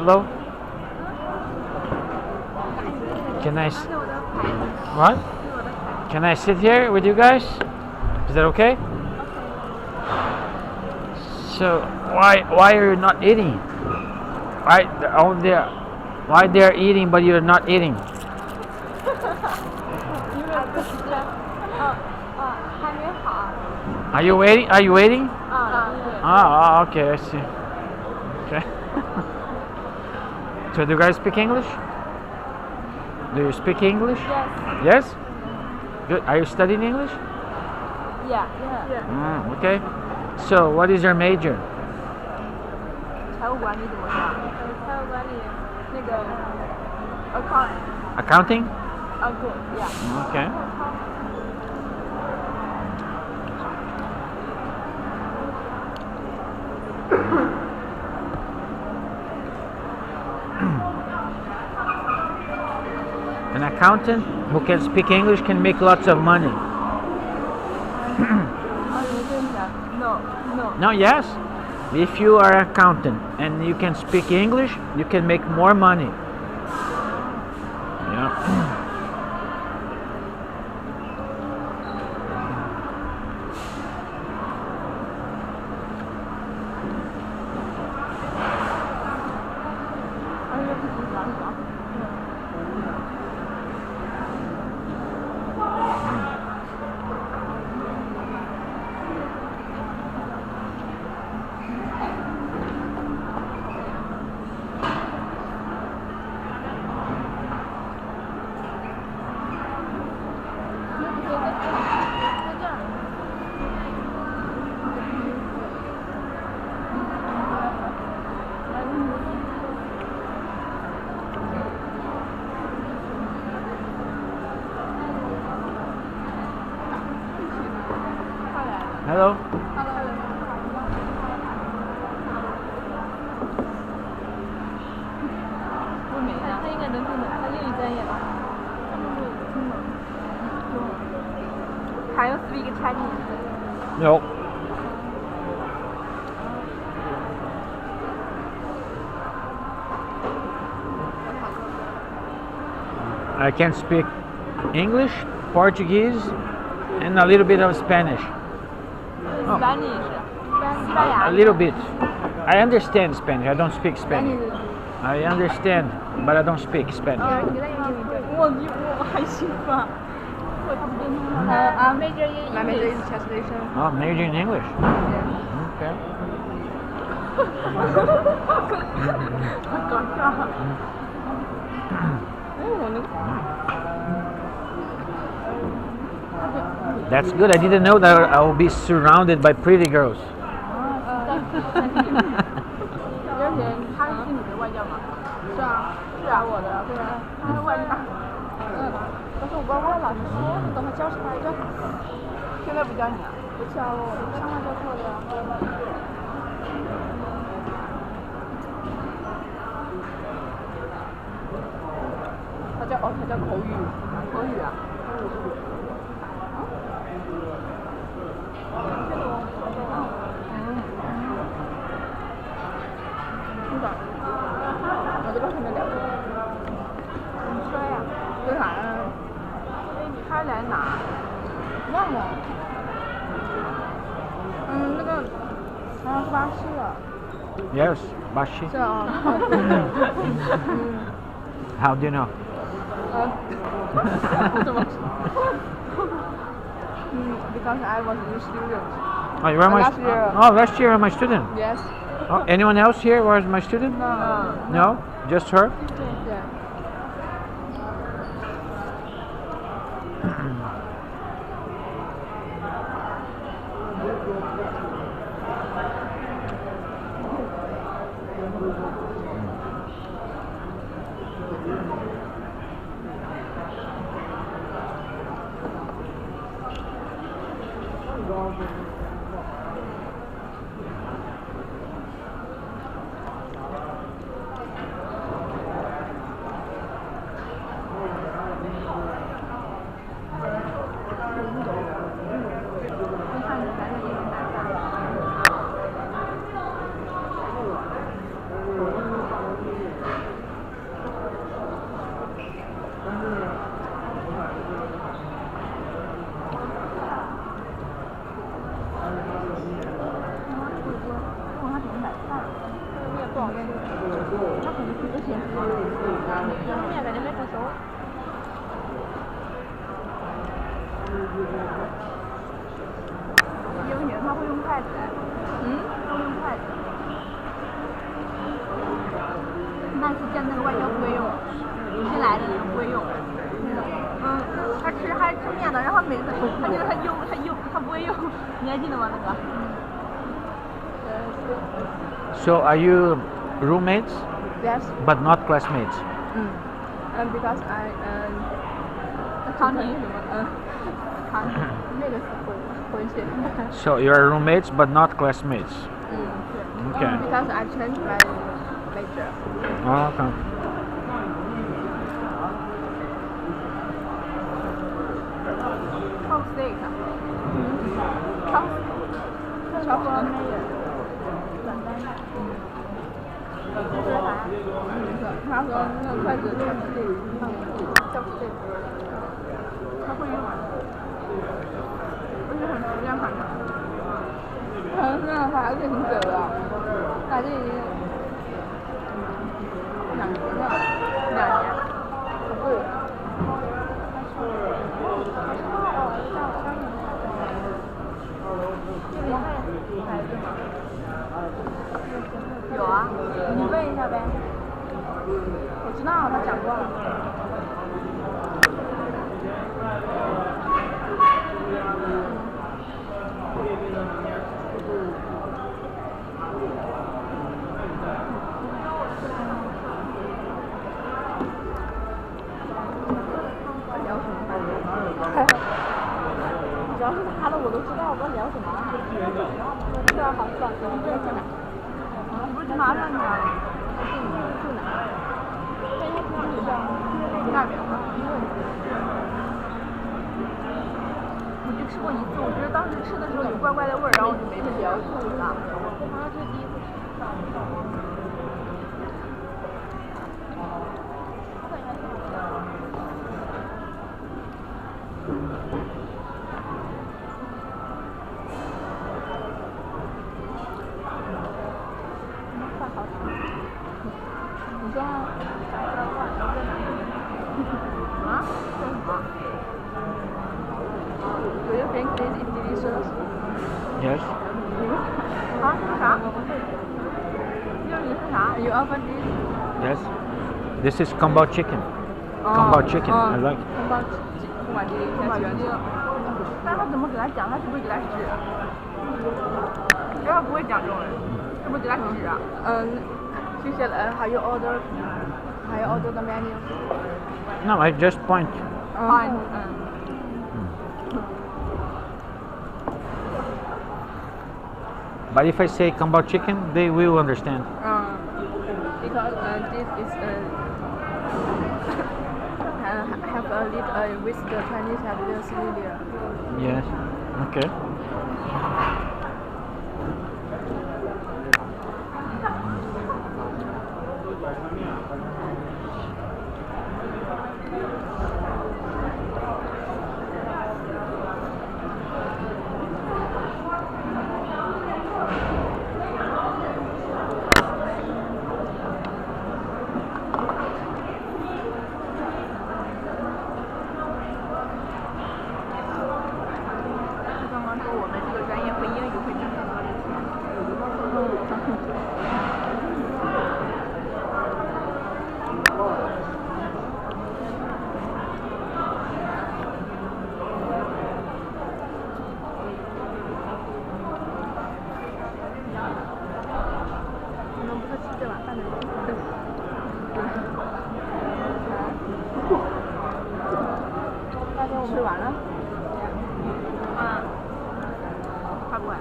Hello? Can I what? Can I sit here with you guys? Is that okay? So why are you not eating? Why they are eating but you're not eating? 还没好。 Are you waiting? Are you waiting? 对。 Okay, I see. Okay. So do you guys speak English? Do you speak English? Yes. Yes? Good. Are you studying English? Yeah. Okay. So what is your major? 财务管理怎么说？财务管理那个 account。 Accounting? Good. Yeah. Okay. An accountant who can speak English can make lots of money. No. No, yes. If you are an accountant and you can speak English, you can make more money. Yeah. Hello. 不没的，他应该能听懂，他英语专业的。Can you speak Chinese? No. I can speak English, Portuguese, and a little bit of Spanish. Spanish. A little bit. I understand Spanish. I don't speak Spanish. I understand, but I don't speak Spanish. 我还行吧。Major in My major is English. translation. Oh, major in English. Okay. 搞笑。That's good. I didn't know that I will be surrounded by pretty girls. 而且他是你的外教吗？是啊，我的，对啊，他是外教。但是我不知道老师说，等他教出来就好了。现在不教你啊？不教了，我上外教课的呀。他叫口语啊。我这个还没聊。你说呀？为啥呀？他来哪？忘了。那个好像是巴西的。Yes, Bashi. 是啊。How do you know? 怎么说？Because I was a student. Oh, you were my Last year. Oh, last year you were my student. Yes. Oh, anyone else here was my student? No. No? Just her? Yeah. 会用，你还记得吗？那个？ So are you roommates Yes. but not classmates? And because I accounting 什么accounting 那个是混血。 So you are roommates but not classmates. Okay. Because I changed my major. Oh, okay. How steak? Chop mayor. 他说那个筷子 chopstick， 他会用，而且很熟练看着。现在孩子挺久了，孩子已经2年了，2年，不贵。孩子吗？有啊，你问一下呗。我知道，他讲过了。聊什么？主要是他的我都知道，我不知道聊什么。我知道好爽，你不要进来。你不是去麻上去啊？住哪？在那边学校，那边吗？我就吃过一次，我觉得当时吃的时候有怪怪的味儿，然后我就没去聊吐了。我好像是第一次吃。你说啊？啊？说什么？Do you think this is delicious? Yes. 啊？这是啥？这是啥 ？You offer this? Yes. This is kambao chicken. Kambao chicken. I like it. 宫保鸡丁，但是他怎么给他讲？他是不是给他指？要不会讲中文，是不是给他指啊？就写了还有 order the menu。 No, I just point. Fine. But if I say kambao chicken, they will understand. Because this is have a little with the Chinese have little cereal. Yes. Okay.吃完了。快不快？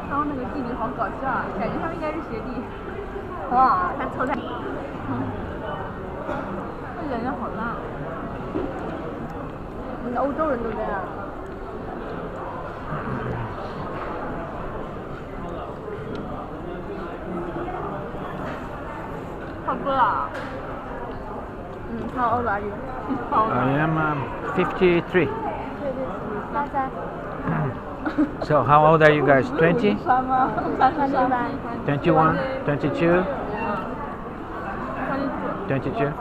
刚刚那个弟弟好搞笑啊，感觉他们应该是学弟。啊，他凑在。这人家好辣。欧洲人都这样。唱歌了。How old are you? I am 53. 33。So how old are you guys? 20? 21. 22? 22?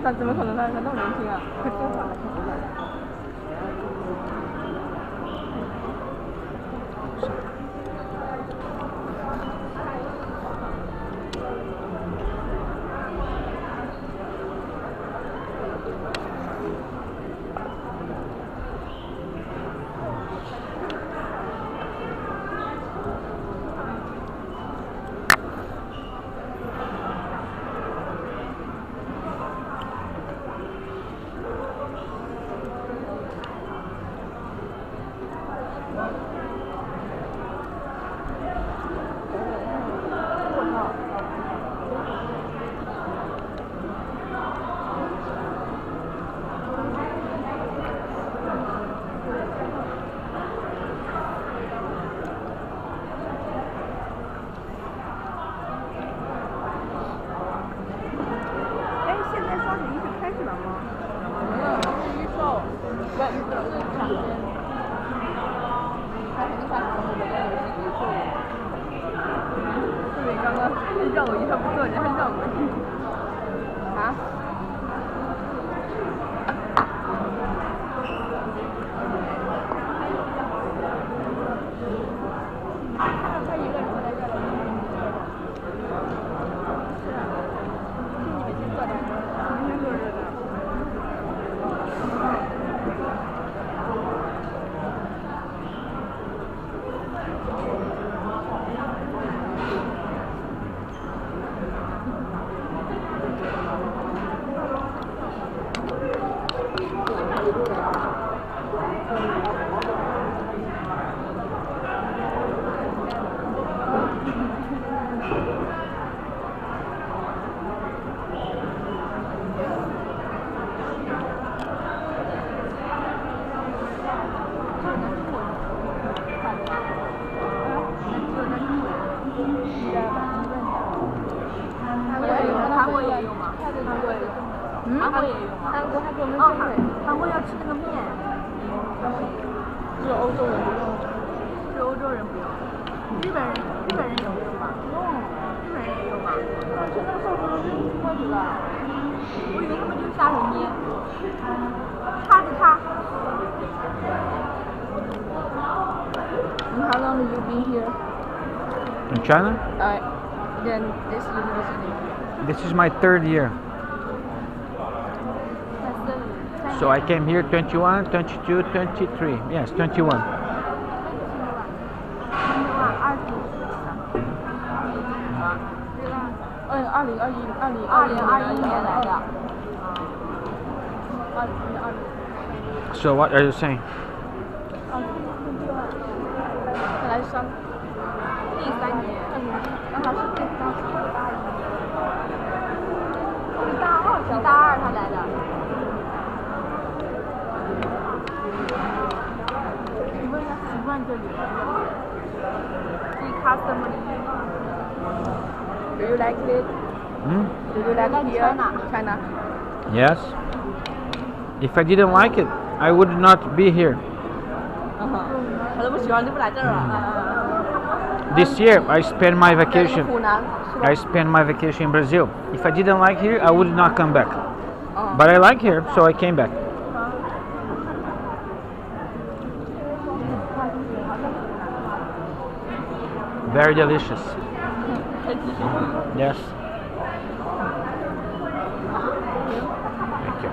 他怎么可能他那么年轻啊？绕过去，他不坐着，他绕过去。啊？他一个人坐在这儿了。是啊，你们先坐这儿，你们先坐这儿。韩国也有吗？韩国也有。韩国也有吗？韩国还给我们准备。韩国要吃那个面。只有欧洲人不用。只有欧洲人不用。日本人有没有吗？不用。日本人也有吗？现在寿司都是锅子了。我以为他们就是虾仁面。叉子叉。And how long have you been here? In China? Then this university. This is my 3rd year. So I came here 21, 22, 23. Yes, 21. 2021年来的。So what are you saying? 来上第3年，刚好是第大二他来的。你问他习惯这里吗？第 customer。Do you like it? Do you like here? China? Yes. If I didn't like it, I would not be here. 我都不喜欢就不来这儿了。This year I spent my vacation. 湖南。I spent my vacation in Brazil. If I didn't like here, I would not come back. But I like here, so I came back. Very delicious. Yes. Thank you.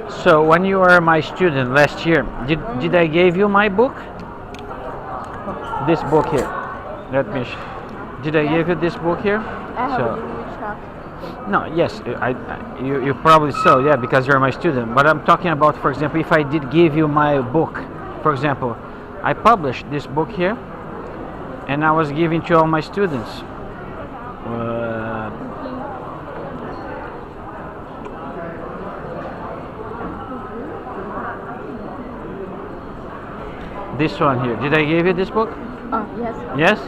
So when you were my student last year, did I give you my book? This book here. Let me. Did I give you this book here? No, yes, you probably so, yeah, because you're my student. But I'm talking about, for example, if I did give you my book, for example, I published this book here, and I was giving to all my students. This one here. Did I give you this book? Yes. Yes?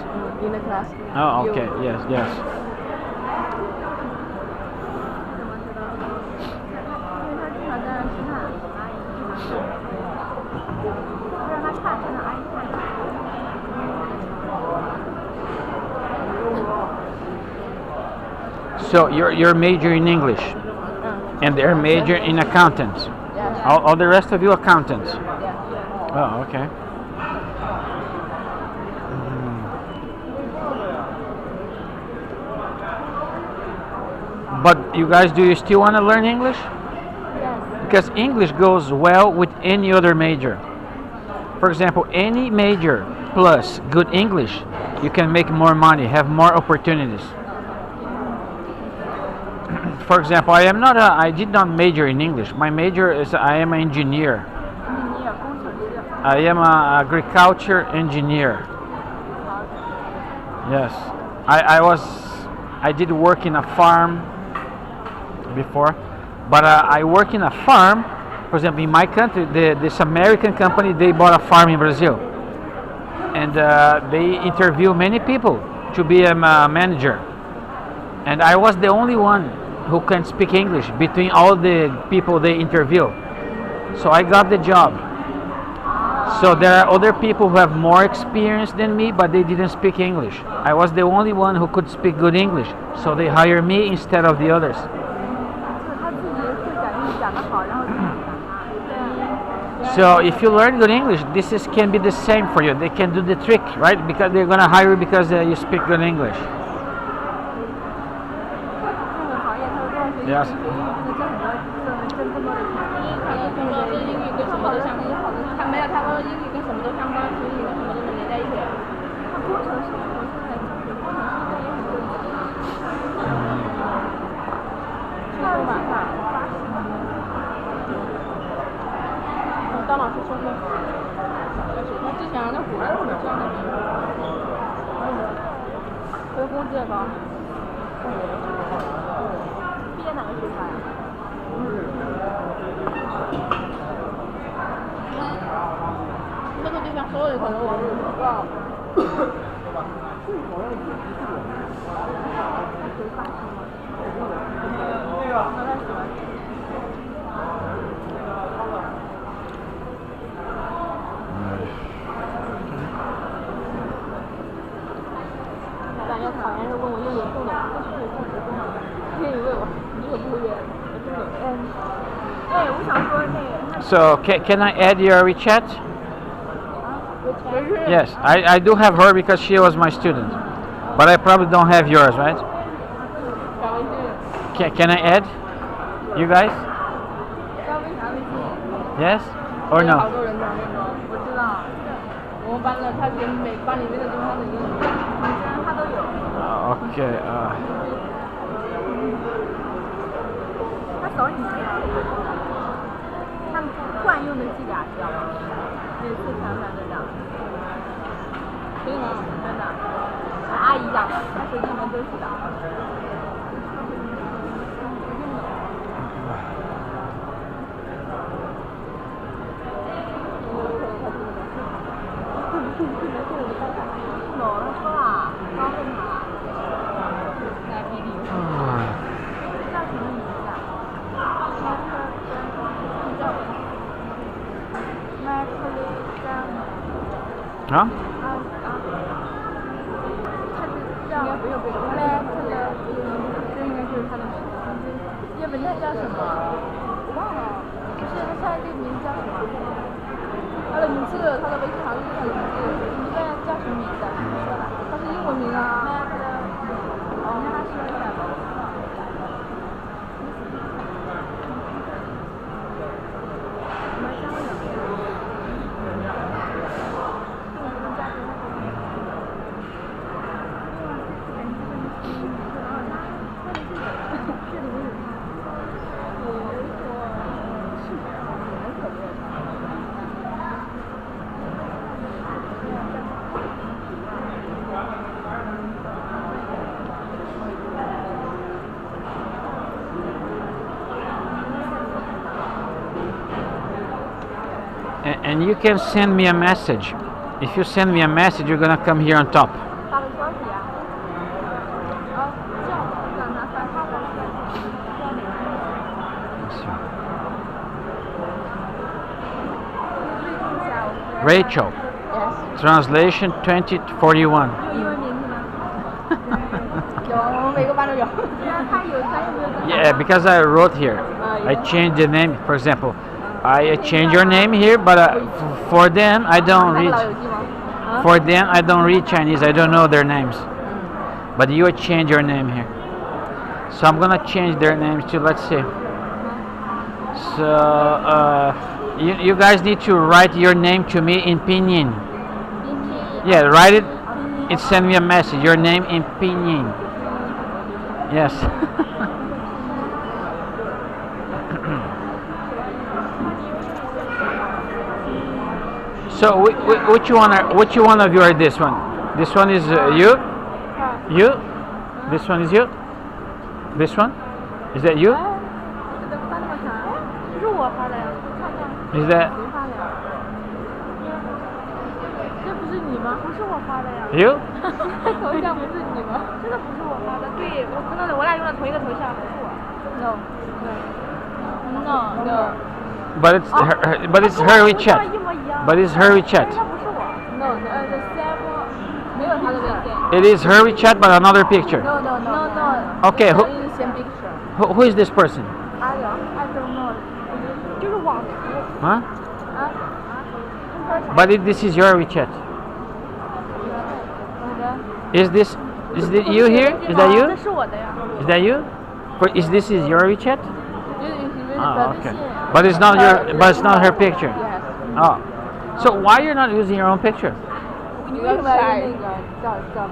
In the class. Oh, okay. Yes, yes. So you're major in English, and they're major in accountants. Yes. All the rest of you accountants. Yeah. Oh, okay. But you guys, do you still want to learn English? Yes. Because English goes well with any other major. For example, any major plus good English, you can make more money, have more opportunities. for example, I am not a, I did not major in English. My major is I am an engineer. 你也工程师。 I am an agriculture engineer. Yes, I did work in a farm before, but I work in a farm. For example, in my country, this American company, they bought a farm in Brazil, and they interview many people to be a manager, and I was the only one who can speak English between all the people they interview, so I got the job. So there are other people who have more experience than me, but they didn't speak English. I was the only one who could speak good English, so they hire me instead of the others. 就是他自己会讲英语讲得好，然后自己讲他。 So if you learn good English, this can be the same for you. They can do the trick, right? Because they're gonna hire you because you speak good English. 这个行业他说学英语 Yes. 学英语真的挣很多，挣更多的钱。他就说这英语跟什么都相关，他没有，他说英语跟什么都相关，所以跟什么都能连在一起。他工程师，我现在工程师应该也很挣钱。最多晚上80万。当老师说过，他之前在湖南怎么教的？所以工资也高。毕业哪个学校呀？这个地方所有的可能我不知道。老板要考研时问我英语重点，不是不直工啊，英语问我，你有不会重点？对，我想说那个。 So can I add your WeChat? Yes, I do have her because she was my student, but I probably don't have yours, right? Can I add you guys? 加微啥微信？ Yes or 好 no? 多人的那种，我知道，我们班的，他跟每班里面的地方的英语。他都有。 Okay. 他扫你钱，他们惯用的伎俩，知道吗？每次想想就讲，真的吗？真的，阿姨讲的，他手机里面都是的。有，他说了，刚问他。 那比例。叫什么名字啊？麦克雷詹。 Huh? 他是叫麦克雷，这应该就是他的名字。叶本念叫什么？我忘了。不是，他现在这个名字叫什么？他的名字，他的微信好像是他的名字。你问叫什么名字？他是英文名啊。哦，那他说一下吧。 And you can send me a message. If you send me a message, you're gonna come here on top. 发个消息啊。叫我让他发他的消息。 Rachel. Yes. Translation 2041. 有英文名字吗？有，我们每个班都有。那他有，咱有没有跟他？ Yeah, because I wrote here. I changed the name. For example, I change your name here, but for them I don't 那个 read. 老友记吗？ For them I don't read Chinese. I don't know their names. But you change your name here. So I'm gonna change their names to, let's see. So you guys need to write your name to me in pinyin. Yeah, write it and send me a message. Your name in pinyin. Yes. So which one of you are this one? This one is you? You? This one is you? This one? Is that you? 这怎么发那么长？这是我发的呀，看看。 Is that 谁发的呀？这不是你吗？不是我发的呀。 you? 头像不是你吗？真的不是我发的。对，我看到的，我俩用的同一个头像，不是我。No。No。No。 But it's her WeChat. 一模一样。 But it's her WeChat. 他不是我。No。The Sam 没有他的微信。 It is her WeChat, but another picture. No. Okay, Not in the same picture. who is this person? I don't know. 就是网图。 Huh? 啊。 But this is your WeChat. Is it you here? Is that 这 you? 是我的呀。 Is that you? Is this your WeChat? 就是 Oh, okay. But it's not her picture. Yes. Oh. So why you're not using your own picture? 你为什么要用那个叫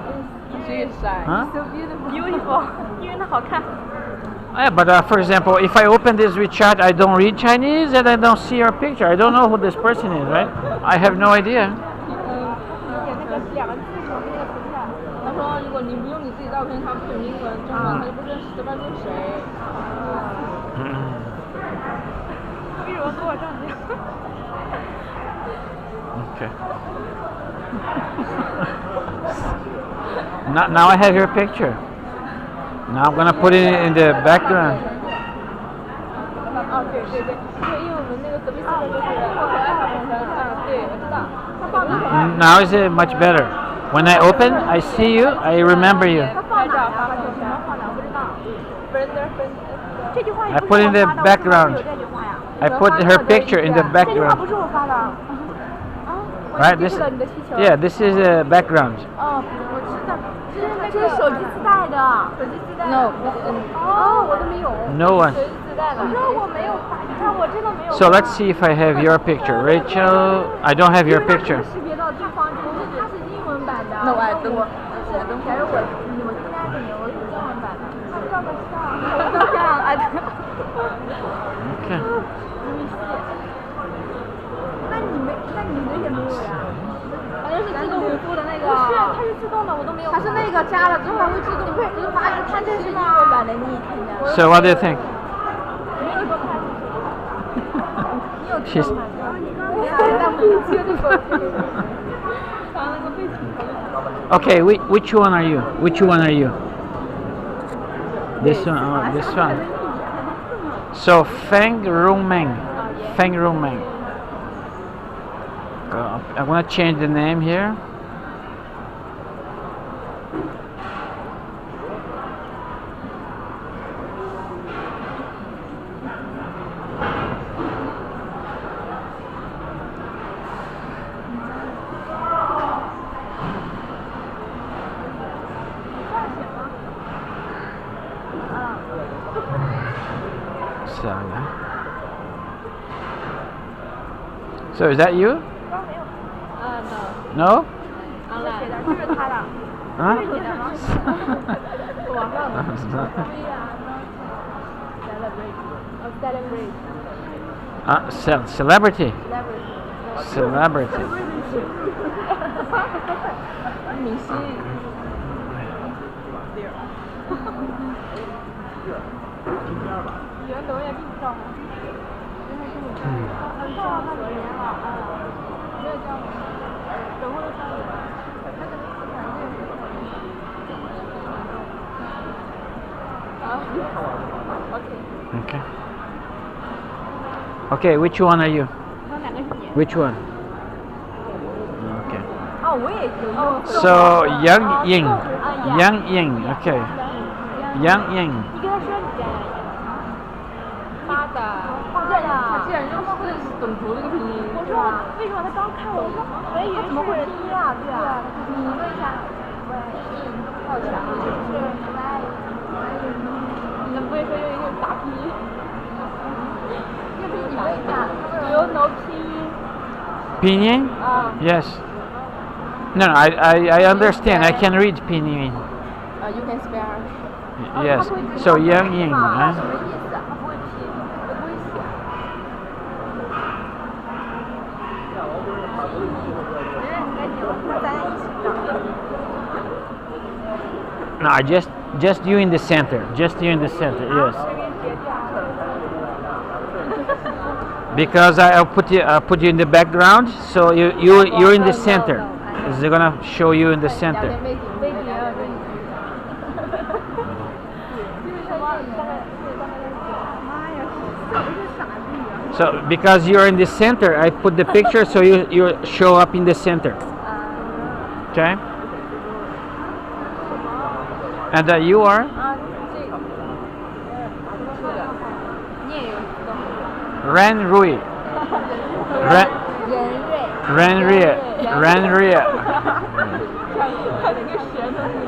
She is shy. Huh? So beautiful. 因为它好看。 Yeah, but for example, if I open this WeChat, I don't read Chinese and I don't see your picture. I don't know who this person is, right? I have no idea. 点那个两个字有那个图片。他说如果你不用你自己照片，他不懂英文、中文，他就不知道这是谁。为什么跟我这样？ Okay. Now I have your picture. Now I'm gonna put it in the background. 哦，对，因为我们那个隔壁四个就是我可爱小朋友。对，我知道。他放哪？ Now is it much better? When I open, I see you, I remember you. 他放哪呀？他就什么放哪？我不知道。这句话 I put in the background. I put her picture in the 这句话不 background. 是我发的。啊， Right? 我 This, 记了你的需求。 yeah, this is a background. 哦，我知道，这是手机自带的。手机自带的。No。哦，我都没有。No one. 手机自带的。我说我没有发，你看我真的没有。 So let's see if I have your picture. Rachel, I don't have your picture. 识别到对方就是它是英文版的。 No, I don't. 假如我应该是你，我是英文版的。他照的像，照相，I don't. Okay. 那你的也没有呀？好像是自动回复的那个。不是，它是自动的，我都没有。它是那个加了之后会自动会，它这是英文版的，你已看见。 So what do you think? 没有自动看。你有自 She's 动看的？你刚才弹幕接的手机。发那个背景。 Okay, which one are you? Which one are you? This one or this one? So Feng Rumeng. Feng Rumeng. I'm gonna change the name here. So is that you? 刚没有。 No? 这是谁的？这是他的。 Huh? 这是你的吗？网上的。对呀。Celebrity. Celebrity. 明星。袁龙也给你照吗？照了他几年了，没有照吗？等会儿照了。他可能是团队。啊 Okay. Okay, which one are you? 他两个是你。 Which one? Okay. 哦，我也有。 So Yang Ying. Yang Ying. Okay. Yang Ying. 你跟他说你家呀？发的。他竟然认识懂图这个拼音。我说为什么他刚看我说，我以为怎么会拼音啊？对啊，你问一下。好强啊！你能不会说用一个打拼音？要不你问一下，Do you know 拼音？ Pinyin? Yes. No, I understand. I can read Pinyin. You can spell. Yes. So Yang Ying. 什 Huh? 么意思？他不会拼，他不会写。那咱一起找。 No, just you in the center. Just you in the center. Yes. Because I'll put you in the background, so you're in the center. They're gonna show you in the 两 center. 点背景也有这个。妈呀，小的是傻逼啊！ So because you're in the center, I put the picture so you show up in the center. Okay. And you are 啊，这个。你也有知道。 Ren Rui. Ren 人瑞。 Ren Rui. 看那个舌头的音。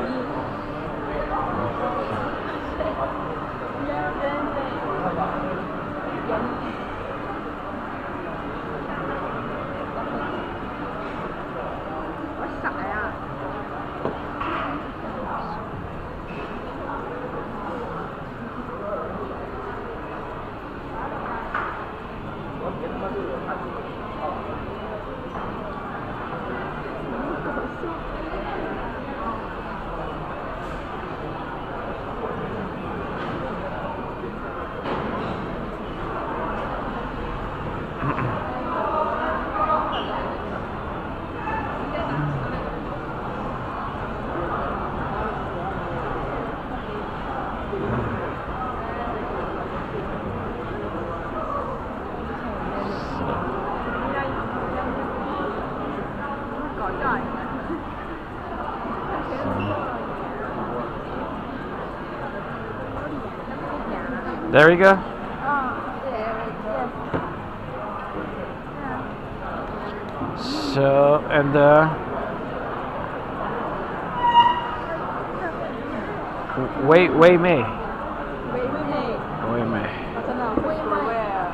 我傻呀！ 搞笑应该。 There you go. 嗯，对， So and Wei Mei. 微妹， Wei Mei. 真的微妹。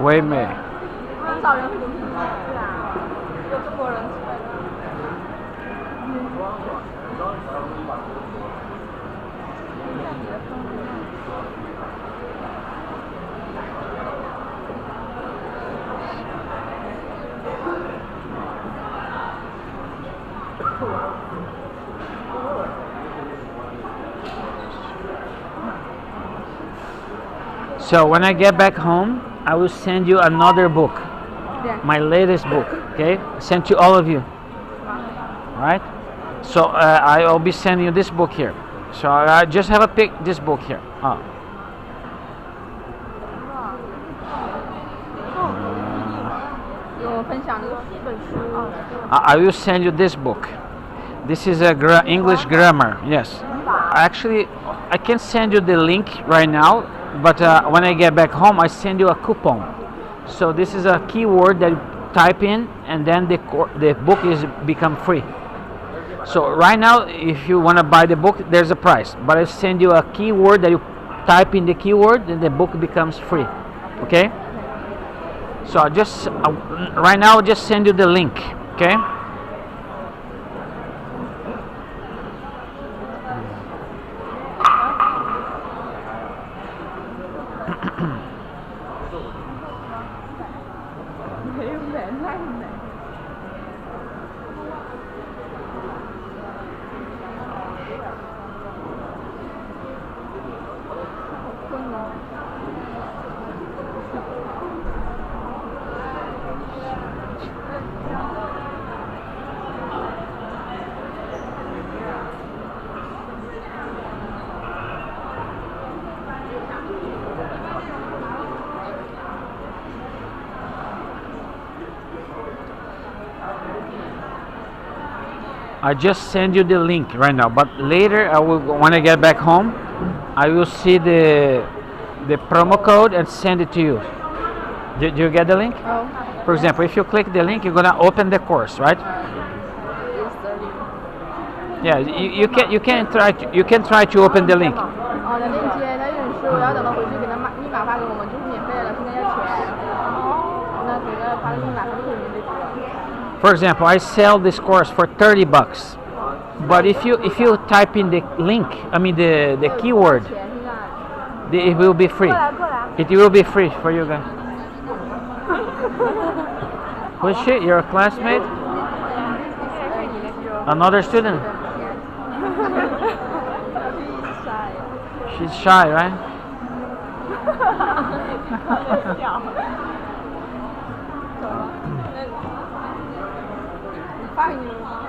Wei Mei. 很少人会读拼音，对啊，只有中国人出来的。 So when I get back home, I will send you another book, Yeah. my latest book. Okay, sent to all of you. Right? So I'll be sending you this book here. So I just have a pick this book here. Oh. 给我分享了一本书。 I will send you this book. This is a English grammar. Yes. Actually, I can send you the link right now, but when I get back home, I send you a coupon. So this is a keyword that you type in, and then the book is become free. So right now, if you want to buy the book, there's a price. But I send you a keyword that you type in the keyword, and the book becomes free. Okay? So I just right now, I'll just send you the link. Okay? I just send you the link right now, but later I will, when I get back home, I will see the promo code and send it to you. Did you get the link? Oh, For example, if you click the link, you're gonna open the course, right? it's the link. Yeah, you can try to open the link. 哦，那链接那本书，然后等到回去给他密码发给我们，就是免费的，现在要钱。那给他发个密码，他就可以免费读了。 For example, I sell this course for $30, but if you type in the link, I mean the keyword, 钱现在。 it will be free. 过来。 It will be free for you guys. Who's she? Your classmate? Another student? Yes. She's shy, right? 笑。走了。你发给你了吗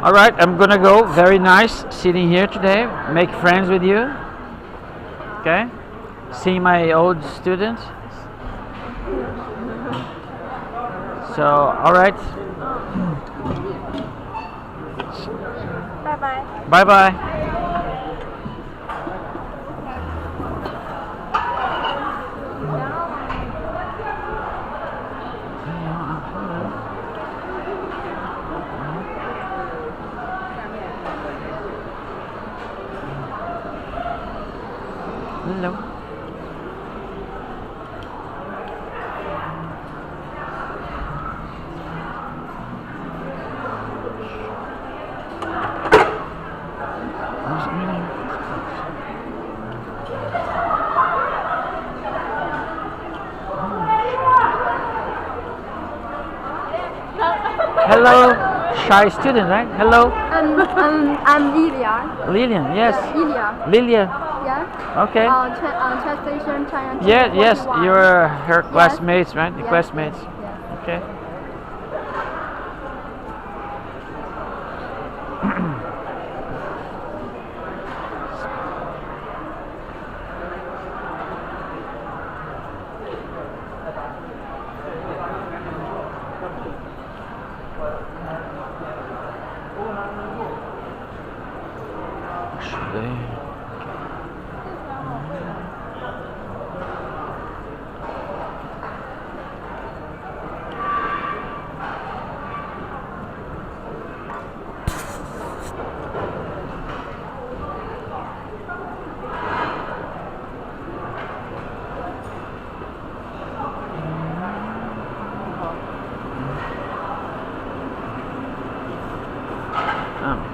？All right, I'm gonna go. Very nice sitting here today. Make friends with you. Okay, see my old students. So, all right. 拜拜。 Bye bye. Hello. Hello, shy student, right? Hello, I'm Lilia. Lillian. Yes, Lilia. Lilia. Yeah. Okay. Translation China. Yeah, yes, 41. you're her classmates, right? The Yes. classmates. Yes. Okay. Actually,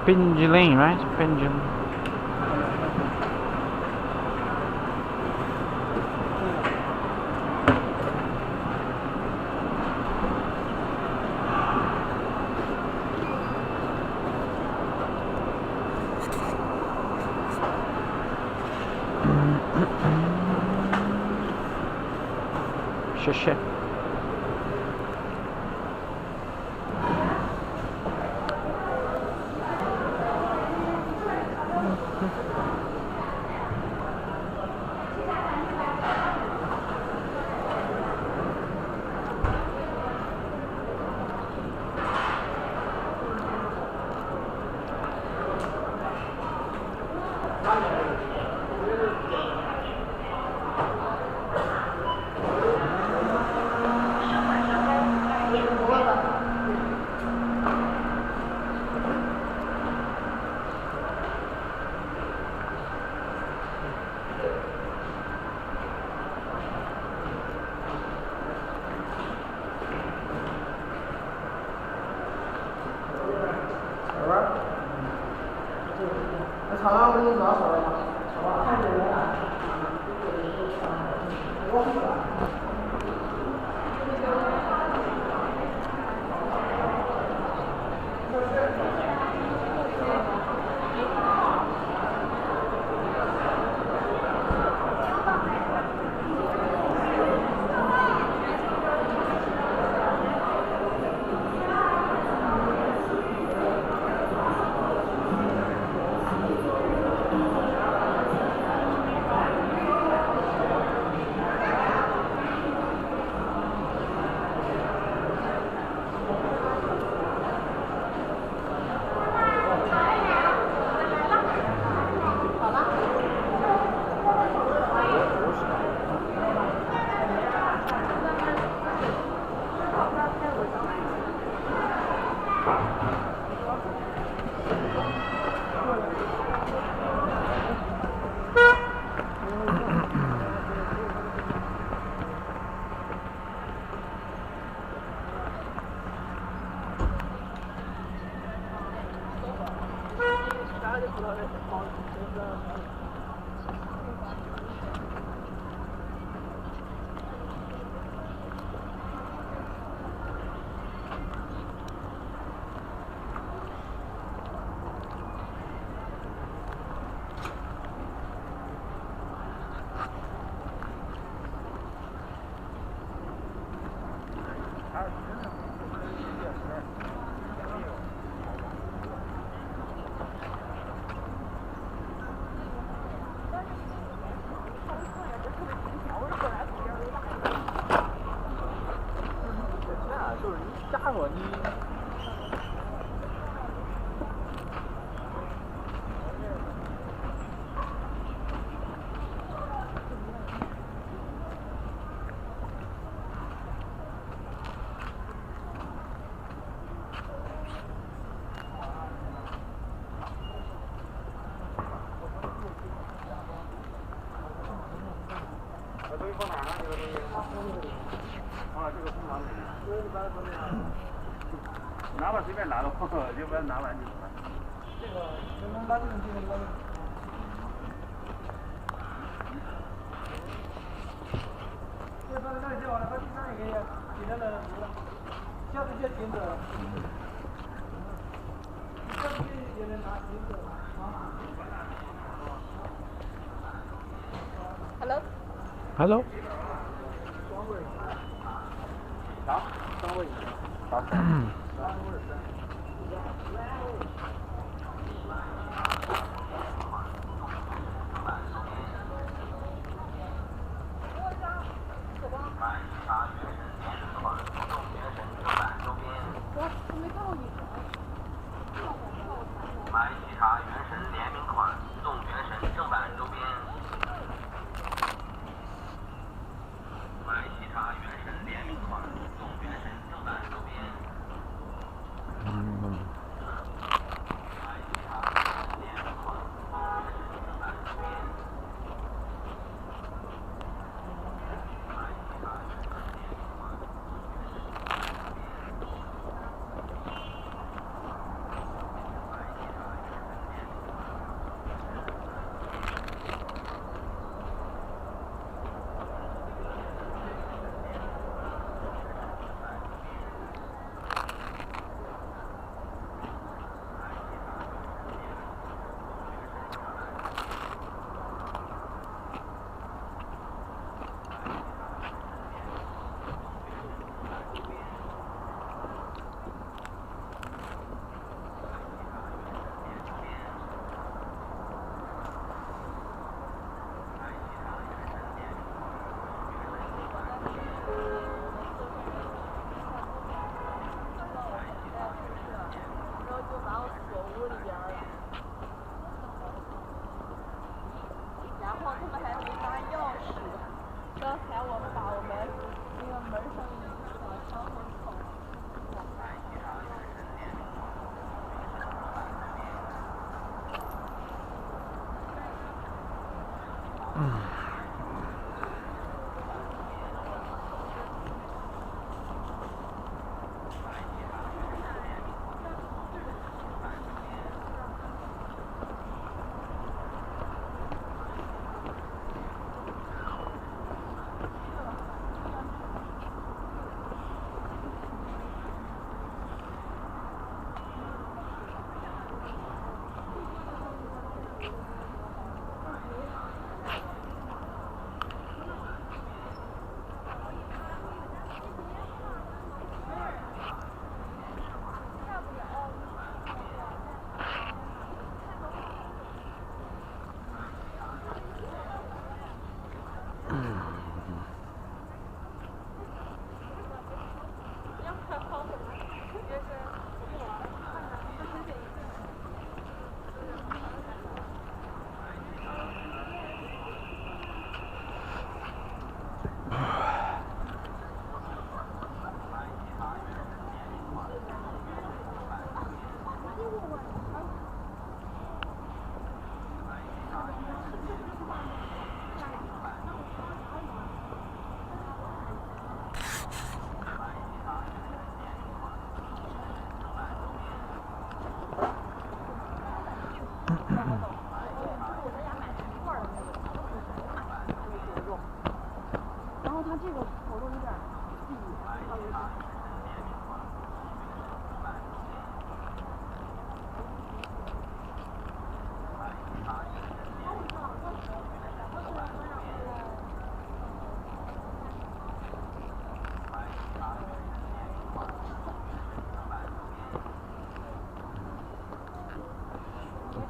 Pinjiling, right? Pinjiling. Shit. 不知道这是猫语，谁不知道猫语？就是你家伙你。把东西放哪儿呢？这个东西。啊，这个空房里。拿吧，随便拿了，就不要拿完就走了。这个能拉进去，这个拉进去。这放在那里就好了，放地上也可以，简单的读了。下次就停止了。下次也能拿停止啊。Hello。Hello。啥？单位？啥？买喜茶原神联名款，送原神正版周边。买喜茶原神联名款，送原神正版周边。买喜茶原神联名款，送原神正版周边。买喜茶原神联名款，送原神正版周边。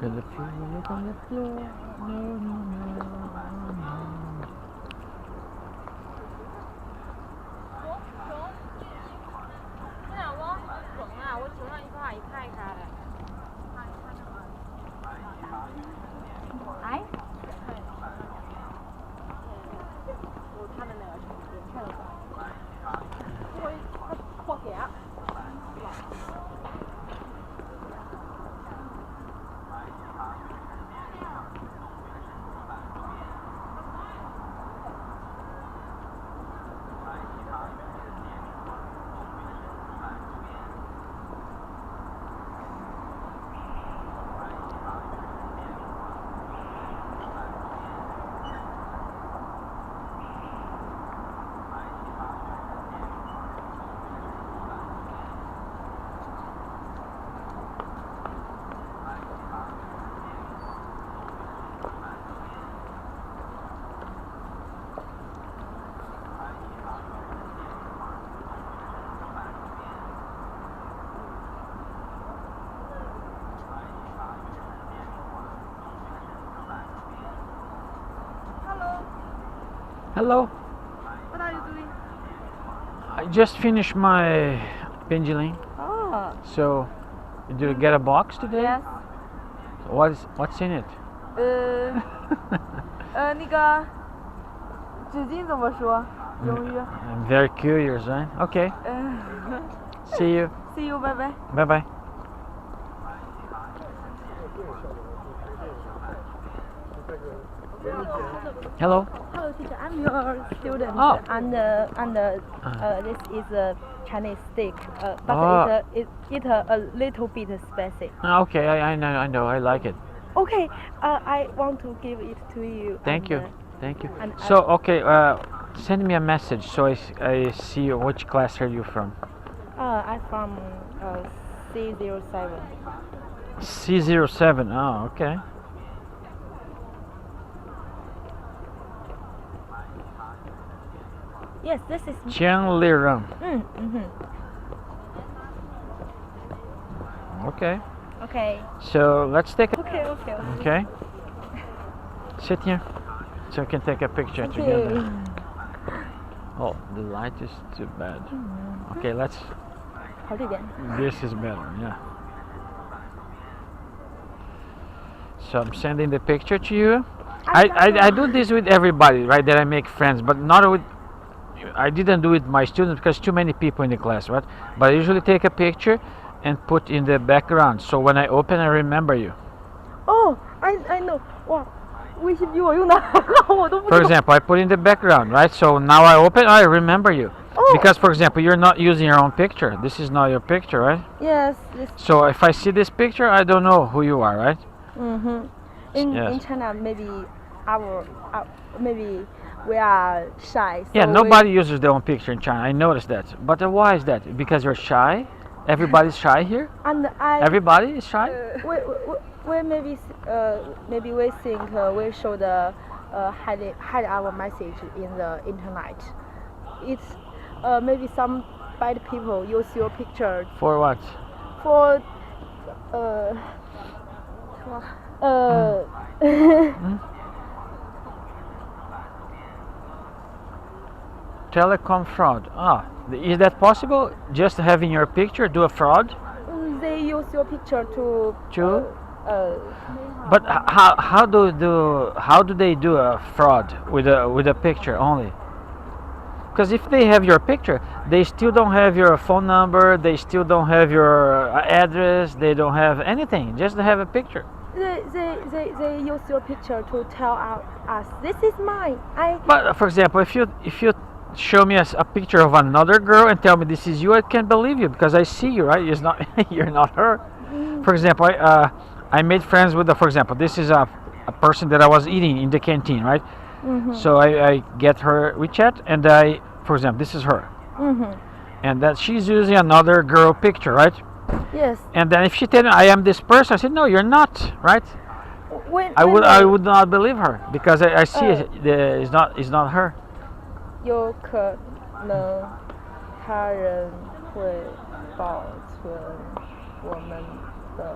Gonna feel it on the floor. No, no, no, no. 我想往横啊，我手上一块一块开的。哎？我看的那个是看得到。我破点。Hello. What are you doing? I just finished my pendulum. Oh. So, did you get a box today? Yes. What's in it? 那个纸巾怎么说？用语。 I'm very curious, right? Okay. See you. See you. Bye bye. Bye bye. Hello. Hello, teacher. I'm your student. Oh. And this is a Chinese steak. But Oh. it's a little bit spicy. Okay, I know. I like it. Okay. I want to give it to you. Thank you. and, Thank you. and So, okay, send me a message so I see which class are you from. I'm from C07. C07. Oh, okay. Yes, this is. Jiang Liren. Mm-hmm. Okay. Okay. So let's take a. Okay. Okay. Sit here, so we can take a picture Okay. together. Oh, the light is too bad. Okay, let's. 好这边。 This is better. Yeah. So I'm sending the picture to you. I do this with everybody, right? That I make friends, but not with. I didn't do it with my students because too many people in the class, right? But I usually take a picture and put in the background, so when I open, I remember you. Oh, I know. 哇，微信比我用的还好，我都不 For 知道。 example, I put in the background, right? So now I open, I remember you. Oh. Because, for example, you're not using your own picture. This is not your picture, right? Yes. This. So if I see this picture, I don't know who you are, right? Mm-hmm. In Yes. in China, maybe maybe we are shy. So Yeah, nobody uses their own picture in China. I noticed that. But why is that? Because you're shy? Everybody's shy here? And I. Everybody is shy? We maybe we think we should hide our message in the internet. It's maybe some bad people use your picture For what? for Telecom fraud. Ah, is that possible? Just having your picture do a fraud? they use your picture to True. But how do they do a fraud with a picture only? Because if they have your picture, they still don't have your phone number. They still don't have your address. They don't have anything. Just have a picture. they use your picture to tell us this is mine. But for example, if you show me a picture of another girl and tell me this is you, I can't believe you because I see you, right? It's not you're not her. For example, I made friends with for example, this is a person that I was eating in the canteen, right? So I get her WeChat and for example, this is her. And that she's using another girl picture, right? Yes. And then if she tell me I am this person, I said no, you're not, right? I would not believe her because I see it's not her. 有可能他人会保存我们的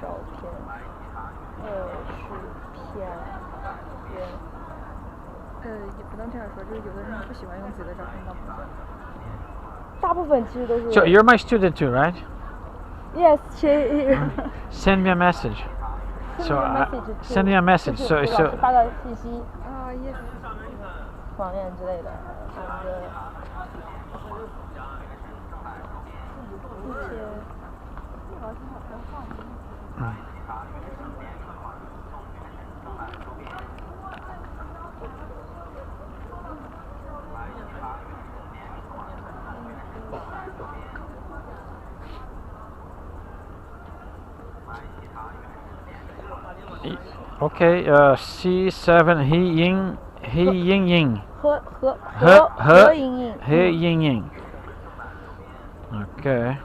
照片，20片。也不能这样说，就是有的人不喜欢用自己的照片当朋友。大部分其实都是。 So you're my student too, right? Yes, she. Send me a message. So send me a message. 就是给老师 So 发个信息，啊，yes。网页之类的，一些。okay, C7 He Ying Ying. 何莹莹。 He Ying Ying. Okay.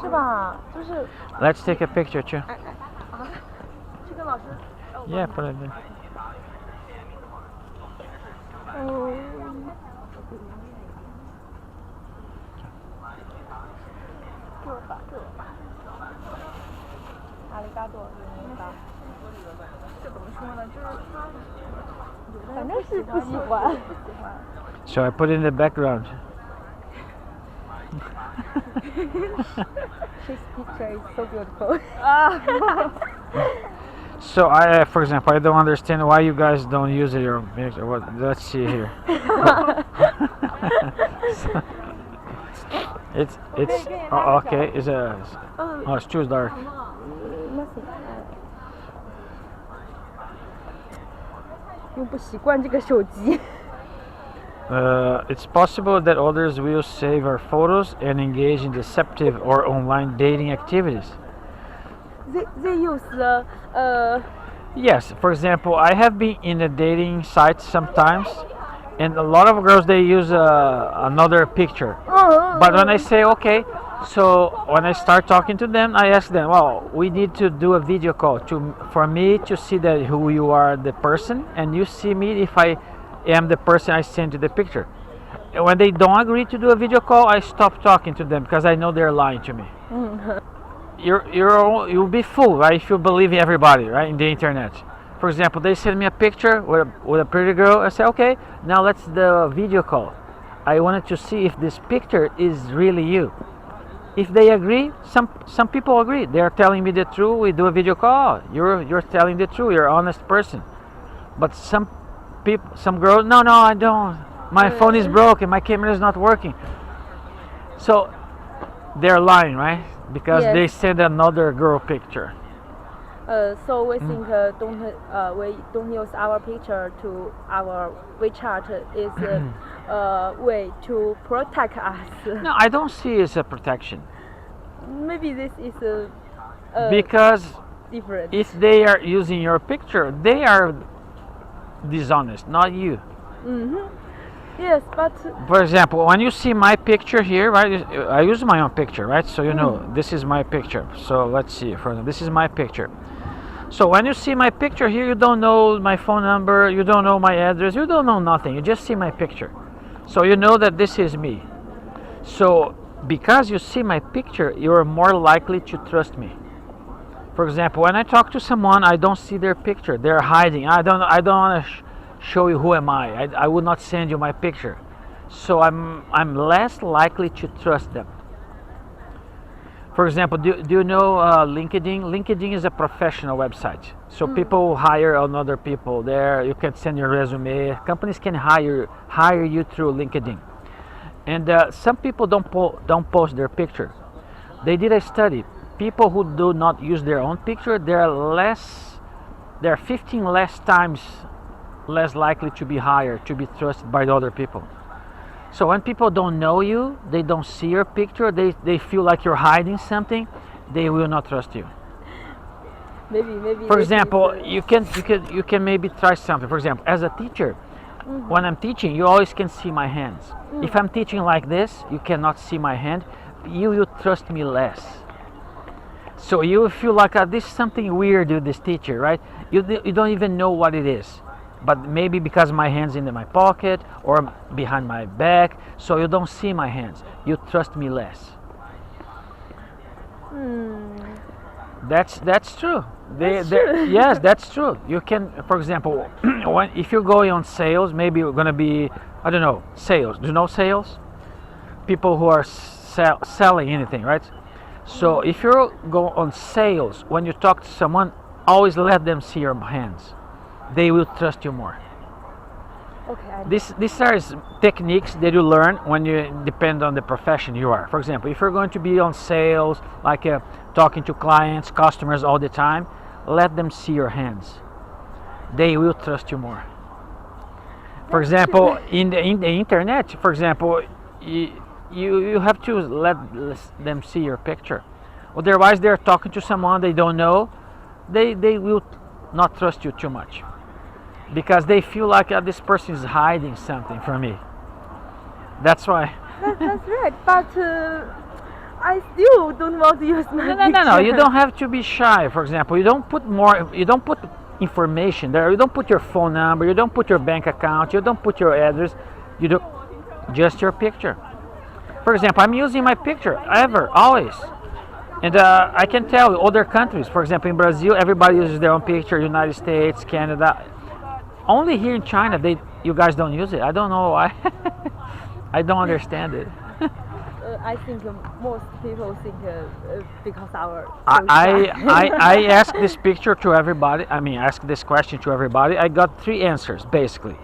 是吧？就是。 Let's take a picture too. 这跟老师。 Yeah, put it there. 给我吧。阿里嘎多，这怎么说呢？就是他，反正是不喜欢。 So I put it in the background. His picture is so beautiful. So for example, I don't understand why you guys don't use your picture. What? Let's see here. So, it's oh, okay. It's a oh, it's too dark. Nothing. 用不习惯这个手机。 It's possible that others will save our photos and engage in deceptive or online dating activities. They use Yes, for example, I have been in a dating site sometimes, and a lot of girls they use another picture. But when I say okay, so when I start talking to them, I ask them, well, we need to do a video call for me to see that who you are, the person, and you see me if I am the person I send you the picture. And when they don't agree to do a video call, I stop talking to them because I know they're lying to me. You'll be fooled, right? If you believe in everybody, right, in the internet. For example, they send me a picture with a pretty girl. I say, okay, now let's do a video call. I wanted to see if this picture is really you. If they agree, some people agree. They are telling me the truth. We do a video call. You're telling the truth. You're an honest person. But some girl, no, I don't. My phone is broken. My camera is not working. So they're lying, right? Because they send another girl picture. So we think we don't use our picture to our WeChat is a way to protect us. No, I don't see it as a protection. Maybe this is Because different. if they are using your picture, they are dishonest, not you. Yes, but For example, when you see my picture here, right? I use my own picture, right? So you know this is my picture. So let's see. This is my picture. So when you see my picture here, you don't know my phone number, you don't know my address, you don't know nothing. You just see my picture. So you know that this is me. So because you see my picture, you are more likely to trust me. For example, when I talk to someone, I don't see their picture. They're hiding. I don't want to show you who am I. I would not send you my picture. So I'm less likely to trust them. For example, do you know LinkedIn? LinkedIn is a professional website. So people hire other people there. You can send your resume. Companies can hire you through LinkedIn. And some people don't post their picture. They did a study. People who do not use their own picture, they're 15 less times less likely to be hired, to be trusted by the other people. So when people don't know you, they don't see your picture, they feel like you're hiding something, they will not trust you. maybe. For example, you can maybe try something. For example, as a teacher, when I'm teaching, you always can see my hands. If I'm teaching like this, you cannot see my hand. You will trust me less. So you will feel like this is something weird with this teacher, right? You don't even know what it is. but maybe because my hands in my pocket or behind my back, so you don't see my hands. You trust me less. That's true. Yes, that's true. You can, for example, if you're going on sales, maybe you're gonna be, I don't know, sales. Do you know sales? People who are selling anything, right? So if you go on sales, when you talk to someone, always let them see your hands. They will trust you more. Okay. These are techniques that you learn when you depend on the profession you are. For example, if you're going to be on sales, like talking to clients, customers all the time, let them see your hands. They will trust you more. For example, in the internet, for example, you have to let them see your picture. Otherwise, they're talking to someone they don't know. They will not trust you too much, because they feel like this person is hiding something from me. That's why. That's right, but I still don't want to use my No. You don't have to be shy. For example, you don't put information there. You don't put your phone number. You don't put your bank account. You don't put your address. You do just your picture. For example, I'm using my picture always. And I can tell you other countries, for example, in Brazil, everybody uses their own picture. United States, Canada. Only here in China, you guys don't use it. I don't know why. I don't understand it. I think most people think because our. I asked this picture to everybody. I mean, asked this question to everybody. I got 3 answers basically.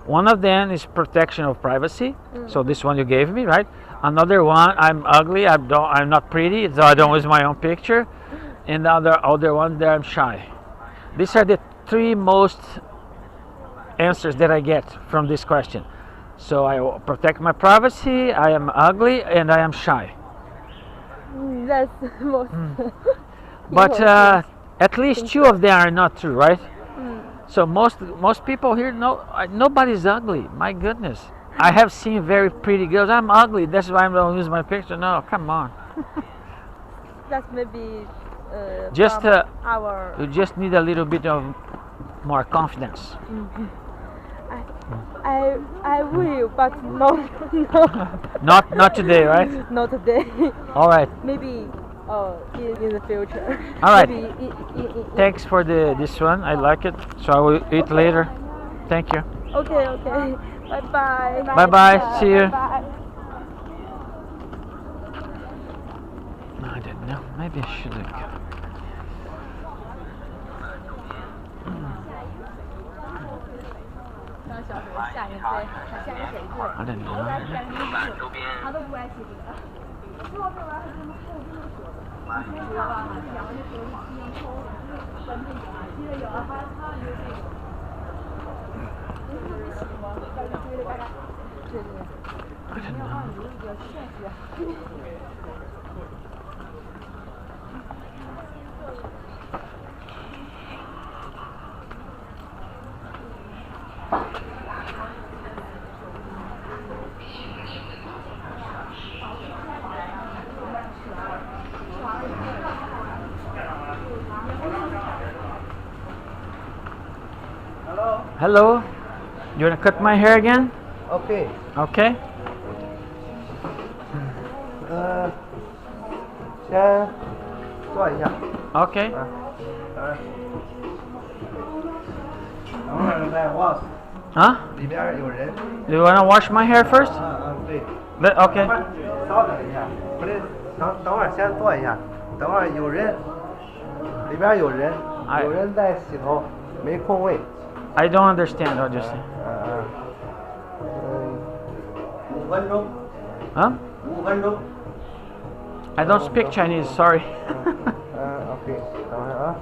One of them is protection of privacy. So this one you gave me, right? Another one, I'm ugly. I'm not pretty, so I don't use my own picture. And the other one, there I'm shy. These are the 3 most answers that I get from this question. So I protect my privacy, I am ugly, and I am shy. That's most. But at least 2 of them are not true, right? So most people here nobody's ugly. My goodness, I have seen very pretty girls. I'm ugly. That's why I don't use my picture. No, come on. That's maybe. Just from our. you just need a little bit of more confidence. I will, but no. Not today, right? Not today. All right. Maybe in the future. All right. Maybe Thanks for this one. I like it. So I will eat later. Thank you. Okay. Bye bye. Bye bye. See you. Bye. I don't know. Maybe I should have. I don't know. 他都不爱骑这个。是我这玩意儿他们后边的锁的，以前有啊，两个那时候是用抽的，分配有啊，记得有啊，还有他就是这个。你特别喜欢，在这追着大家。对。没有让你那个炫技。Hello. You wanna cut my hair again? OK， Okay. 先坐一下。 Okay. 等会儿再 wash， Huh? 里边有人。 Do you wanna wash my hair first? 对。 Okay. 稍等一下，不是，等会儿先坐一下，等会儿有人，里边有人，有人在洗头，没空位。 I don't understand what you say. 5分钟。 Huh? 5分钟。 I don't speak Chinese. Sorry. OK， 等会儿啊。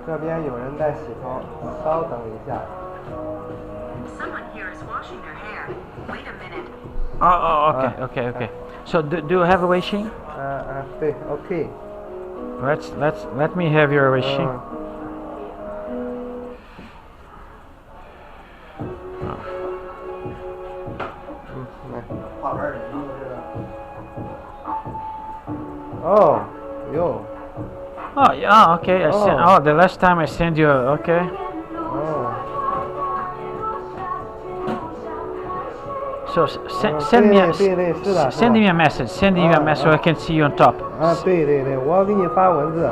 这边有人在洗头，稍等一下。 Someone here is washing their hair. Wait a minute. Okay. So do you have a Weixin? 对 ，OK。 Let me have your Weixin. Oh, yo. Oh yeah, okay. Oh. The last time I sent you, okay. 哦。 So send me a 对，是的， send me a message. Send me a message so I can see you on top. 啊，对，我要给你发文字。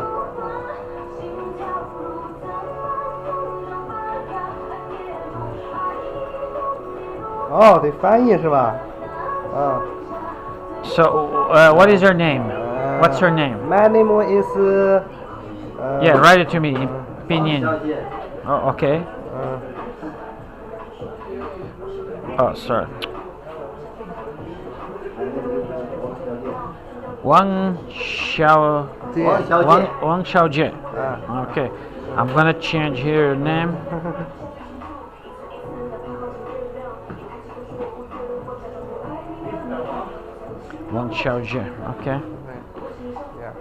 哦，得翻译是吧？啊。 So what is your name? What's your name? My name is. Yeah, write it to me in pinyin. Oh, okay. Oh, sorry. Wang Xiaojie. Okay. I'm gonna change here your name. Wang Xiaojie. Okay. Yeah.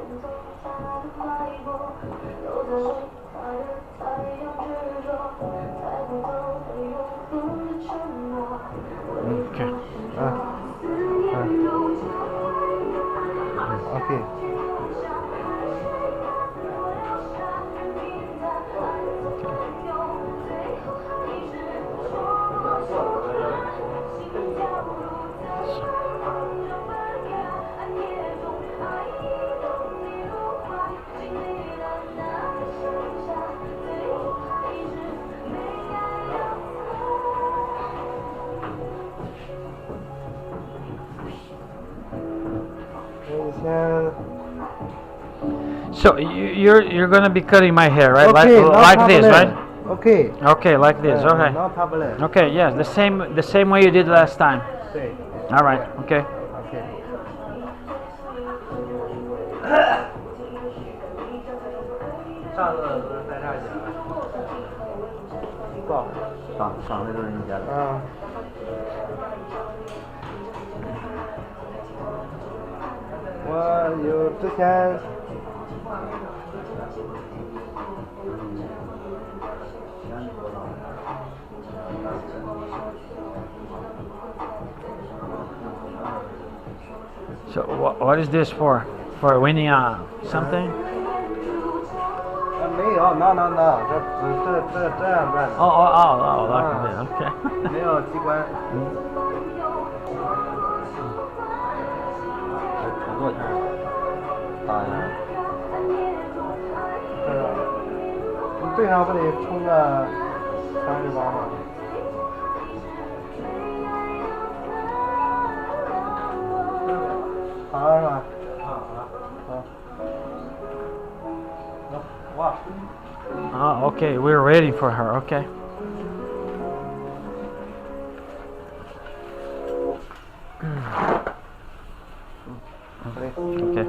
Okay. Okay. So you're gonna be cutting my hair, right? Okay, no like this, problem. right? Okay. Okay, like this. Okay. No problem. Okay, yes, the same way you did last time. 对。 All right. Okay. Okay. 上次在这儿剪的。不好。上回都是你剪的。嗯。我有之前。 So what is this for? For winning something? 没有 ，no， 这样转的。Oh, like that. Okay. 没有机关。多少钱？打一下。你对上不得充个38吗？ 好是吧？好。哇。 Okay, we're waiting for her. Okay. Okay.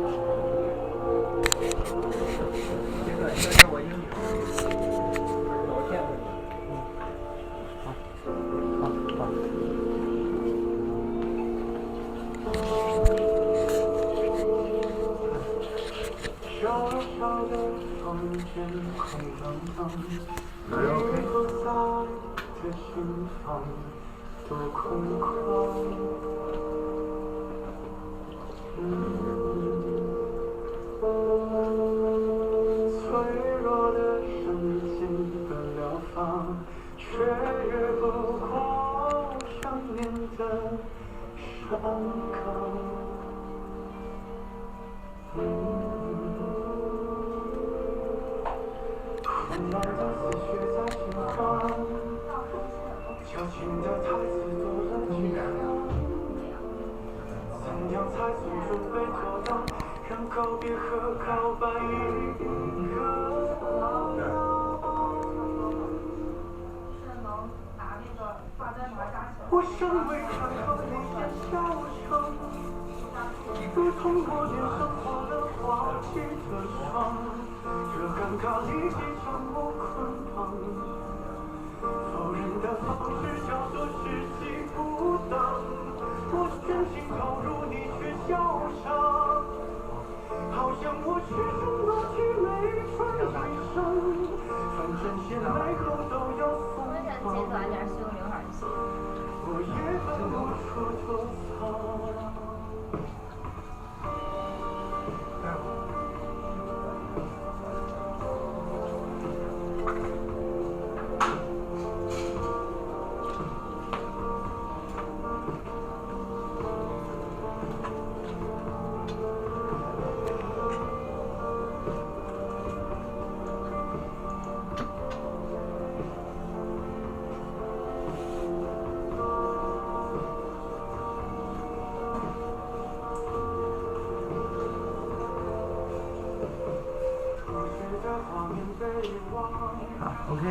OK。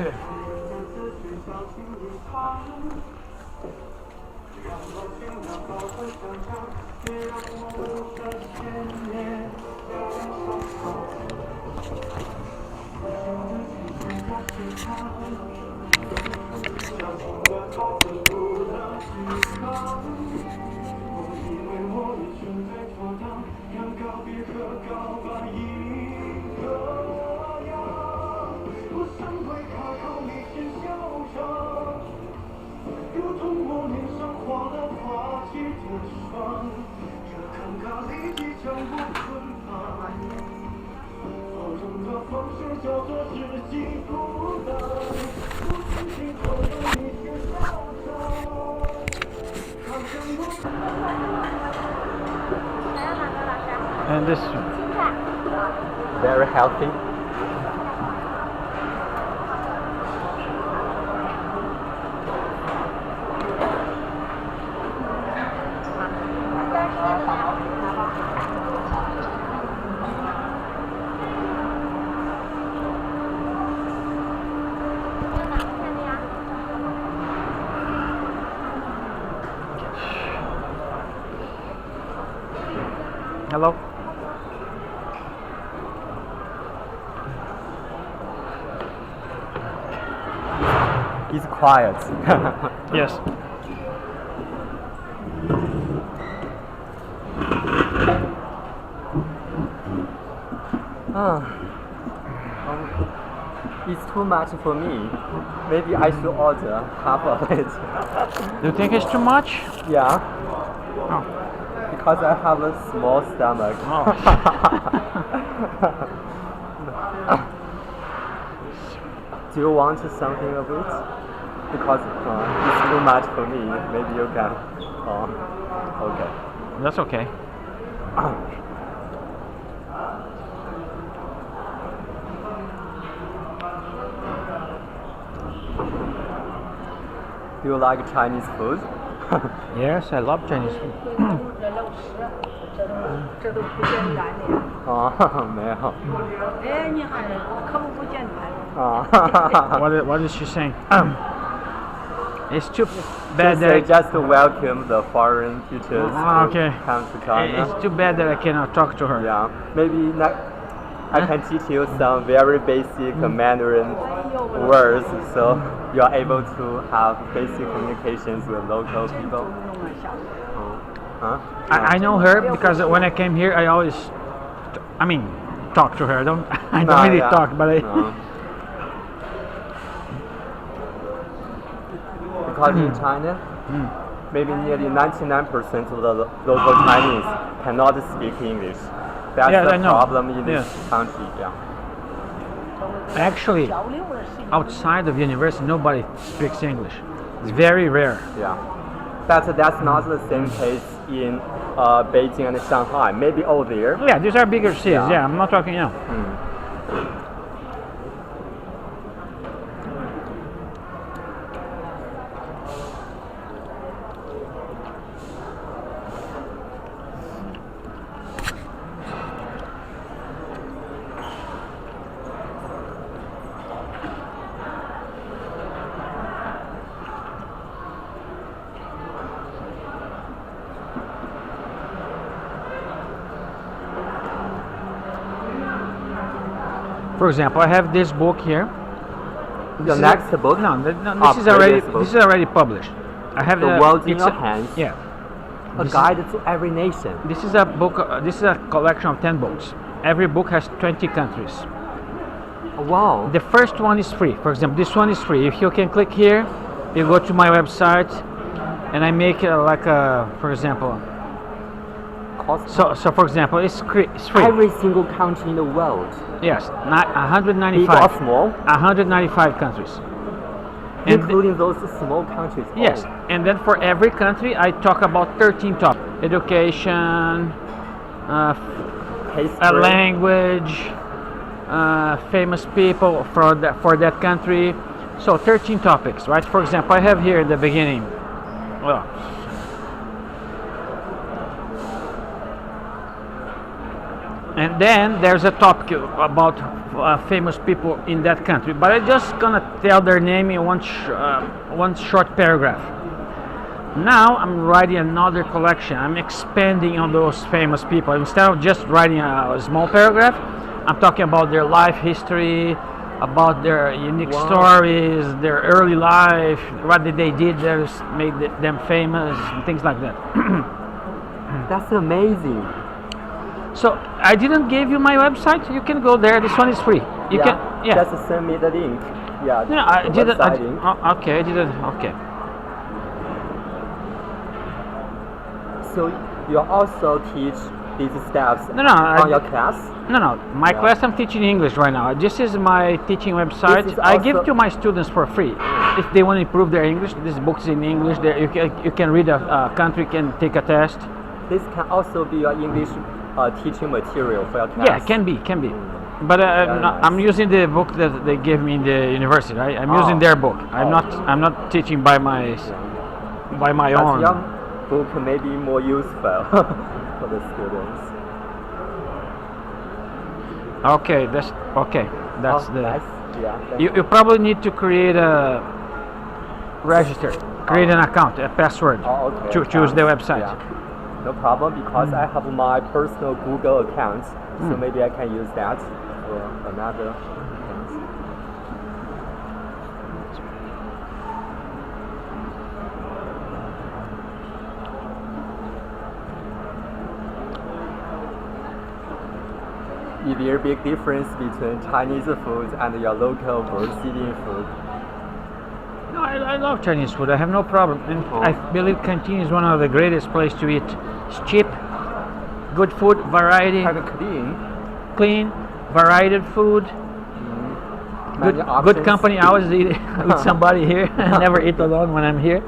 Okay. And this Very healthy. hello. He's quiet. Yes. It's too much for me. Maybe I should order half of it. Do you think it's too much? Yeah, Oh. because I have a small stomach. Oh. Do you want something of it? Because it's too much for me. Maybe you can. Okay. That's okay. Do you like Chinese food? Yes, I love Chinese food. 这都不见染的。没有。哎，你看可不见染。What is she saying? It's too bad Just say that just to welcome the foreign teachers okay. who come to China. It's too bad that I cannot talk to her. Yeah, maybe I can teach you some very basic Mandarin words, so you are able to have basic communications with local people. Huh? I know her because when I came here, I always, talk to her. I don't really yeah. talk, but I. No. Because in China, maybe nearly 99% of the local Chinese cannot speak English. That's Yeah, I the know. problem in this Yes. country. Yeah. Actually, outside of university, nobody speaks English. It's very rare. Yeah. But that's not the same case in Beijing and Shanghai. Maybe over there. Yeah, these are bigger cities. Yeah. Yeah, I'm not talking now. For example, I have this book here. Your next book? No, Ah, this is already previous book. this is already published. I have The World in it's Your a- Hands. Yeah, A This guide to every nation. this is a book. This is a collection of 10 books. Every book has 20 countries. Wow. The first one is free. For example, this one is free. If you can click here, you go to my website, and I make for example. Cost So for example, it's free. every single country in the world. Yes, Big or 195. small, 195 countries. And including those small countries. yes, Oh. and then for every country, I talk about 13 topics: education, History. language, famous people for that country. So 13 topics, right? For example, I have here in the beginning. Well, and then there's a topic about famous people in that country. But I'm just gonna tell their name in one short paragraph. Now I'm writing another collection. I'm expanding on those famous people. Instead of just writing a small paragraph, I'm talking about their life history, about their unique stories, their early life, what did they did that made them famous, and things like that. That's amazing. So I didn't give you my website. You can go there. This one is free. You can Just send me the link. Yeah. No, I the didn't. website link. Okay, I didn't. Okay. So you also teach these steps No, on your class? No. My class I'm teaching English right now. This is my teaching website. This is I give also- to my students for free. If they want to improve their English, this book is in English. There you can read a country, can take a test. This can also be your English teaching material for your class. Yeah, can be. But I'm using the book that they gave me in the university. Right? I'm using their book. I'm not teaching by my But own. your book may be more useful for the students. Okay, that's okay. That's the. Nice. Yeah. You probably need to create a register, create an account, a password okay. to choose the Accounts, website. Yeah. No problem, because I have my personal Google account, so maybe I can use that for another account. Is there a big difference between Chinese food and your local Brazilian food? No, I love Chinese food. I have no problem, and I believe Canteen is one of the greatest places to eat. It's cheap, good food, variety, Kind of clean. clean, varied food. Many Good options. company. I always eat with somebody here. I never eat alone when I'm here.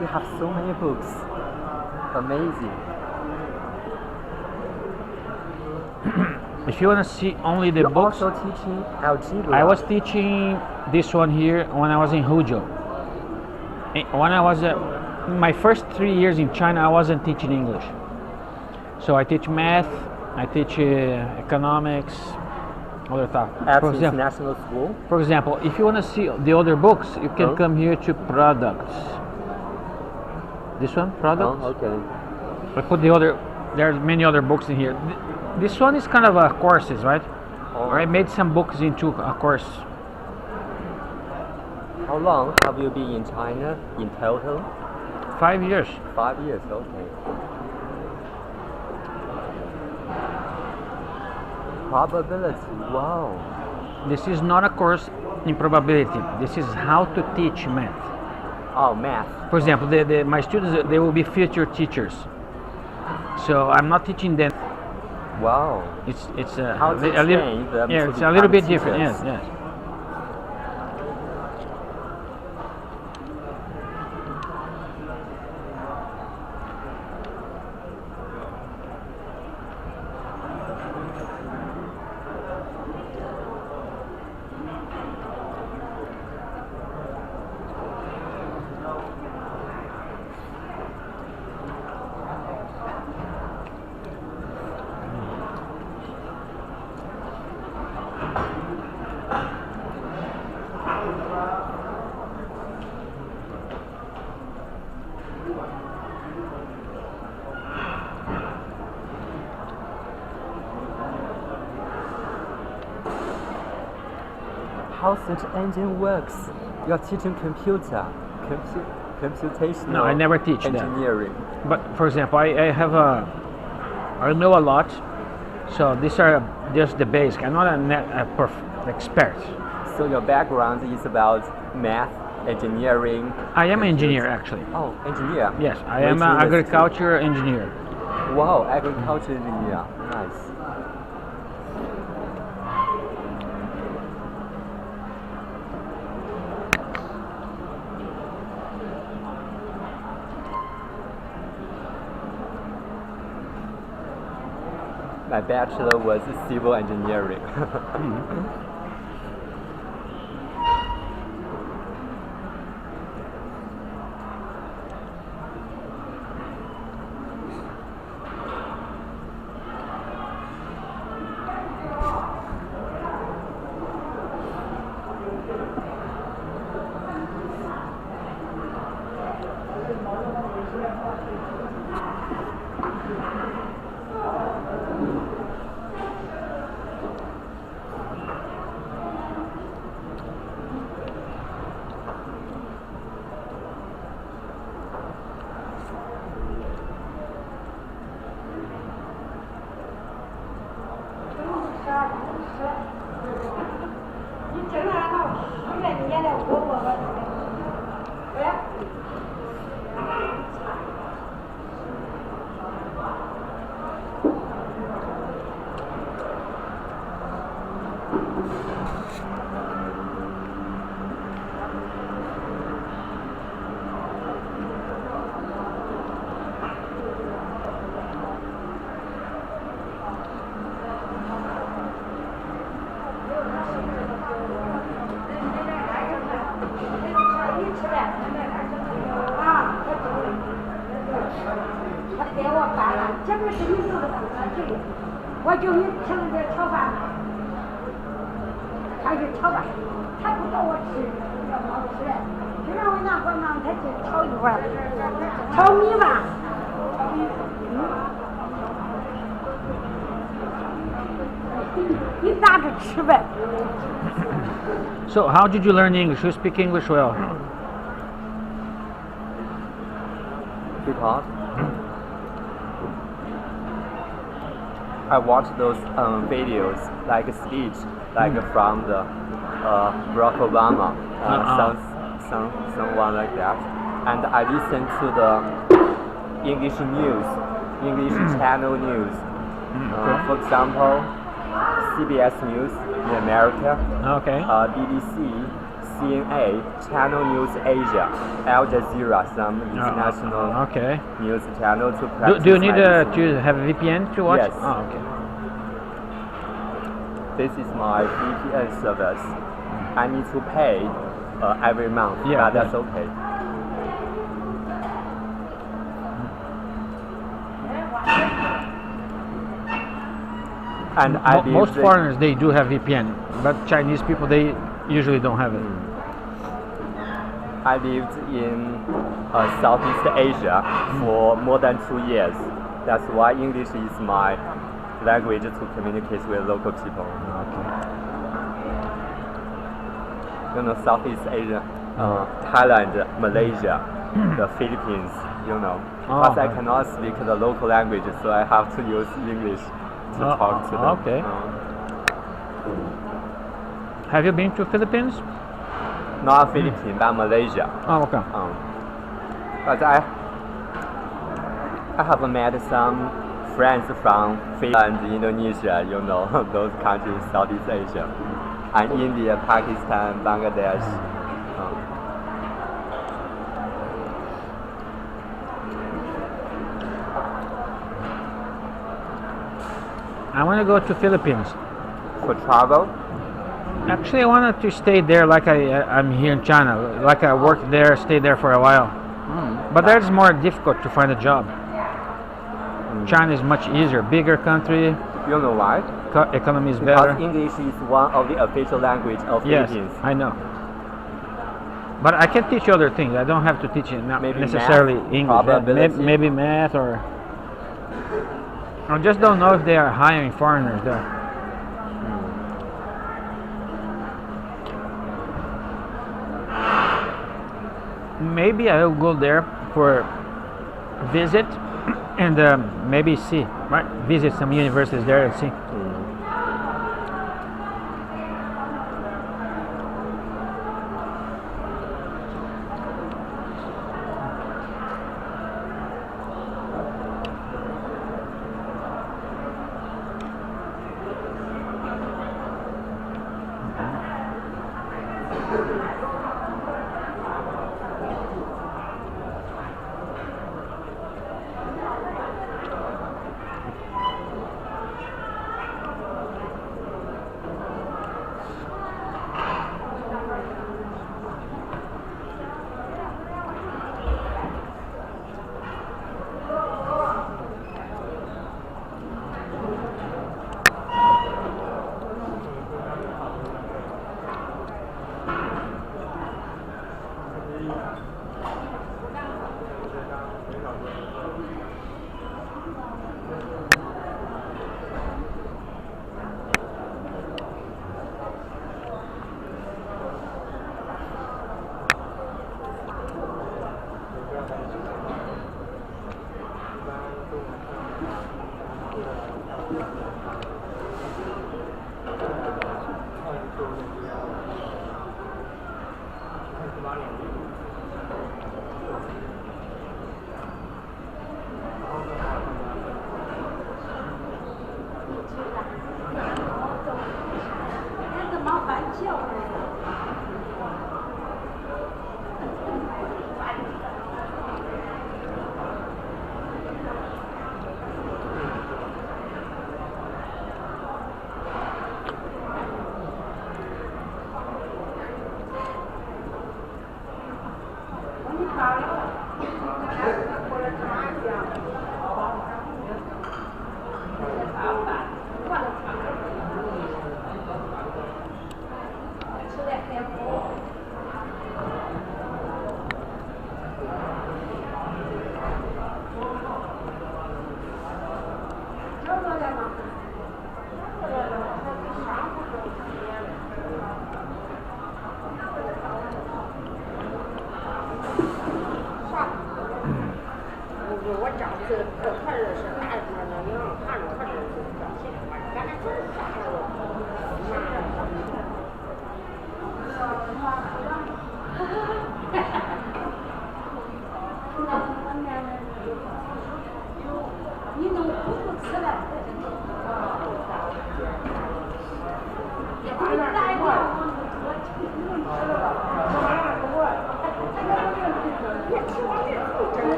You have so many books. Amazing. If you want to see only the You're books, also teaching algebra. I was teaching this one here when I was in Huzhou. When I was my first 3 years in China, I wasn't teaching English. So I teach math, I teach economics, other stuff. at international school. For example, if you want to see the other books, you can come here to products. This one, products. Oh, okay. I put the other. There's many other books in here. This one is kind of a courses, right? Oh. I made some books into a course. How long have you been in China in total? 5 years. 5 years, okay. Probability, wow. This is not a course in probability. This is how to teach math. Oh, math. For example, my students, they will be future teachers. So I'm not teaching them. Wow. It's How to a little, train them yeah, to it's a little bit become different. Yes, teachers. yes. how such engine works. You're teaching computational No, I never teach that. engineering. But for example, I have I know a lot, so these are just the basic. I'm not a expert. So your background is about math, engineering. I am an engineer actually. Oh, engineer. Yes, I Which am an university? agriculture engineer. Wow, agriculture engineer. Nice. My bachelor was civil engineering. So how did you learn English? You speak English well. Because I watch those videos, like a speech, like from the Barack Obama, someone like that, and I listen to the English news, English channel news. For example, CBS News in America, Okay. BBC, CNA, Channel News Asia, Al Jazeera, some international Okay. news channel to Do practice you need my listening. to have a VPN to watch? Yes. Oh, okay. This is my VPN service. I need to pay every month, Yeah, but that's yeah. okay. And I Most lived in- foreigners they do have VPN, but Chinese people they usually don't have it. I lived in Southeast Asia for more than 2 years. That's why English is my language to communicate with local people. You know, Southeast Asia, Thailand, Malaysia, the Philippines, you know. Because I okay. cannot speak the local language, so I have to use English to talk to them. okay. Have you been to Philippines? Not Philippines, but Malaysia. Oh, okay. But I have met some friends from Finland, Indonesia, you know, those countries, Southeast Asia, and India, Pakistan, Bangladesh. I want to go to Philippines. For travel, Actually, I wanted to stay there like I'm here in China. Like I worked there, stayed there for a while. But there it's more difficult to find a job. China is much easier, bigger country, you know why? economy is Because better. English is one of the official language of Yes, Philippines. I know. But I can teach you other things. I don't have to teach it, not Maybe necessarily math, English. Yeah, probability. maybe math or. I just don't know if they are hiring foreigners there. maybe I will go there for visit and maybe see, right? Visit some universities there and see.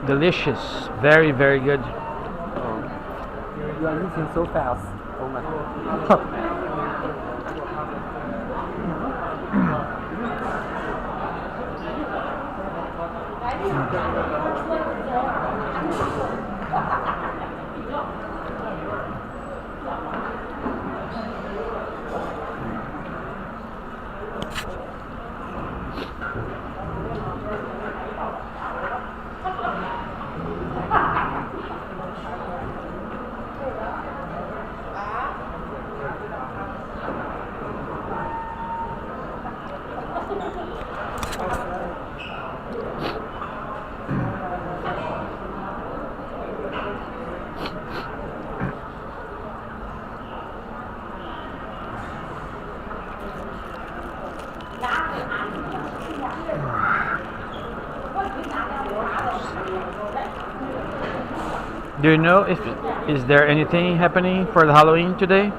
Delicious. Very, very good. Oh. You are eating so fast. Oh my god. Do you know if is there anything happening for the Halloween today?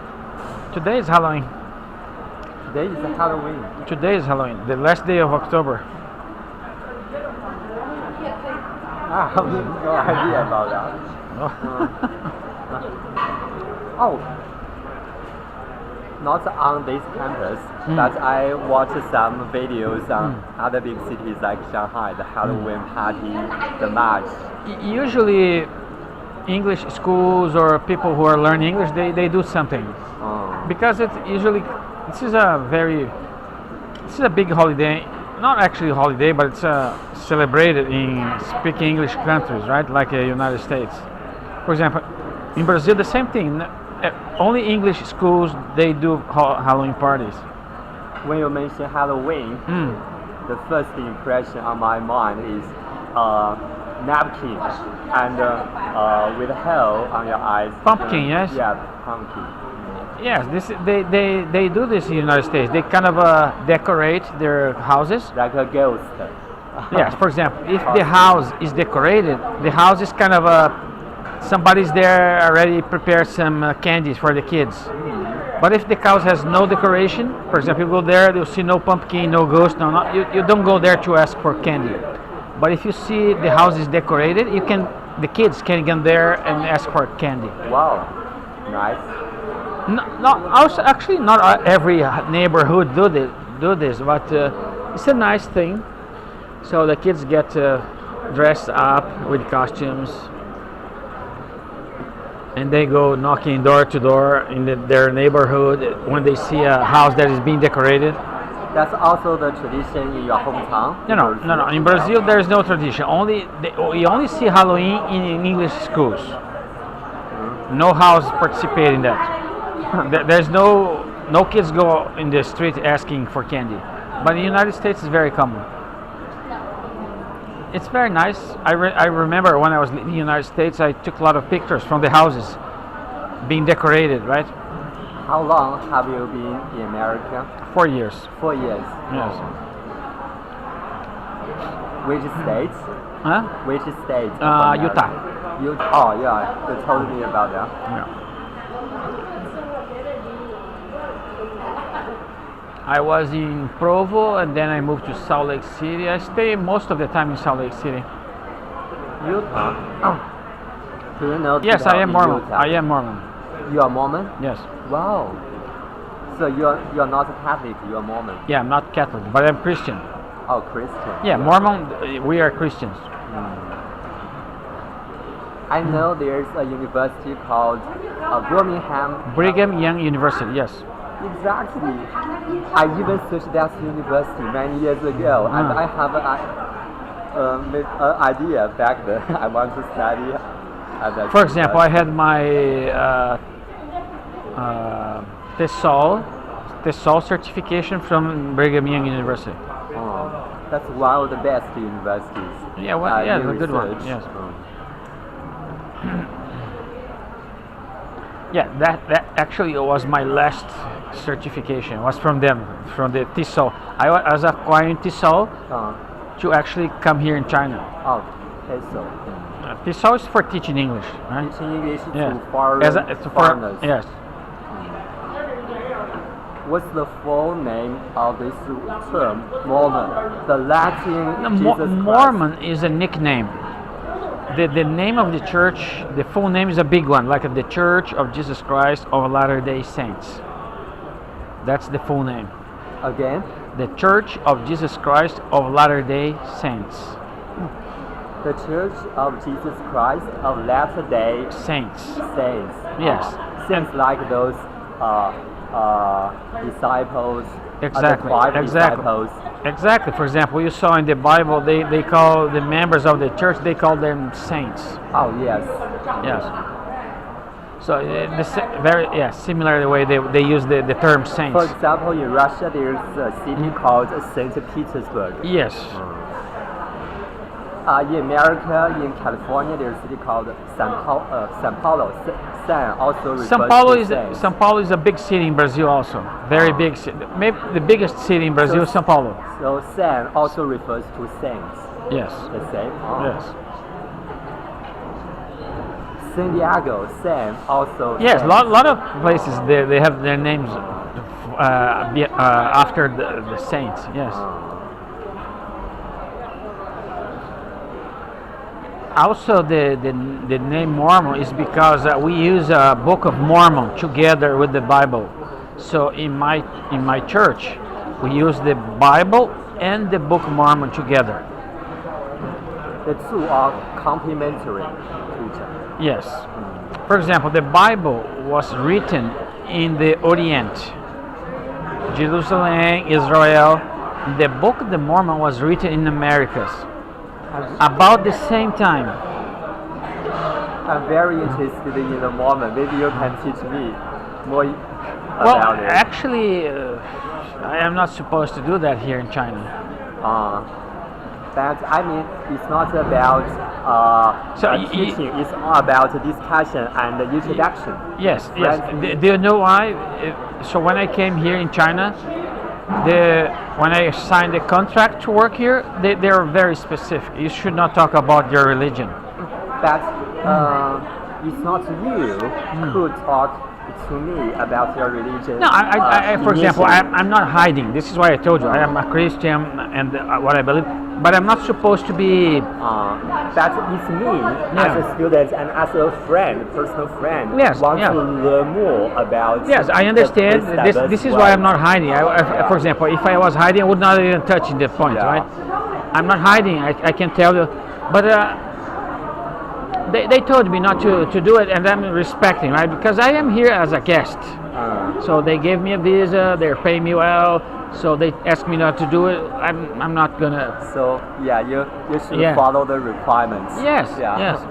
Today is Halloween. Today is Halloween. Today is Halloween, the last day of October. I have no idea about that. Oh, not on this campus, but I watched some videos on other big cities like Shanghai, the Halloween party, the march. Usually, English schools or people who are learning English, they do something because it's usually this is a big holiday, not actually a holiday, but it's celebrated in speaking English countries, right? Like the United States, for example. In Brazil, the same thing. Only English schools they do Halloween parties. When you mention Halloween, the first impression on my mind is napkin and with hair on your eyes. Pumpkin, yes. Yeah, pumpkin. Yes, they do this in the United States. They kind of decorate their houses. Like a ghost. Yes, for example, if the house is decorated, the house is kind of somebody's there already prepared some candies for the kids. But if the house has no decoration, for example, you go there, you'll see no pumpkin, no ghost, you don't go there to ask for candy. But if you see the house is decorated, the kids can get there and ask for candy. Wow, nice. Actually, not every neighborhood do this, but it's a nice thing. So the kids get dressed up with costumes, and they go knocking door to door in their neighborhood when they see a house that is being decorated. That's also the tradition in your hometown? No. In Brazil, there is no tradition. We only see Halloween in English schools. No house participate in that. There's no kids go in the street asking for candy. But in the United States, it's very common. It's very nice. I remember when I was in the United States, I took a lot of pictures from the houses being decorated, right? How long have you been in America? 4 years. 4 years. Yes. Which states? Huh? Which state? Utah. Oh yeah, you told me about that. Yeah. I was in Provo and then I moved to Salt Lake City. I stay most of the time in Salt Lake City. Utah? Oh. Do you know? Yes, I am Mormon. Utah? I am Mormon. You are Mormon? Yes. Wow. So you're not a Catholic, you are Mormon. Yeah, I'm not Catholic, but I'm Christian. Oh, Christian. Yeah, Mormon, we are Christians. I know there's a university called Birmingham. Brigham Young University, yes. Exactly. I even searched that university many years ago, and I have an idea back then. I want to study at that. For example, I had my TESOL certification from Brigham Young University. Oh, that's one of the best universities. Yeah, well, yeah, a good one. research. Yes. Yeah, that actually was my last certification. Was from them, from the TESOL. I was acquiring TESOL to actually come here in China. Oh, TESOL. TESOL is for teaching English, right? Teaching English Yeah. to foreigners. Yes. What's the full name of this term, Mormon? The Latin Jesus Christ. Mormon is a nickname. the name of the church, the full name is a big one, like the Church of Jesus Christ of Latter-day Saints. That's the full name. Again, The Church of Jesus Christ of Latter-day Saints. the Church of Jesus Christ of Latter-day Saints. Saints. Yes. Saints like those disciples. Exactly, The 5 exactly. disciples. Exactly. For example, you saw in the Bible, they call the members of the church, they call them saints. Oh yes. Yes. So similar the way they use the term For saints. example, in Russia, there's a city called St. Petersburg. Yes. In America, in California, there's a city called San Paulo. San also refers to saints. São Paulo is a big city in Brazil also. Very big city. Maybe the biggest city in Brazil is São Paulo. So San also refers to saints. Yes. The same. Yes. San Diego, San also. Yes, a saints. lot of places they have their names after the saints. Yes. Also, the name Mormon is because we use a Book of Mormon together with the Bible. So in my church, we use the Bible and the Book of Mormon together. The two are complementary to each other. Yes. For example, the Bible was written in the Orient, Jerusalem, Israel. The Book of the Mormon was written in Americas. About the same time. I'm very interested in the Mormon. Maybe you can teach me more Well, about it. actually, I am not supposed to do that here in China. But I mean, it's not about teaching. It's all about discussion and introduction. Yes, yes. Friends. Do you know why? So when I came here in China, when I signed the contract to work here, they are very specific. You should not talk about your religion. But it's not you who talk to me about your religion. No, for example, initially. I'm not hiding. This is why I told you I am a Christian and what I believe. But I'm not supposed to be. But it's me as a student and as a friend, personal friend, Yes, want yeah. to learn more about. Yes, I understand. the This is why I'm not hiding. For example, if I was hiding, I would not even touch the point, Yeah. right? I'm not hiding. I can tell you, but they told me not to do it, and I'm respecting, right? Because I am here as a guest. So they gave me a visa. They're paying me well. So they asked me not to do it. I'm not gonna. So yeah, you should Yeah. follow the requirements. Yes. Yeah. Yes.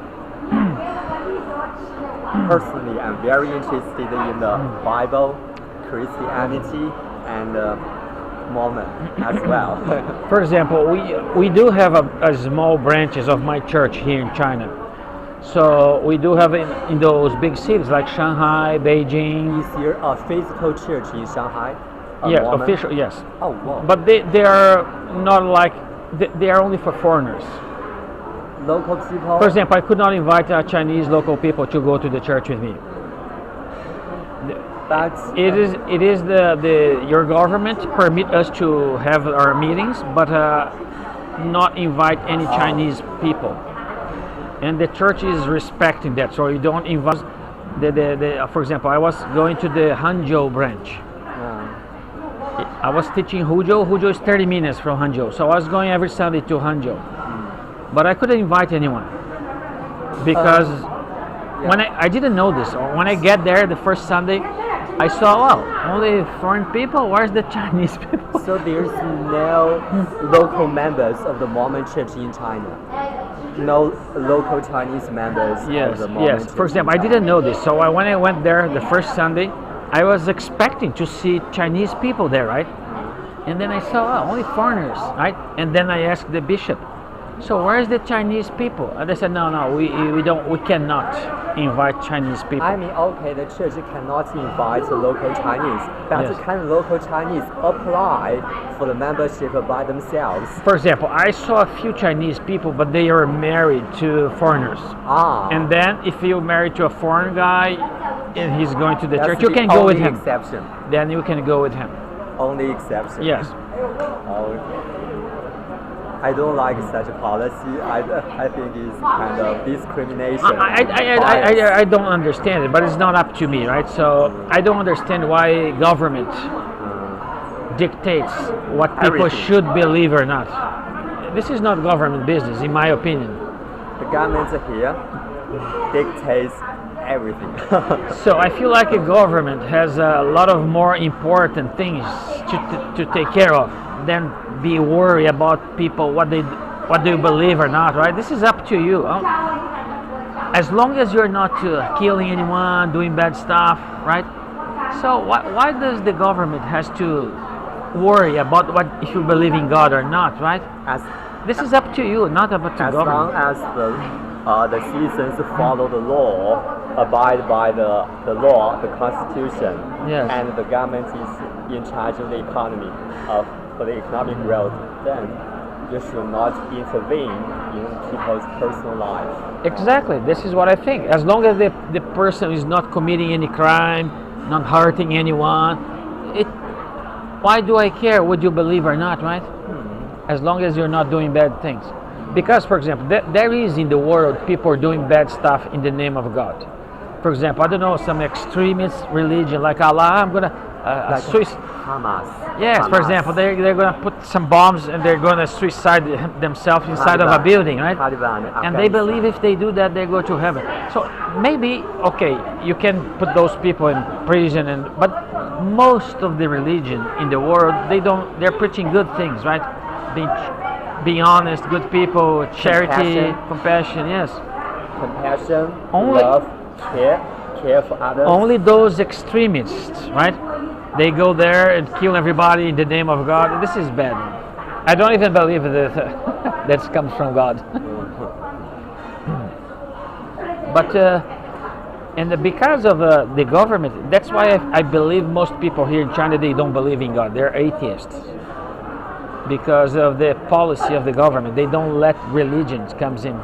Personally, I'm very interested in the Bible, Christianity, and Mormon as well. For example, we do have a small branches of my church here in China. So we do have in those big cities like Shanghai, Beijing. Is there a physical church in Shanghai? A Yes, Mormon? official. Yes, Oh wow. but they are not like they are only for foreigners. Local people. For example, I could not invite Chinese local people to go to the church with me. But It is the your government permit us to have our meetings, but not invite any Chinese people. And the church is respecting that, so you don't invite the for example, I was going to the Hangzhou branch. I was teaching Huzhou. Huzhou is 30 minutes from Hangzhou, so I was going every Sunday to Hangzhou. But I couldn't invite anyone because when I didn't know this. When I get there the first Sunday, I saw, wow, only foreign people. Where's the Chinese people? so there's no local members of the Mormon Church in China. No local Chinese members of Yes, the Mormon yes. Church. For example, I didn't know this. So when I went there the first Sunday, I was expecting to see Chinese people there, right? And then I saw only foreigners, right? And then I asked the bishop, so where's the Chinese people? And they said, no, we cannot invite Chinese people. I mean, okay, the church cannot invite the local Chinese, but Yes. can local Chinese apply for the membership by themselves? For example, I saw a few Chinese people, but they are married to foreigners. And then if you're married to a foreign guy and he's going to the that's church, you the can go with only him. Exception. Then you can go with him. Only exception. Yes. Oh. I don't like such a policy. I think it's kind of discrimination. I don't understand it, but it's not up to me, right? So I don't understand why government dictates what people Everything. should believe or not. This is not government business, in my opinion. The government here dictates everything. So I feel like a government has a lot of more important things to take care of than be worried about people what they believe or not, right? This is up to you. As long as you're not killing anyone, doing bad stuff, right? So why does the government has to worry about what if you believe in God or not, right? This is up to you, not up to As government. long as the citizens follow the law, abide by the law, the constitution, Yes. and the government is in charge of the economy, for the economic growth, then you should not intervene in people's personal life. Exactly. This is what I think. As long as the person is not committing any crime, not hurting anyone, why do I care what you believe or not, right? As long as you're not doing bad things. Because, for example, there is in the world people doing bad stuff in the name of God. For example, I don't know, some extremist religion like Allah, I'm gonna Hamas. Yes, for Hamas. example, they're gonna put some bombs and they're gonna suicide themselves inside of a Taliban. building, right? Taliban, And they Afghanistan. believe if they do that, they go to heaven. So maybe, okay, you can put those people in prison, but most of the religion in the world, they're preaching good things, right? Being honest, good people, charity, compassion, yes. Compassion, Only- love, care for others. Only those extremists, right? They go there and kill everybody in the name of God. This is bad. I don't even believe that that comes from God. But because of the government, that's why I believe most people here in China, they don't believe in God. They're atheists because of the policy of the government. They don't let religions comes in.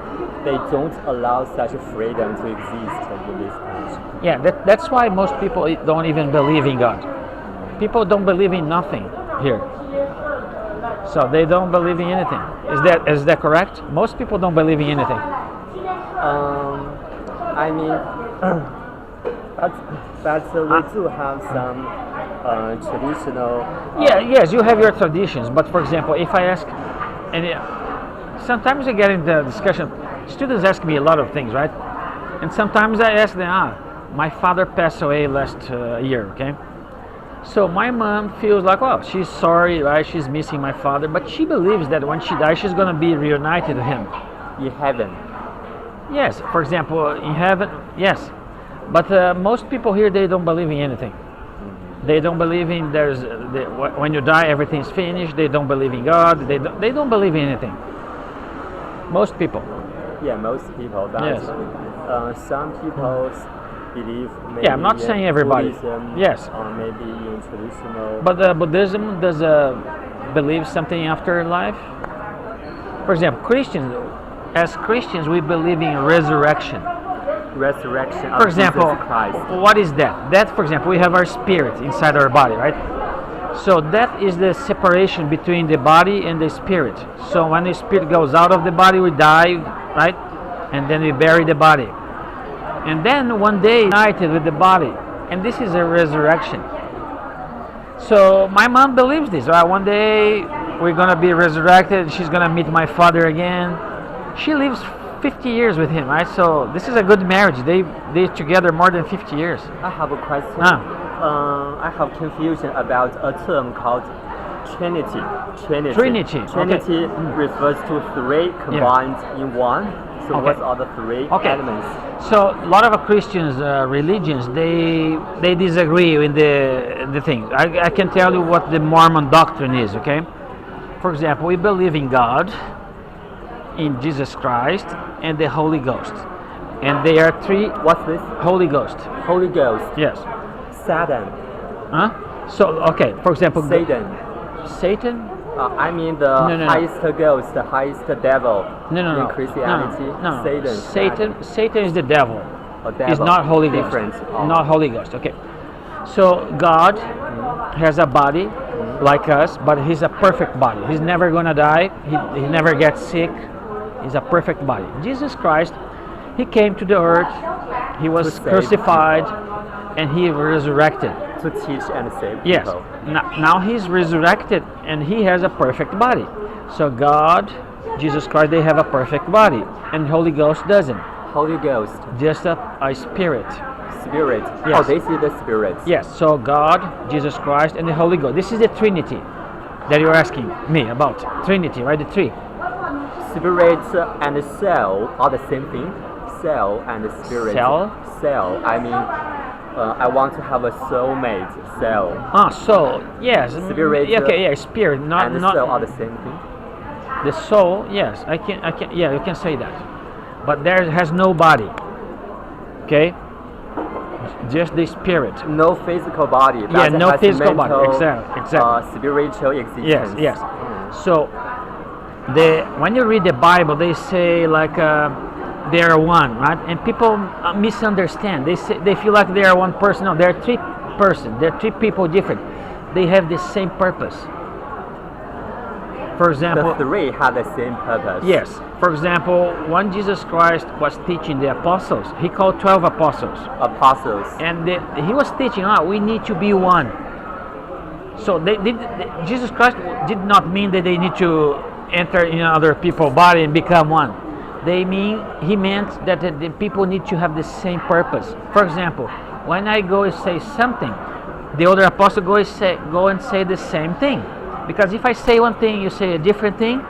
They don't allow such a freedom to exist in this country. Yeah, that's why most people don't even believe in God. People don't believe in nothing here. So they don't believe in anything. Is that correct? Most people don't believe in anything. I mean, but we do have some traditional. Yes, you have your traditions. But for example, if I ask, and sometimes I get into discussion, students ask me a lot of things, right? And sometimes I ask them, my father passed away last year, okay? So my mom feels like, well, she's sorry, right? She's missing my father, but she believes that when she dies, she's going to be reunited to him. In heaven. Yes, for example, in heaven, yes. But most people here, they don't believe in anything. They don't believe in when you die, everything's finished. They don't believe in God. They don't believe in anything. Most people. Yeah, most people. But Yes. Some people believe maybe Yeah, I'm not saying everybody. Buddhism, Yes. or maybe in traditional. But Buddhism does believe something after life. For example, as Christians, we believe in resurrection. Resurrection of For example, Jesus Christ. what is that? That, for example, we have our spirit inside our body, right? So that is the separation between the body and the spirit. So when the spirit goes out of the body, we die, right? And then we bury the body. And then one day, united with the body. And this is a resurrection. So my mom believes this, right? One day we're going to be resurrected. She's going to meet my father again. She lives 50 years with him, right? So this is a good marriage. They're together more than 50 years. I have a question. Ah. I have confusion about a term called Trinity. Trinity, Trinity okay. refers to three combined in one. So Okay. what are the three Okay. elements? So a lot of Christians religions they disagree with the thing. I can tell you what the Mormon doctrine is. Okay, for example, we believe in God, in Jesus Christ, and the Holy Ghost, and they are three. What's this? Holy Ghost. Holy Ghost. Yes. Satan. Huh? So okay, for example, Satan. Satan. I mean the No. highest ghost, the highest devil No. in Christianity. No. Satan. Satan is the devil. Or devil. It's not Holy Ghost. Different. Oh. Not Holy Ghost. Okay. So God has a body, like us, but he's a perfect body. He's never gonna die. He never gets sick. He's a perfect body. Jesus Christ, he came to the earth. He was save crucified, and he resurrected. To teach and save Yes. people. Now he's resurrected, and he has a perfect body. So God, Jesus Christ, they have a perfect body, and Holy Ghost doesn't. Holy Ghost, Just a spirit. Spirit. Yes. Oh, this is the Spirit. Yes. So God, Jesus Christ, and the Holy Ghost. This is the Trinity that you're asking me about. Trinity, right? The three. Spirit and cell are the same thing. Cell and spirit. Cell? Cell. I mean, I want to have a soulmate. Cell Soul. Yes. Spirit, Okay. Yeah. Spirit. Not. and Not. cell are the same thing. The soul. Yes. I can. Yeah. You can say that. But there has no body. Okay. Just the spirit. No physical body. Yeah, that no has physical body. mental, Exactly. Spiritual existence. Yes. So, when you read the Bible, they say like they are one, right? And people misunderstand. They feel like they are one person. No, there are three persons. There are three people different. They have the same purpose. For example, The three have the same purpose. yes. For example, when Jesus Christ was teaching the apostles, he called 12 apostles. Apostles. And he was teaching, we need to be one. So Jesus Christ did not mean that they need to enter in other people's body and become one. He meant that the people need to have the same purpose. For example, when I go and say something, the other apostle go and say the same thing. Because if I say one thing, you say a different thing,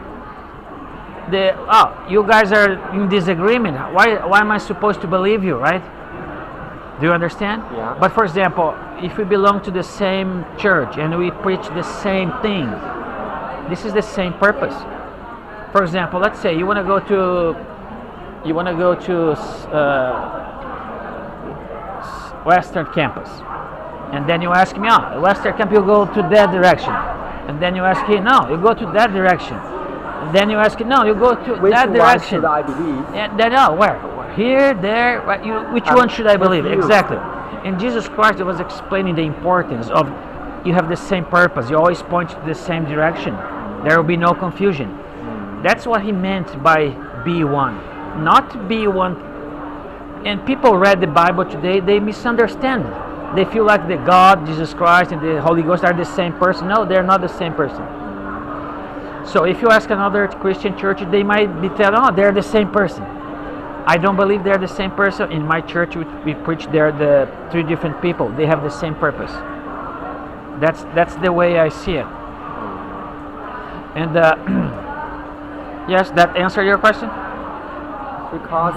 you guys are in disagreement. Why am I supposed to believe you, right? Do you understand? Yeah. But for example, if we belong to the same church and we preach the same thing, this is the same purpose. For example, let's say you want to go to Western Campus, and then you ask me, Western Campus, you go to that direction, and then you ask him, no, you go to that direction, and then you ask him, no, you go to Which that one direction. should I believe? And then where? Here, there, right? Which I'm one should I believe? confused. Exactly. And Jesus Christ was explaining the importance of you have the same purpose. You always point to the same direction. There will be no confusion. That's what he meant by be one. Not be one. And people read the Bible today, they misunderstand. They feel like the God, Jesus Christ, and the Holy Ghost are the same person. No, they're not the same person. So if you ask another Christian church, they might be telling, they're the same person. I don't believe they're the same person. In my church, we preach they're the three different people. They have the same purpose. That's the way I see it. And yes, that answered your question? Because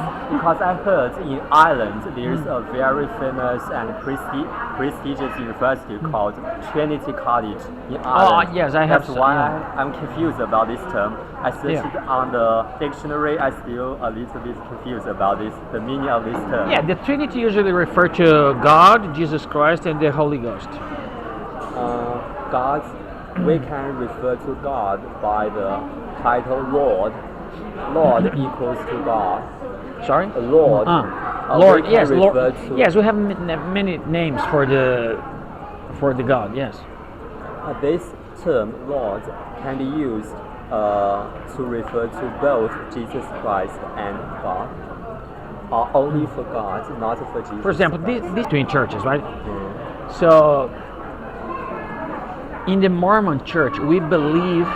I heard in Ireland there's a very famous and prestigious university called Trinity College in Ireland. Yes, I have That's some, why yeah. I'm confused about this term. I searched on the dictionary. I still a little bit confused about the meaning of this term. Yeah, the Trinity usually refer to God, Jesus Christ, and the Holy Ghost. God, we can refer to God by the title Lord. Lord equals to God. Sorry? Lord. Lord, we can yes, Lord. refer to- Yes, we have many names for the God. Yes. This term, Lord, can be used to refer to both Jesus Christ and God, or only for God, not for Jesus. For example, Christ. these twin churches, right? Mm. So, in the Mormon Church, we believe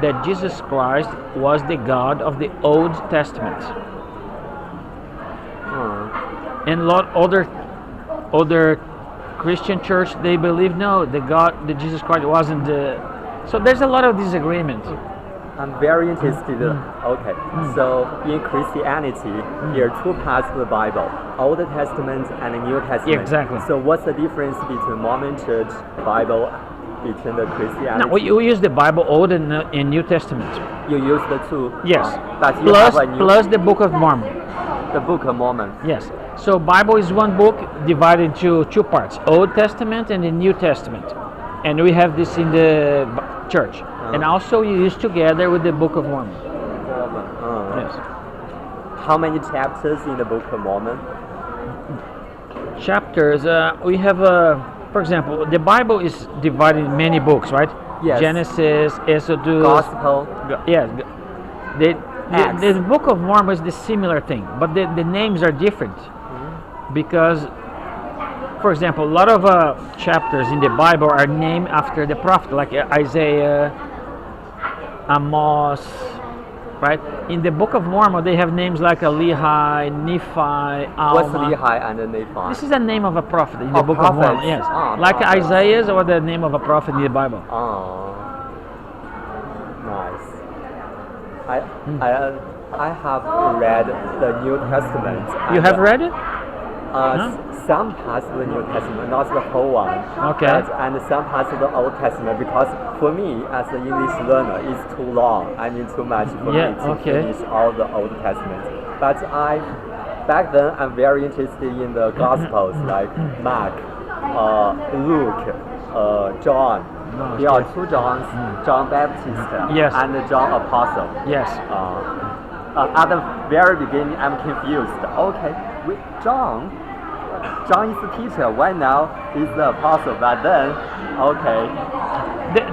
that Jesus Christ was the God of the Old Testament. And a lot other Christian church, they believe no, that Jesus Christ wasn't the. So there's a lot of disagreement. I'm very interested. Okay, so in Christianity, there are two parts of the Bible: Old Testament and the New Testament. Exactly. So what's the difference between Mormon Church Bible between the Christianity? No, we use the Bible, Old and New Testament. You use the two. Yes. But you have a new, Plus the Book of Mormon. the Book of Mormon. Yes. So Bible is one book divided into two parts: Old Testament and the New Testament. And we have this in the church. And also you use together with the Book of Mormon. Yes. How many chapters in the Book of Mormon? Chapters, we have, for example, the Bible is divided in many books, right? Yes. Genesis, Exodus. Gospel. Yes. The, Acts. the Book of Mormon is the similar thing, but the names are different because, for example, a lot of chapters in the Bible are named after the prophet, like Isaiah, Amos, right? In the Book of Mormon, they have names like Lehi, Nephi, Alma. What's Lehi and Nephi? This is the name of a prophet in the Oh, Book of Mormon. prophets. Yes, Ah, like prophets. Isaiah or the name of a prophet in the Bible. Oh, nice. I have read the New Testament. You and, have read it? Some parts of the New Testament, not the whole one. Okay. And some parts of the Old Testament, because for me, as an English learner, it's too long. I mean, too much for Yeah, me to okay. finish all the Old Testament. But back then, I'm very interested in the Gospels, like Mark, Luke, John. No, There are okay. two Johns, John Baptist Yes. and John Apostle. Yes. At the very beginning, I'm confused. Okay, John is the teacher. Why now he's the apostle? But then, okay,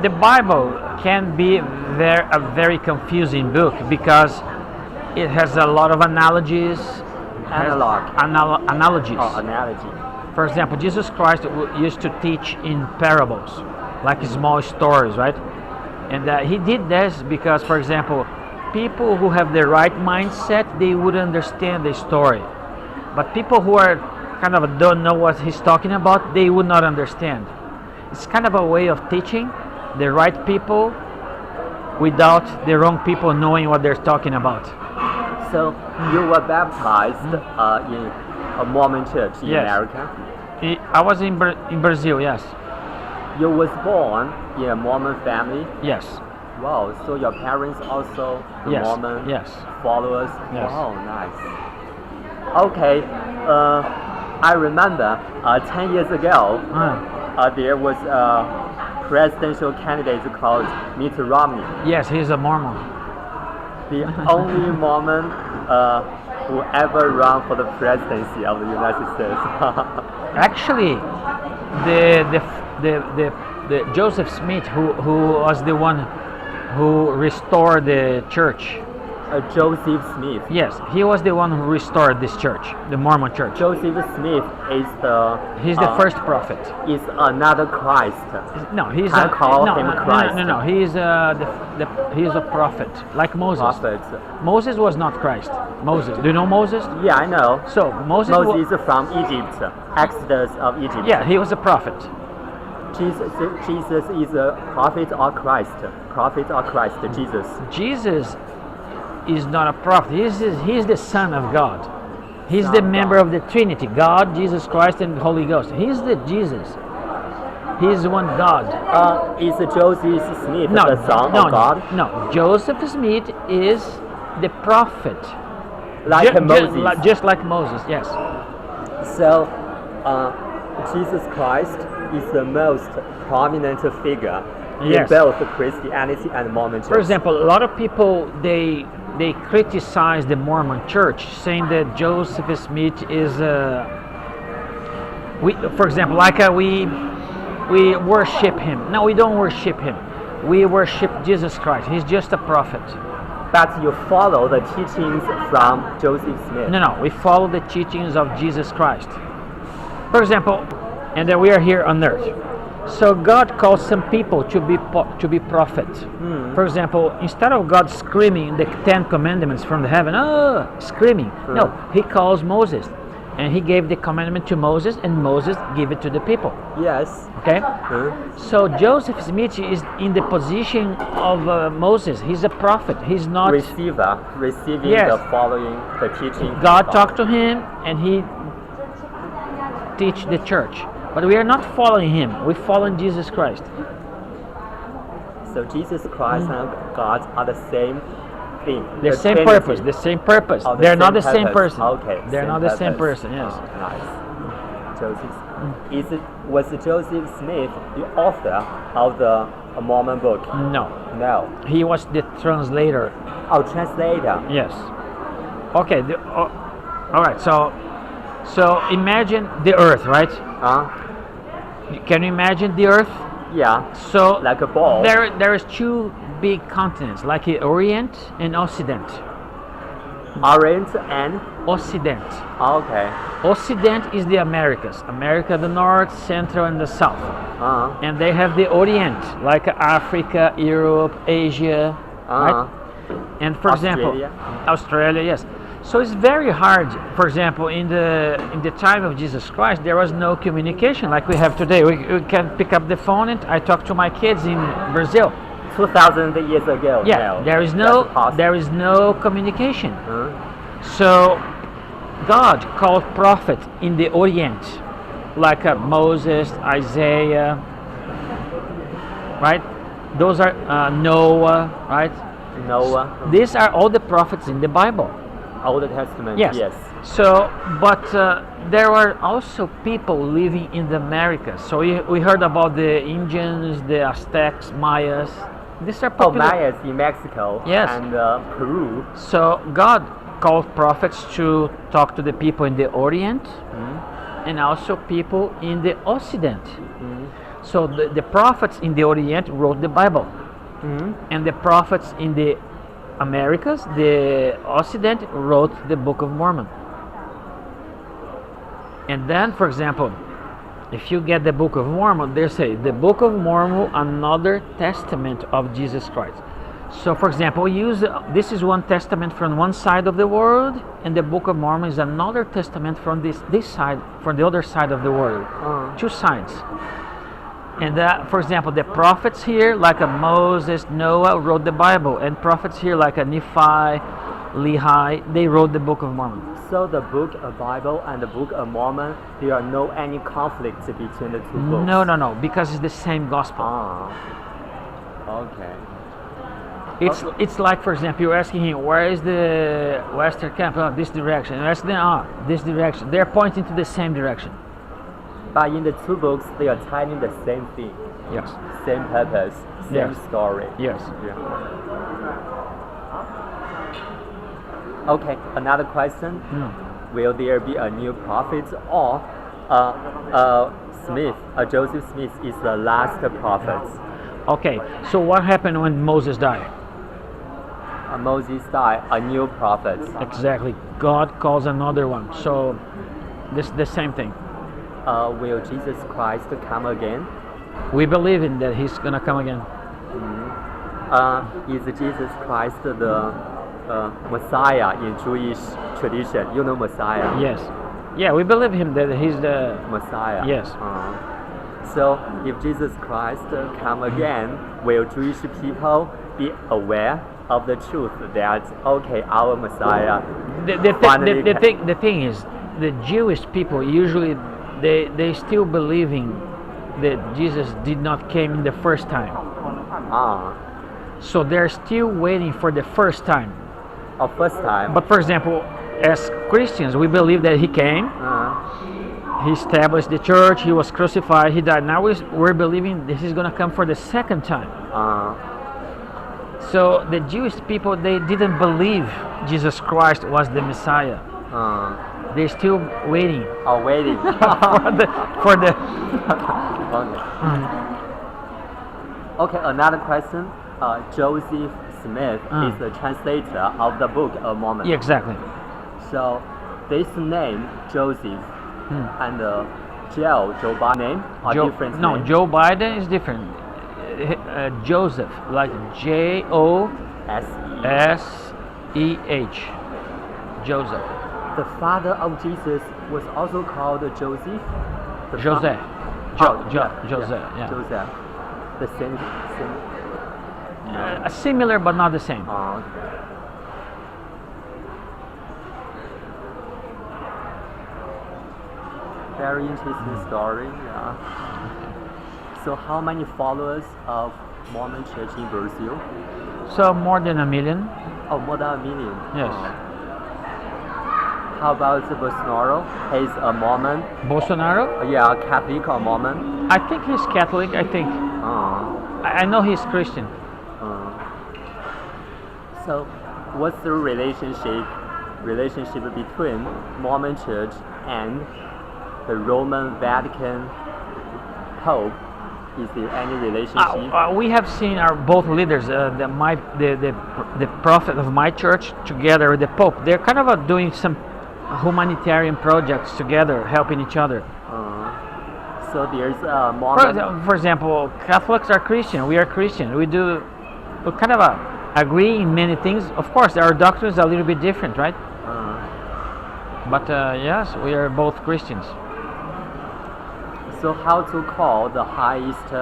The Bible can be a very confusing book because it has a lot of analogies. Analogies. oh, analogy. For example, Jesus Christ used to teach in parables, like small stories, right? And he did this because, for example, people who have the right mindset, they would understand the story. But people who are kind of don't know what he's talking about, they would not understand. It's kind of a way of teaching the right people without the wrong people knowing what they're talking about. So you were baptized in a Mormon church in Yes. America. I was in Brazil, yes. You was born in a Mormon family. Yes. Wow. So your parents also the Yes. Mormon Yes. followers. Yes. Wow, nice. Okay. I remember 10 years ago. There was a presidential candidate called Mitt Romney, Yes, he's a Mormon. the only Mormon who ever ran for the presidency of the United States. Actually, the Joseph Smith, who was the one who restored the church. Joseph Smith. Yes, he was the one who restored this church, the Mormon church. Joseph Smith is He's the first prophet. Is another Christ. No, he's I call no, him no, Christ. No. He's he's a prophet, like Moses. Prophet. Moses was not Christ. Moses. Do you know Moses? Yeah, I know. So Moses. Moses from Egypt, Exodus of Egypt. Yeah, he was a prophet. Jesus is a prophet or Christ? Prophet or Christ? Jesus. Jesus is not a prophet. He's the Son of God. He's Son the of member God. of the Trinity, God, Jesus Christ, and Holy Ghost. He's the Jesus. He's one God. Is Joseph Smith No, the Son no, of God? no. Joseph Smith is the prophet, Like Moses. just like Moses. Yes. So, Jesus Christ is the most prominent figure Yes. in both Christianity and Mormon church. For example, a lot of people they criticize the Mormon Church, saying that Joseph Smith is for example, like we worship him. No, we don't worship him. We worship Jesus Christ. He's just a prophet. But you follow the teachings from Joseph Smith. No, we follow the teachings of Jesus Christ. For example, and then we are here on earth. So God calls some people to be prophets. For example, instead of God screaming the 10 commandments from the heaven, screaming. No, he calls Moses. And he gave the commandment to Moses, and Moses gave it to the people. Yes. Okay? So Joseph Smith is in the position of Moses. He's a prophet. He's not... Receiving Yes. the following, the teaching. God talked to him, and he teach the church. But we are not following him. We follow Jesus Christ. So Jesus Christ and God are the same thing. The same Trinity. purpose. The same purpose. Oh, the They're not same the same purpose. person. Okay. They're not the same person. Yes. Oh, nice. Joseph. Was Joseph Smith the author of the Mormon book? No. No. He was the translator. Oh, translator. Yes. Okay. All right. So imagine the earth, right? Huh? Can you imagine the earth? Yeah. So Like a ball. there is two big continents, like the Orient and Occident. Orient and Occident. okay. Occident is the Americas. America, the North, Central, and the South. And they have the Orient, like Africa, Europe, Asia, right? And for Australia. example, Australia, yes. So it's very hard. For example, in the time of Jesus Christ, there was no communication like we have today. We can pick up the phone and I talk to my kids in Brazil. 2,000 years ago. Yeah, no, there is no communication. Huh? So God called prophets in the Orient, like Moses, Isaiah, right? Those are Noah, right? Noah. These are all the prophets in the Bible. Old Testament. Yes. Yes. So, but there were also people living in the Americas. So we heard about the Indians, the Aztecs, Mayas. These are Oh, popular. Mayas in Mexico. Yes. And Peru. So God called prophets to talk to the people in the Orient and also people in the Occident. So the prophets in the Orient wrote the Bible, and the prophets in the Americas, the Occident, wrote the Book of Mormon. And then, for example, if you get the Book of Mormon, they say the Book of Mormon, another testament of Jesus Christ. So, for example, this is one testament from one side of the world, and the Book of Mormon is another testament from this side, from the other side of the world. Two sides. And for example, the prophets here, like Moses, Noah, wrote the Bible, and prophets here, like Nephi, Lehi, they wrote the Book of Mormon. So the Book of Bible and the Book of Mormon, there are no any conflict between the two books. No, because it's the same gospel. Okay. It's like, for example, you're asking him, where is the Western camp? Oh, this direction. You're asking them, this direction. They're pointing to the same direction. But in the two books, they are telling the same thing, Yes. same purpose, same Yes. story. Yes. Yeah. Okay, another question. Will there be a new prophet or Joseph Smith is the last prophet? Okay, so what happened when Moses died? Moses died, a new prophet. Exactly. God calls another one. So this the same thing. Will Jesus Christ come again? We believe in that he's gonna come again. Is Jesus Christ the Messiah in Jewish tradition? You know Messiah? Yes. Yeah, we believe him that he's the Messiah. Yes. So if Jesus Christ come again, will Jewish people be aware of the truth that okay, our Messiah? The thing is, the Jewish people usually they still believing that Jesus did not came in the first time. So they're still waiting for the first time. First time. But for example, as Christians, we believe that he came. He established the church. He was crucified. He died. Now we're believing this is going to come for the second time. So the Jewish people, they didn't believe Jesus Christ was the Messiah. They're still waiting. Waiting. for the Okay, another question. Joseph Smith is the translator of the Book of Mormon. Yeah, exactly. So this name, Joseph, and Joe Biden name are different. No, names. Joe Biden is different. Joseph, like Joseph. Joseph. The father of Jesus was also called Joseph. Joseph. Joseph. Yeah. Joseph. The same. Similar but not the same. Very interesting story. Yeah. So how many followers of Mormon Church in Brazil? So more than 1 million. Oh, more than 1 million. Yes. How about Bolsonaro? He's a Mormon. Bolsonaro? Yeah, Catholic or Mormon? I think he's Catholic. I think. I know he's Christian. So, what's the relationship between Mormon Church and the Roman Vatican Pope Is there any relationship? We have seen our both leaders, the prophet of my church together with the Pope. They're kind of doing some humanitarian projects together, helping each other. So there's a Mormon. For example, Catholics are Christian. We are Christian. We kind of agree in many things. Of course, our doctrines are a little bit different, right? But yes, we are both Christians. So how to call the highest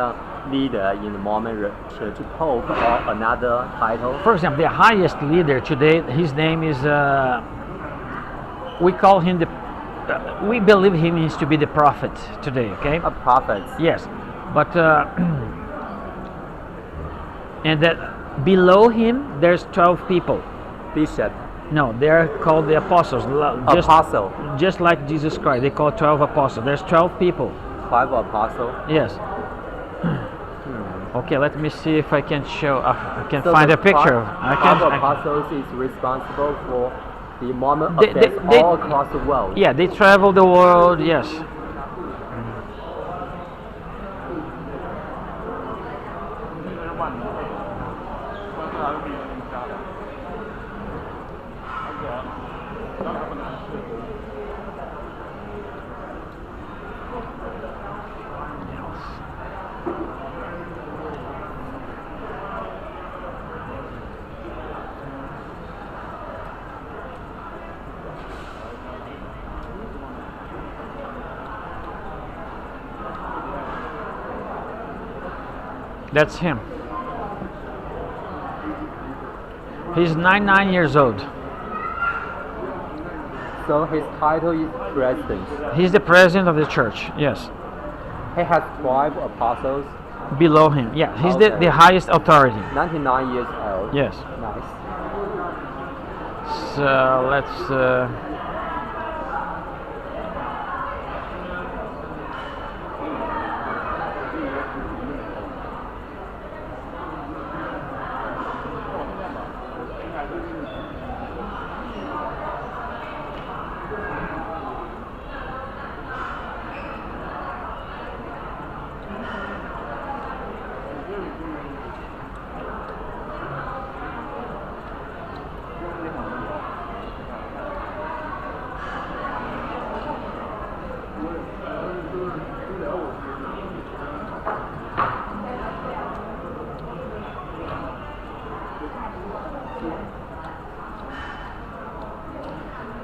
leader in the Mormon Church, Pope or another title? For example, the highest leader today, his name is. We call him we believe he means to be the prophet today. Okay. A prophet. Yes, but and that below him there's 12 people. Bishop. No, they're called the apostles. Apostle. Just like Jesus Christ, they call 12 apostles. There's 12 people. 12 apostles. Yes. Okay, let me see if I can show. I can So find the a picture. 12 apostles is responsible for the Mormon affairs all across the world. Yeah, they travel the world. Yes. That's him. He's 99 years old. So his title is president. He's the president of the church. Yes. He has 12 apostles. Below him. Yeah, he's Okay. the highest authority. 99 years old. Yes. Nice. So let's.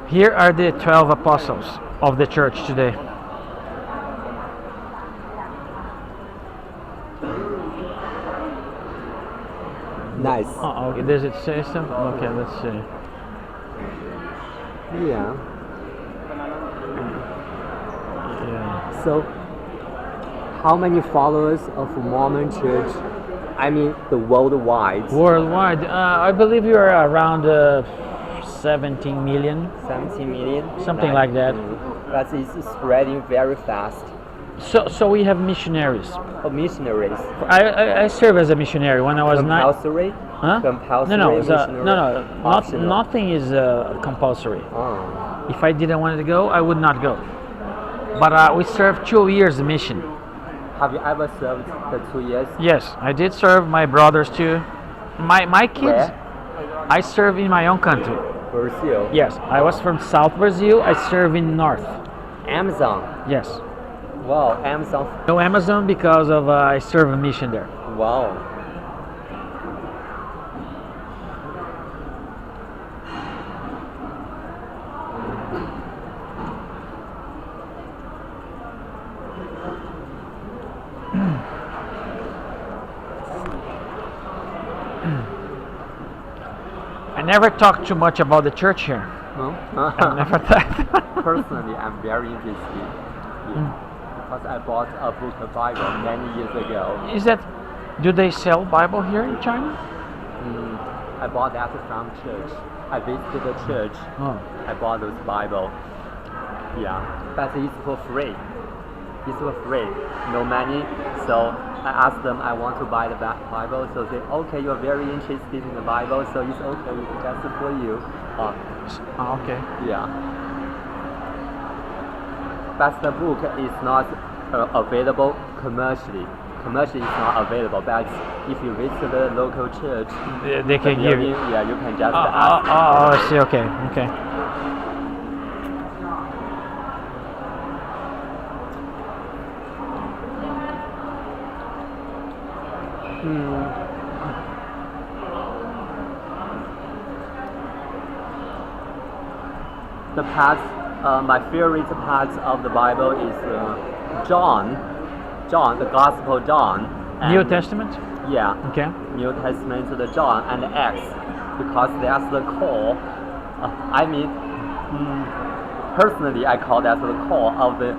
Here are the 12 apostles of the church today. Nice. Oh, okay. Does it say something? Okay, let's see. Yeah. Yeah. So, how many followers of Mormon Church? I mean, the worldwide. Worldwide, I believe you are around 17 million. 17 million. Something like that. But it's spreading very fast. So we have missionaries. Oh, missionaries. I serve as a missionary when I was Compulsory? Huh? Compulsory No, missionary? Optional. nothing is compulsory. Oh. If I didn't want to go, I would not go. But we served 2 years mission. Have you ever served the 2 years? Yes, I did serve my brothers too. My kids, Where? I serve in my own country. Brazil. Yes, I was from South Brazil. I serve in North. Amazon. Yes. Wow, Amazon. No Amazon because of I serve a mission there. Wow. I never talk too much about the church here. No? I never thought. Personally, I'm very interested. Because I bought a book of Bible many years ago. Is that? Do they sell Bible here in China? I bought that from church. I visited the church. Oh. I bought those Bible. Yeah, but it's for free. It's for free, no money. So I asked them I want to buy the Bible. So they okay, you're very interested in the Bible, so it's okay, that's for you. Okay. Yeah. But the book is not available commercially. commercially it's not available. But if you visit the local church, They can give you. yeah, you can just Oh, ask. I see. Okay. Okay. The part, my favorite part of the Bible is John, the Gospel John. New and- Testament. Yeah. Okay. New Testament, the John and the Acts, because that's the core. Personally, I call that the core of the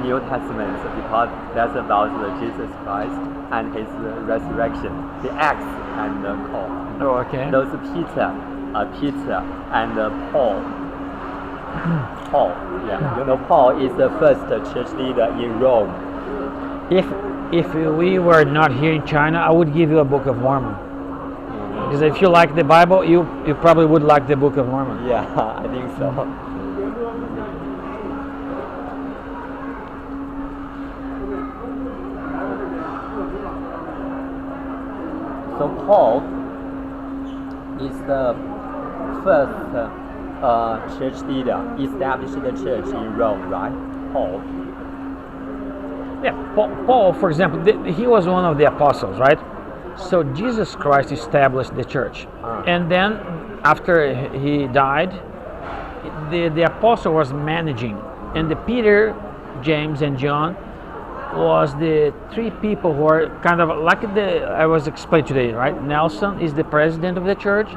New Testament because that's about the Jesus Christ and his resurrection. The Acts and the core. Oh, okay. Those Peter and Paul. Paul, yeah. You know, Paul is the first church leader in Rome. If we were not here in China, I would give you a Book of Mormon. Because if you like the Bible, you probably would like the Book of Mormon. Yeah, I think so. So Paul is the first church leader, established the church in Rome, right? Paul. Yeah, Paul, for example, he was one of the apostles, right? So Jesus Christ established the church, and then after he died, the apostle was managing, and the Peter, James, and John was the three people who are kind of like I was explained today, right? Nelson is the president of the church,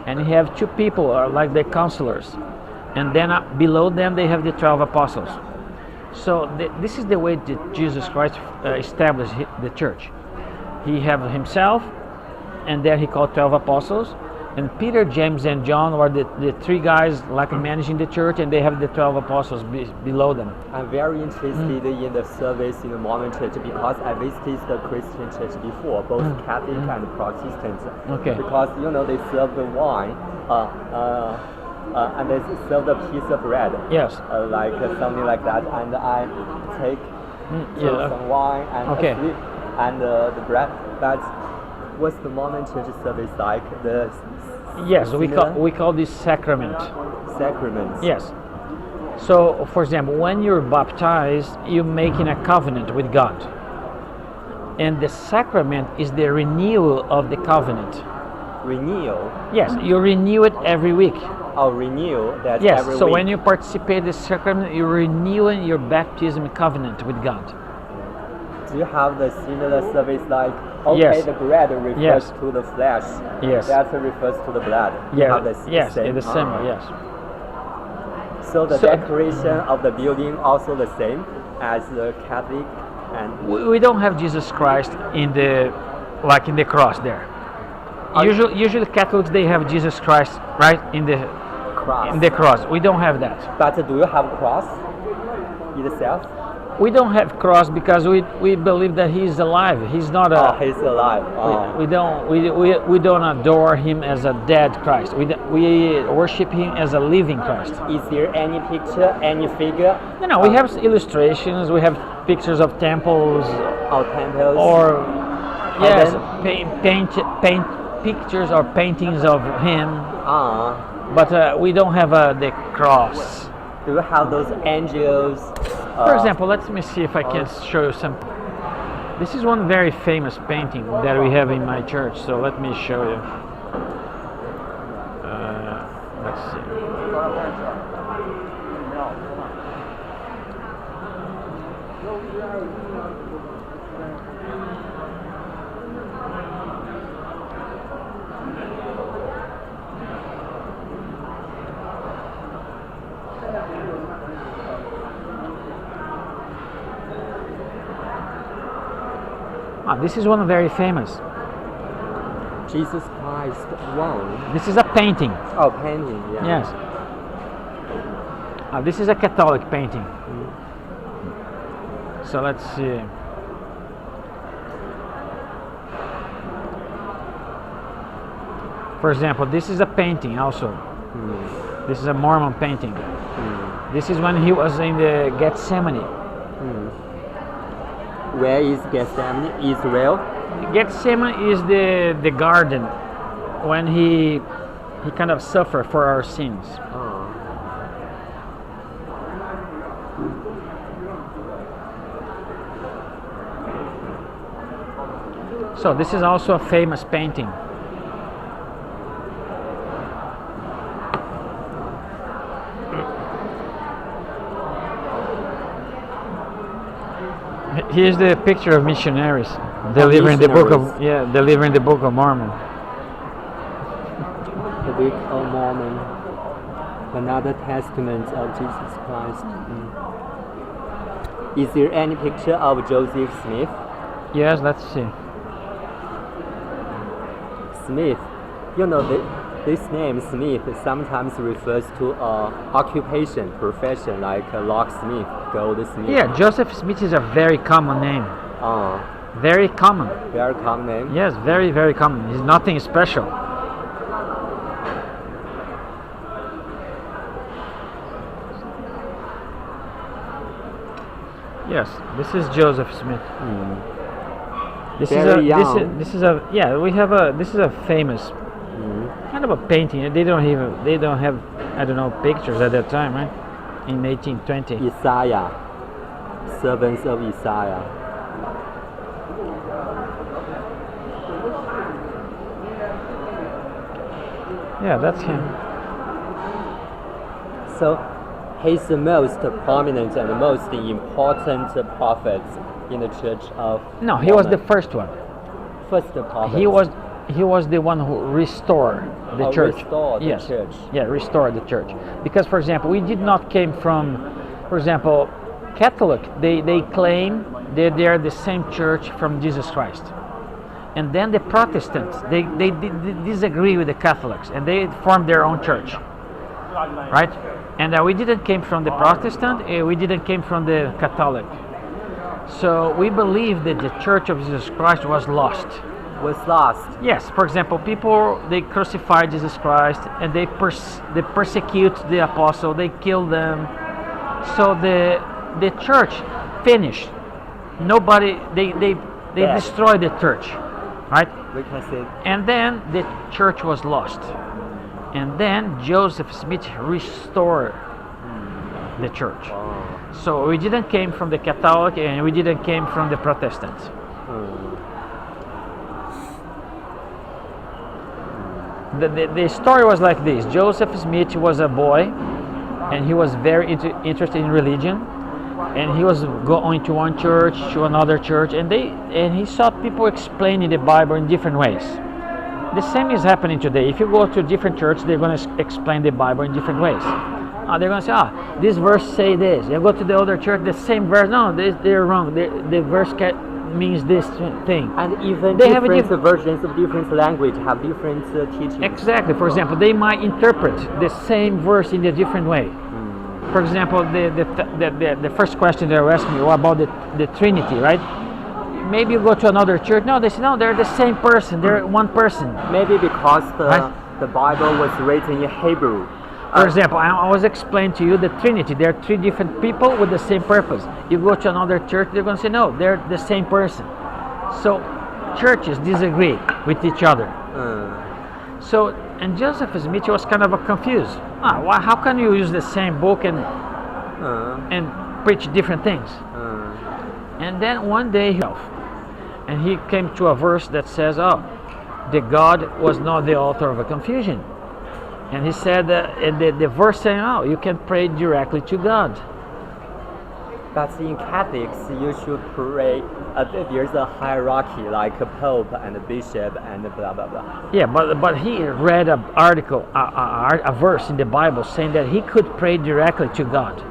and you have two people like the counselors, and then below them they have the 12 apostles. So this is the way that Jesus Christ established the church. He had himself, and then he called 12 apostles, and Peter, James, and John were the three guys like managing the church, and they have the 12 apostles below them. I'm very interested in the service in the Mormon church because I visited the Christian church before, both Catholic and Protestant. Okay. Because they serve the wine, and they serve a piece of bread. Yes. Like something like that, and I take some wine and Okay. sleep and the bread. But what's the Mormon church service like? Yes, we similar call this sacrament. sacraments. Yes. So, for example, when you're baptized, you're making a covenant with God. And the sacrament is the renewal of the covenant. Renewal. Yes, you renew it every week. Oh, renew that Yes, every so week. when you participate in the sacrament, you're renewing your baptism covenant with God. Do you have the similar service like, okay, Yes. the bread refers Yes. to the flesh, Yes. that refers to the blood? You Yeah, have the yes, same? it's the same, yes. So the So- decoration of the building also the same as the Catholic and We don't have Jesus Christ in the cross there. Usually Catholics, they have Jesus Christ right in the cross. We don't have that. But do you have cross itself? We don't have cross because we believe that he's alive. He's not Oh, a. he's alive. Oh. We don't adore him as a dead Christ. We worship him as a living Christ. Is there any picture, any figure? No, we have illustrations. We have pictures of temples Or temples? or yes, then- paint pictures or paintings of him. Ah. But we don't have the cross. Do you have those angels? For example, let me see if I can show you some. This is one very famous painting that we have in my church, so let me show you. Let's see. This is one very famous. Jesus Christ one. This is a painting. Oh, painting, yeah. Yes. This is a Catholic painting. So let's see. For example, this is a painting also. This is a Mormon painting. This is when he was in the Gethsemane. Where is Gethsemane? Israel? Gethsemane is the garden when he kind of suffered for our sins. Oh. So this is also a famous painting. Here's the picture of missionaries delivering the book of delivering the Book of Mormon. The Book of Mormon, another testament of Jesus Christ. Is there any picture of Joseph Smith? Yes, let's see. Smith, you know this name Smith sometimes refers to occupation, profession like a locksmith, goldsmith. Yeah, Joseph Smith is a very common name. Very common. Very common name. Yes, very, very common. It's nothing special. Yes, this is Joseph Smith. This Very is young. this is a this is a famous kind of a painting. They don't have I don't know pictures at that time, right? In 1820. Isaiah, servants of Isaiah. Yeah, that's him. So he's the most prominent and most important prophet in the Church of No, he was the Mormon. first one. First prophet. He was the one who restored the church. Restored Yes. the church. Yeah, restored the church. Because, for example, we did not came from, for example, Catholic. They claim that they are the same church from Jesus Christ. And then the Protestants, they disagree with the Catholics and they formed their own church, right? And we didn't came from the Protestant. We didn't came from the Catholic. So we believe that the Church of Jesus Christ was lost. Was lost. Yes, for example, people they crucify Jesus Christ and they persecute the apostle, they kill them. So the church finished. Nobody they Yeah. destroyed the church, right? We can say And then the church was lost. And then Joseph Smith restored the church. So we didn't came from the Catholic and we didn't came from the Protestants. The story was like this. Joseph Smith was a boy and he was very interested in religion, and he was going to one church to another church, and he saw people explaining the Bible in different ways. The same is happening today. If you go to a different church, they're going to explain the Bible in different ways. They're going to say, this verse say this. You go to the other church, the same verse. No, they're wrong. The verse means this thing. and even They have a different versions of different language have different teachings. Exactly. For example, they might interpret the same verse in a different way. For example, the first question they were asking me about the Trinity, right? Maybe you go to another church. No, they say no, they're the same person. They're one person. Maybe because Right. the Bible was written in Hebrew. For example, I was explaining to you the Trinity. There are three different people with the same purpose. You go to another church, they're going to say no, they're the same person. So churches disagree with each other. So, and Joseph Smith was kind of confused. How can you use the same book and preach different things? And then one day he came to a verse that says, the God was not the author of a confusion. And he said, the verse saying, you can pray directly to God. But in Catholics, you should pray. There's a hierarchy like a pope and a bishop and blah blah blah. Yeah, but he read an article, a verse in the Bible saying that he could pray directly to God.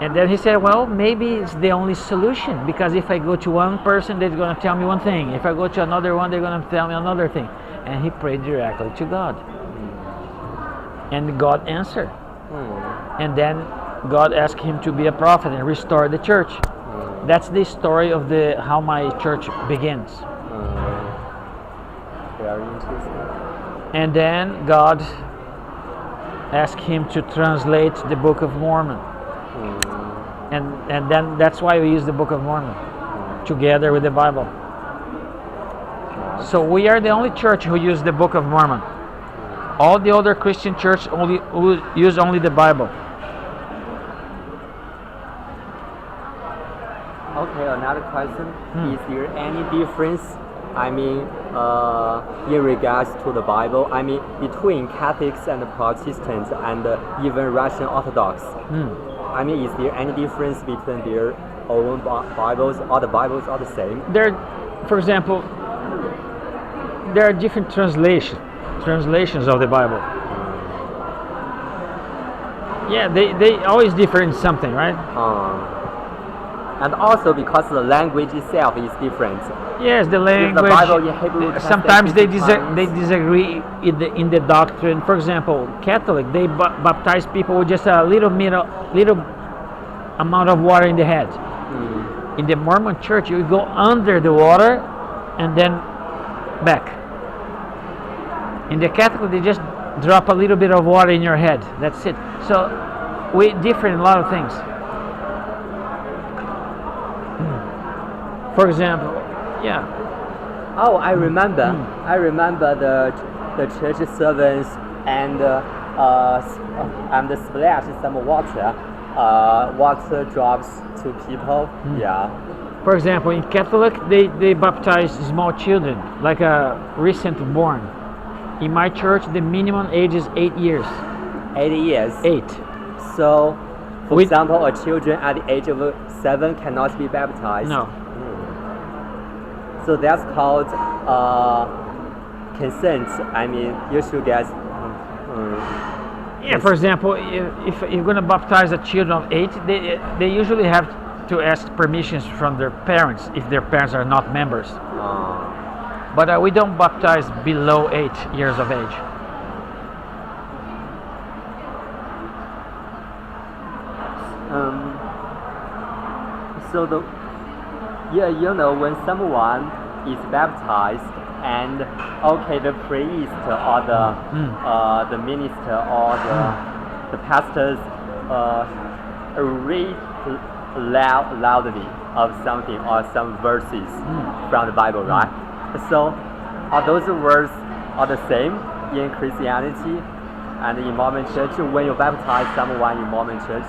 And then he said, well, maybe it's the only solution, because if I go to one person, they're going to tell me one thing. If I go to another one, they're going to tell me another thing. And he prayed directly to God. And God answered. And then God asked him to be a prophet and restore the church. That's the story of how my church begins. Very interesting. And then God asked him to translate the Book of Mormon. And then that's why we use the Book of Mormon. together with the Bible. So we are the only church who use the Book of Mormon. All the other Christian churches use only the Bible. Okay, another question. Is there any difference, I mean, in regards to the Bible, I mean, between Catholics and Protestants and even Russian Orthodox? I mean, is there any difference between their own Bibles, or the Bibles are the same? For example, there are different translations of the Bible. Yeah, they always differ in something, right? And also because the language itself is different. Yes, the language. The Bible in Hebrew sometimes they translated disagree in the doctrine. For example, Catholic, they baptize people with just a little amount of water in the head. In the Mormon church, you go under the water and then back. In the Catholic, they just drop a little bit of water in your head. That's it. So we differ in a lot of things. For example, yeah. Oh, I remember. I remember the church servants and splash some water. Water drops to people. Yeah. For example, in Catholic, they baptize small children, like a recent born. In my church, the minimum age is 8 years. 8 years. 8. So, for example, a children at the age of 7 cannot be baptized. No. So that's called consent. I mean, you should get. Yeah. For example, if you're going to baptize a child of 8, they usually have to ask permissions from their parents if their parents are not members. But we don't baptize below 8 years of age. So you know, when someone is baptized and the priest or the minister or the pastors read loudly of something or some verses from the Bible, right? So are those words are the same in Christianity and in Mormon church when you baptize someone in Mormon church?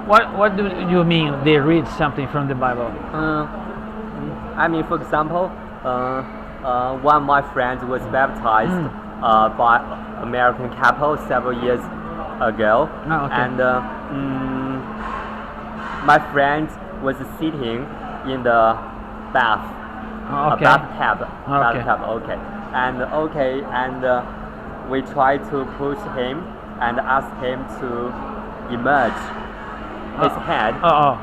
What do you mean they read something from the Bible? I mean, for example, one of my friends was baptized by American couple several years ago, and my friend was sitting in the bathtub, and we tried to push him and ask him to immerse his head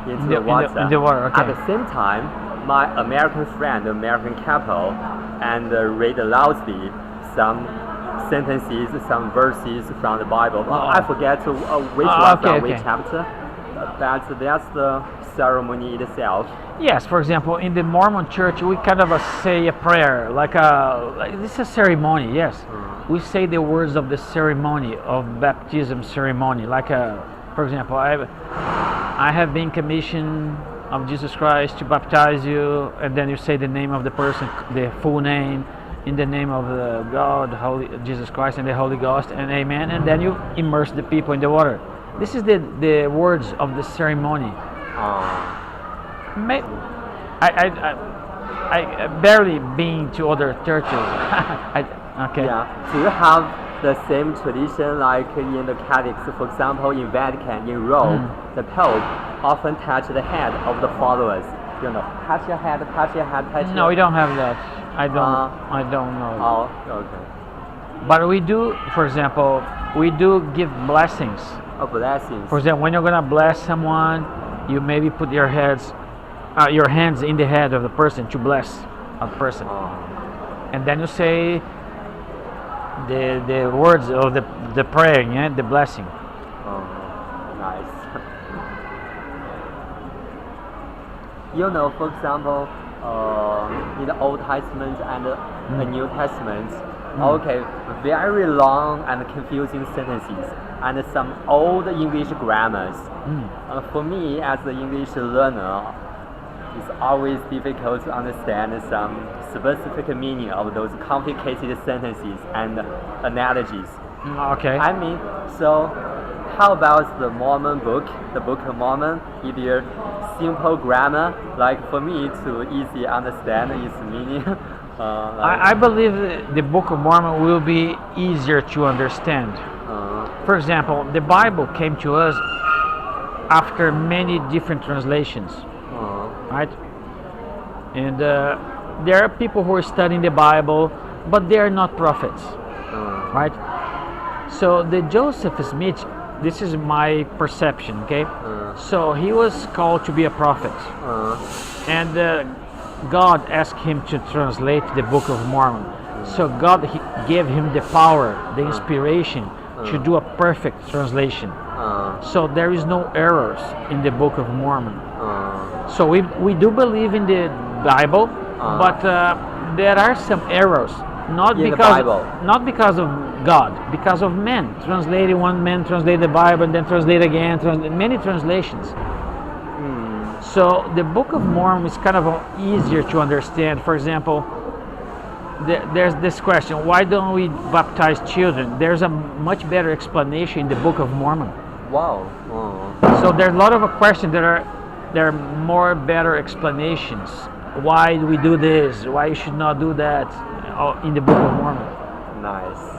into the water. In the water, okay. At the same time, my American friend, American couple, and read loudly some sentences, some verses from the Bible. I forget which one from which chapter. That's the ceremony itself. Yes, for example, in the Mormon church, we kind of say a prayer, like this is a ceremony. Yes, we say the words of the ceremony of baptism ceremony, like for example, I have been commissioned of Jesus Christ to baptize you, and then you say the name of the person, the full name, in the name of the God, Jesus Christ, and the Holy Ghost, and Amen, and then you immerse the people in the water. This is the words of the ceremony. I barely been to other churches. Okay. Yeah. Do you have the same tradition like in the Catholics? For example, in Vatican, in Rome, the Pope often touch the head of the followers. You know, touch your head, touch your head, touch. No, we don't have that. I don't know. Oh, okay. But we do, for example, we do give blessings. Oh, blessings. For example, when you're gonna bless someone, you maybe put your hands in the head of the person to bless a person, and then you say the words of the prayer, yeah, the blessing. Nice. You know, for example, in the Old Testament and the New Testament, very long and confusing sentences and some old English grammars. For me, as an English learner, it's always difficult to understand some specific meaning of those complicated sentences and analogies. Okay. I mean, so how about the Mormon book, the Book of Mormon? Either simple grammar, like for me to easy understand its meaning. I believe the Book of Mormon will be easier to understand. For example, the Bible came to us after many different translations, right? And there are people who are studying the Bible, but they are not prophets, right? So the Joseph Smith, this is my perception, okay? So he was called to be a prophet, and God asked him to translate the Book of Mormon. So God gave him the power, the inspiration to do a perfect translation. So there is no errors in the Book of Mormon. So we do believe in the Bible, but there are some errors. Not because of God, because of men. Translating, one man translate the Bible and then translate again, many translations. So the Book of Mormon is kind of easier to understand. For example, there's this question, why don't we baptize children? There's a much better explanation in the Book of Mormon. Wow. So there's a lot of questions that are more better explanations. Why do we do this? Why you should not do that? In the Book of Mormon. Nice.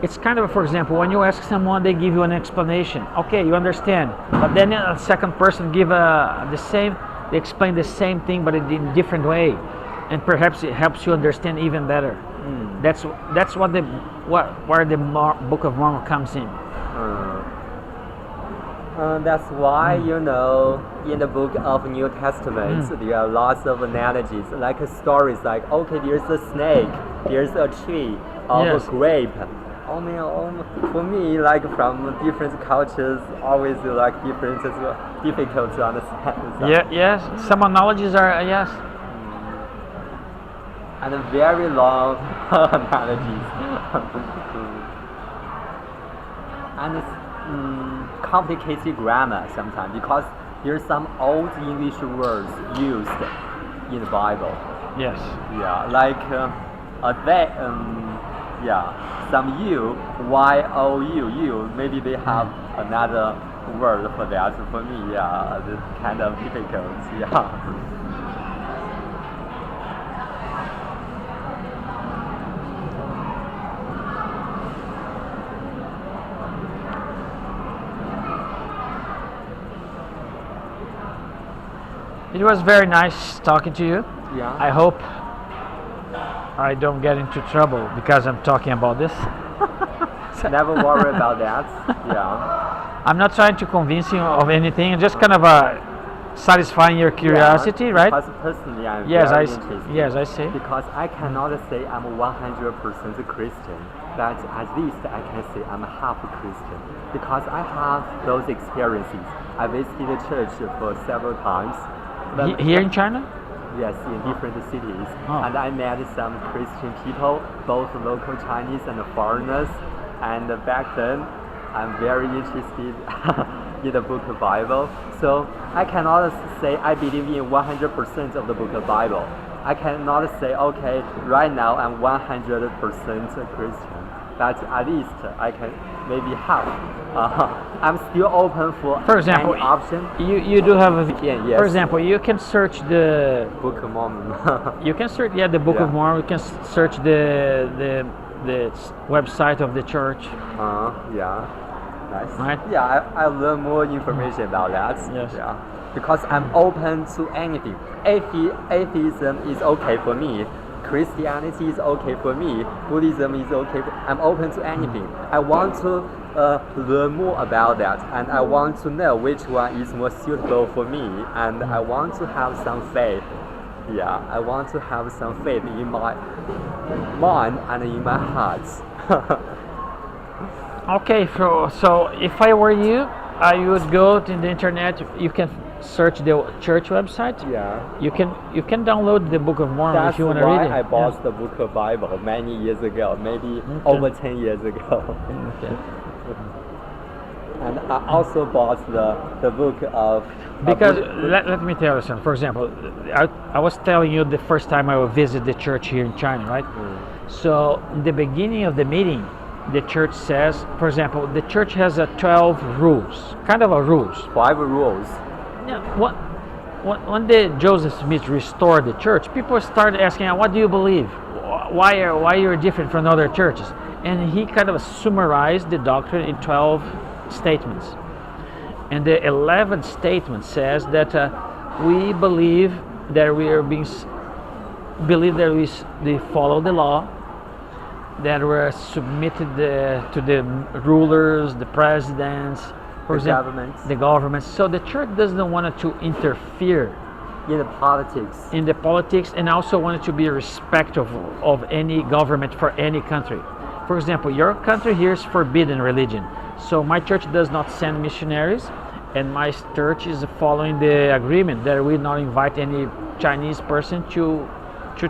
It's kind of, for example, when you ask someone, they give you an explanation. Okay, you understand. But then a second person give they explain the same thing, but in a different way, and perhaps it helps you understand even better. That's where the Book of Mormon comes in. That's why, in the book of New Testament, there are lots of analogies, like stories like, okay, there's a snake, there's a tree, or a grape. For me, like from different cultures, always like difficult to understand. Yes, some analogies are, yes. And very long analogies. And complicated grammar sometimes, because there's some old English words used in the Bible. Yes. Yeah, like some you, maybe they have another word for that. For me, it's kind of difficult. Yeah. It was very nice talking to you. Yeah. I hope I don't get into trouble because I'm talking about this. Never worry about that. Yeah. I'm not trying to convince you of anything, just kind of satisfying your curiosity, right? Because personally, I'm very interested. Yes, I see. Because I cannot say I'm 100% Christian, but at least I can say I'm half Christian. Because I have those experiences. I visited the church for several times. Here in China? Yes, in different cities. Oh. And I met some Christian people, both local Chinese and foreigners. And back then, I'm very interested in the Book of Bible. So I cannot say I believe in 100% of the Book of Bible. I cannot say, okay, right now I'm 100% Christian. But at least I can maybe half. I'm still open for example, any option. You do have a yes. For example, you can search the Book of Mormon. You can search the Book of Mormon. You can search the website of the church. Yeah. Nice. Right? Yeah, I learn more information about that. Yes. Yeah. Because I'm open to anything. Atheism is okay for me. Christianity is okay for me. Buddhism is okay. I'm open to anything. I want to learn more about that, and I want to know which one is more suitable for me, and I want to have some faith. Yeah, I want to have some faith in my mind and in my heart. Okay, so if I were you, I would go to the internet. You can search the church website. Yeah. You can download the Book of Mormon if you want to read it. That's why I bought the Book of Bible many years ago, maybe over 10 years ago. Okay. And I also bought the book of Because let me tell you something. For example, I was telling you the first time I will visit the church here in China, right? So in the beginning of the meeting, the church says, for example, the church has a 12 rules, kind of a rules. 5 rules. Yeah, when the Joseph Smith restored the church, people started asking, what do you believe? Why you're different from other churches? And he kind of summarized the doctrine in 12 statements. And the 11th statement says that we believe that we follow the law, that we're submitted to the rulers, the presidents, for example, the governments. So the church doesn't want to interfere in the politics, and also wanted to be respectful of any government for any country. For example, your country here is forbidden religion, so my church does not send missionaries, and my church is following the agreement that we not invite any Chinese person to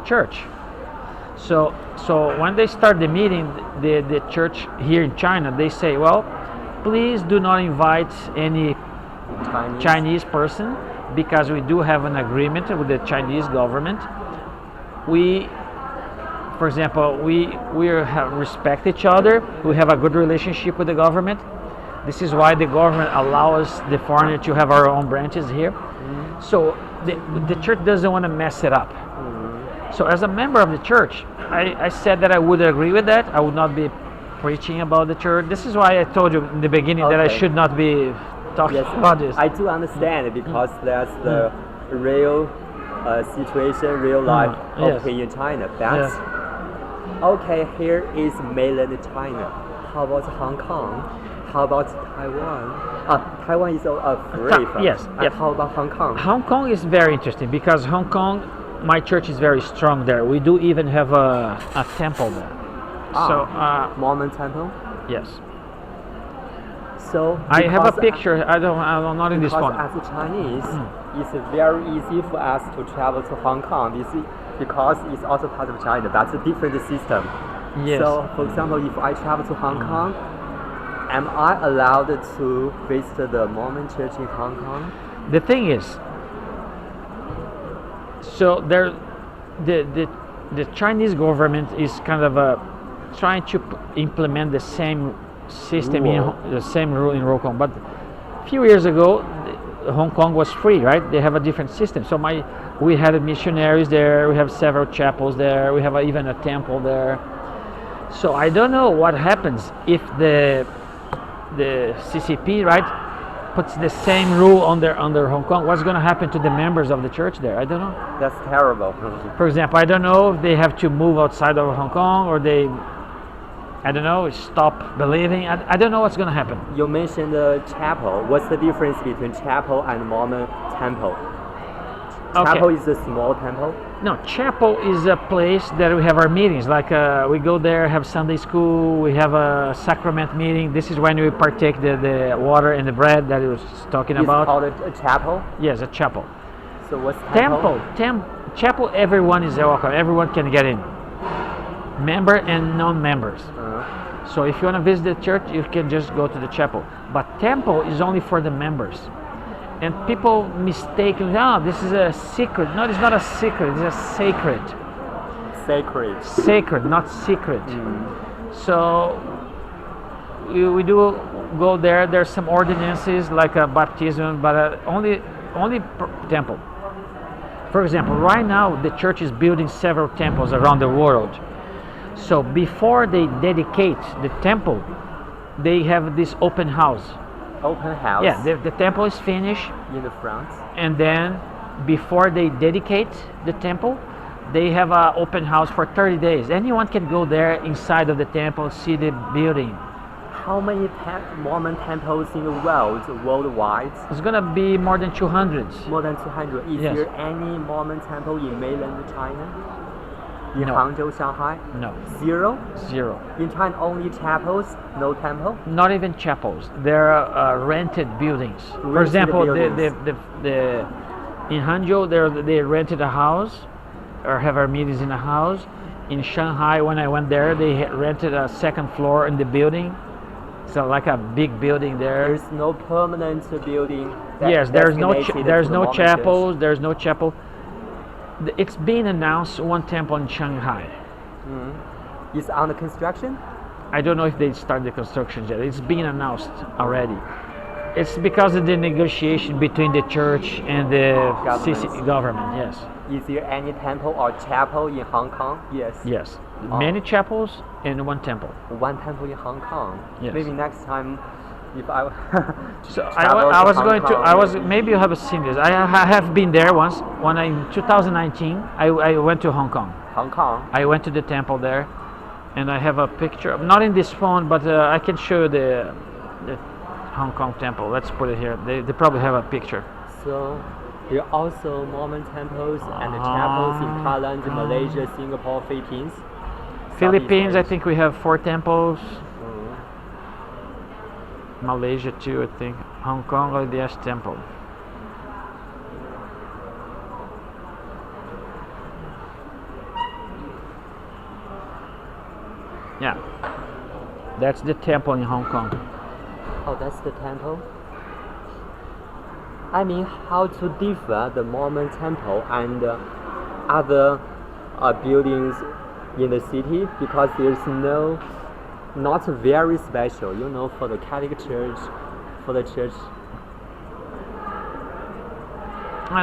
church. So when they start the meeting, the church here in China, they say, well, please do not invite any Chinese person, because we do have an agreement with the Chinese government. For example, we respect each other. We have a good relationship with the government. This is why the government allows the foreigner to have our own branches here. So the church doesn't want to mess it up. So as a member of the church, I said that I would agree with that. I would not be preaching about the church. This is why I told you in the beginning that I should not be talking about this. I do understand, because that's the real situation, real life okay in China. But okay, here is mainland China. How about Hong Kong? How about Taiwan? Taiwan is free from. Yes. How about Hong Kong? Hong Kong is very interesting, because Hong Kong, my church is very strong there. We do even have a temple there. Mormon temple? Yes. So I have a picture. I'm not in this one. As a Chinese, it's very easy for us to travel to Hong Kong. Because it's also part of China. That's a different system. Yes. So, for example, if I travel to Hong Kong, am I allowed to visit the Mormon church in Hong Kong? The thing is, so the Chinese government is kind of trying to implement the same system the same rule in Hong Kong. But a few years ago, Hong Kong was free, right? They have a different system. So we had missionaries there. We have several chapels there. We have even a temple there. So I don't know what happens if the CCP, right, puts the same rule under Hong Kong. What's going to happen to the members of the church there? I don't know. That's terrible. For example, I don't know if they have to move outside of Hong Kong, or they, I don't know, stop believing. I don't know what's going to happen. You mentioned the chapel. What's the difference between chapel and Mormon temple? Chapel is a small temple? No, chapel is a place that we have our meetings. Like we go there, have Sunday school, we have a sacrament meeting. This is when we partake the water and the bread that I was talking about. It's called a chapel? Yes, a chapel. So what's temple? Chapel, everyone is welcome. Everyone can get in. Member and non-members. So if you want to visit the church, you can just go to the chapel. But temple is only for the members. And people mistaken, this is a secret. No, it's not a secret, it's a sacred. Sacred. Sacred, not secret. So we do go there. There's some ordinances like a baptism, but only temple. For example, right now the church is building several temples around the world. So before they dedicate the temple, they have this open house. Open house? Yeah, the temple is finished. In the front? And then before they dedicate the temple, they have an open house for 30 days. Anyone can go there inside of the temple, see the building. How many Mormon temples in the world, worldwide? It's going to be more than 200. More than 200. Is there any Mormon temple in mainland China? In Hangzhou, Shanghai? No. Zero? Zero. In China, only chapels, no temple? Not even chapels. They're rented buildings. For example, in Hangzhou, they rented a house, or have our meetings in a house. In Shanghai, when I went there, they rented a second floor in the building. So like a big building there. There's no permanent building. Yes, there's no designated to there's the no Mormon church. chapels. There's no chapel. It's been announced one temple in Shanghai. It's under construction. I don't know if they started the construction yet. It's been announced already. It's because of the negotiation between the church and the government. Yes. Is there any temple or chapel in Hong Kong? Yes. Yes. Many chapels and one temple. One temple in Hong Kong. Yes. Maybe next time, if I So I was going to. I was maybe you have seen this. I have been there once. When in 2019, I went to Hong Kong. Hong Kong. I went to the temple there, and I have a picture. Not in this phone, but I can show you the Hong Kong temple. Let's put it here. They probably have a picture. So there are also Mormon temples and chapels in Thailand, Malaysia, Singapore, Philippines. Philippines, I think we have 4 temples. Malaysia too, I think. Hong Kong, LDS temple. Yeah, that's the temple in Hong Kong. Oh, that's the temple? I mean, how to differ the Mormon temple and other buildings in the city, because there's not very special, for the Catholic Church, for the church.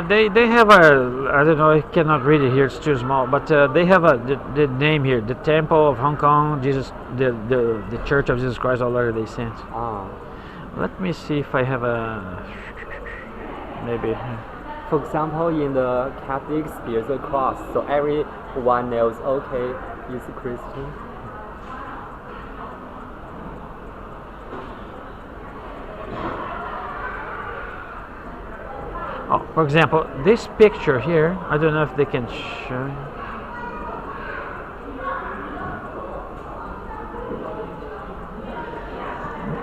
They have a, I don't know, I cannot read it here, it's too small, but they have the name here, the Temple of Hong Kong, Jesus, the Church of Jesus Christ, Our Lady of the Saints. Let me see if I have a, maybe. For example, in the Catholics, there's a cross, so everyone knows, okay, he's a Christian. Oh, for example, this picture here, I don't know if they can show you.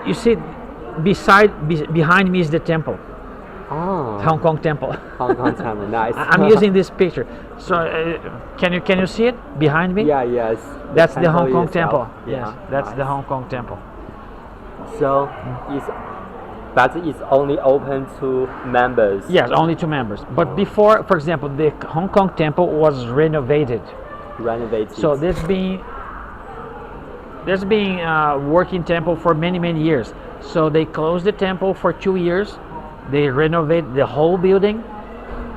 You see, behind me is the temple. Oh. Hong Kong temple. Hong Kong temple, nice. I'm using this picture. So can you see it behind me? Yeah, yes. That's the Hong Kong itself. temple. Yes, that's the Hong Kong temple. So but it's only open to members. Yes, only to members. But before, for example, the Hong Kong temple was renovated. So there's been working temple for many years. So they closed the temple for 2 years. They renovated the whole building,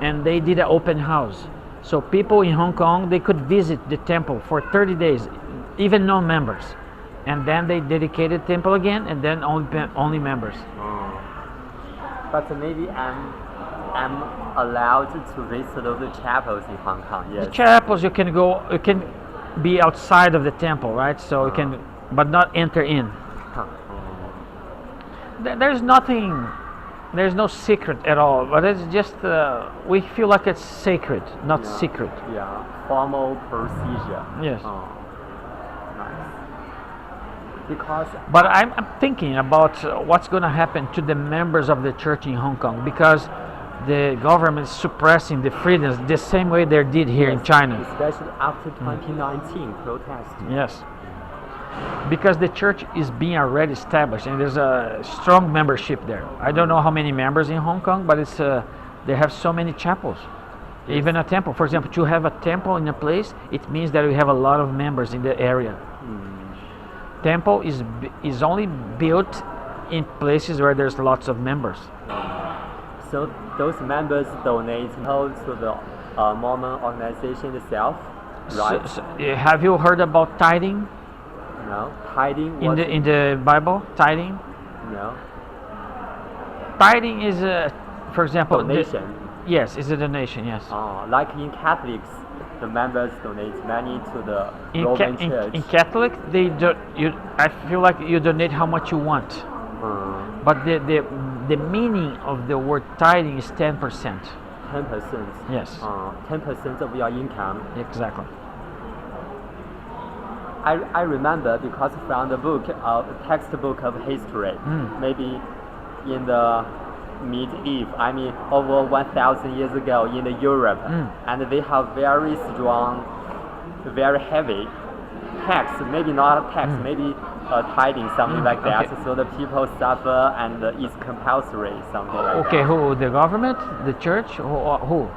and they did an open house. So people in Hong Kong, they could visit the temple for 30 days, even non-members. And then they dedicated temple again, and then only members. But maybe I'm allowed to visit all the chapels in Hong Kong. Yes. The chapels you can be outside of the temple, right? So you can, but not enter in. There's nothing. There's no secret at all, but it's just we feel like it's sacred, not secret. Yeah, formal procedure. Yes. Nice. Because. But I'm thinking about what's going to happen to the members of the church in Hong Kong, because the government is suppressing the freedoms the same way they did here in China. Especially after 2019 protest. Yes. Because the church is being already established and there's a strong membership there. I don't know how many members in Hong Kong, but it's they have so many chapels. Yes. Even a temple. For example, to have a temple in a place, it means that we have a lot of members in the area. Temple is only built in places where there's lots of members. So those members donate to the Mormon organization itself, right? So, have you heard about tithing? No. Tithing? In the Bible, tithing? No. Tithing is for example, donation. Yes, it's a donation. Yes. Like in Catholics, the members donate money to the Roman Church. In Catholic, I feel like you donate how much you want. But the meaning of the word tithing is 10%. 10%. Yes. 10% of your income. Exactly. I remember because from the textbook of history, maybe in the medieval, I mean over 1,000 years ago in the Europe, and they have very strong, very heavy tax, maybe not a tax, maybe tithing, something like that. okay. So the people suffer, and it's compulsory, something like Okay, that. who? The government? The church? Who?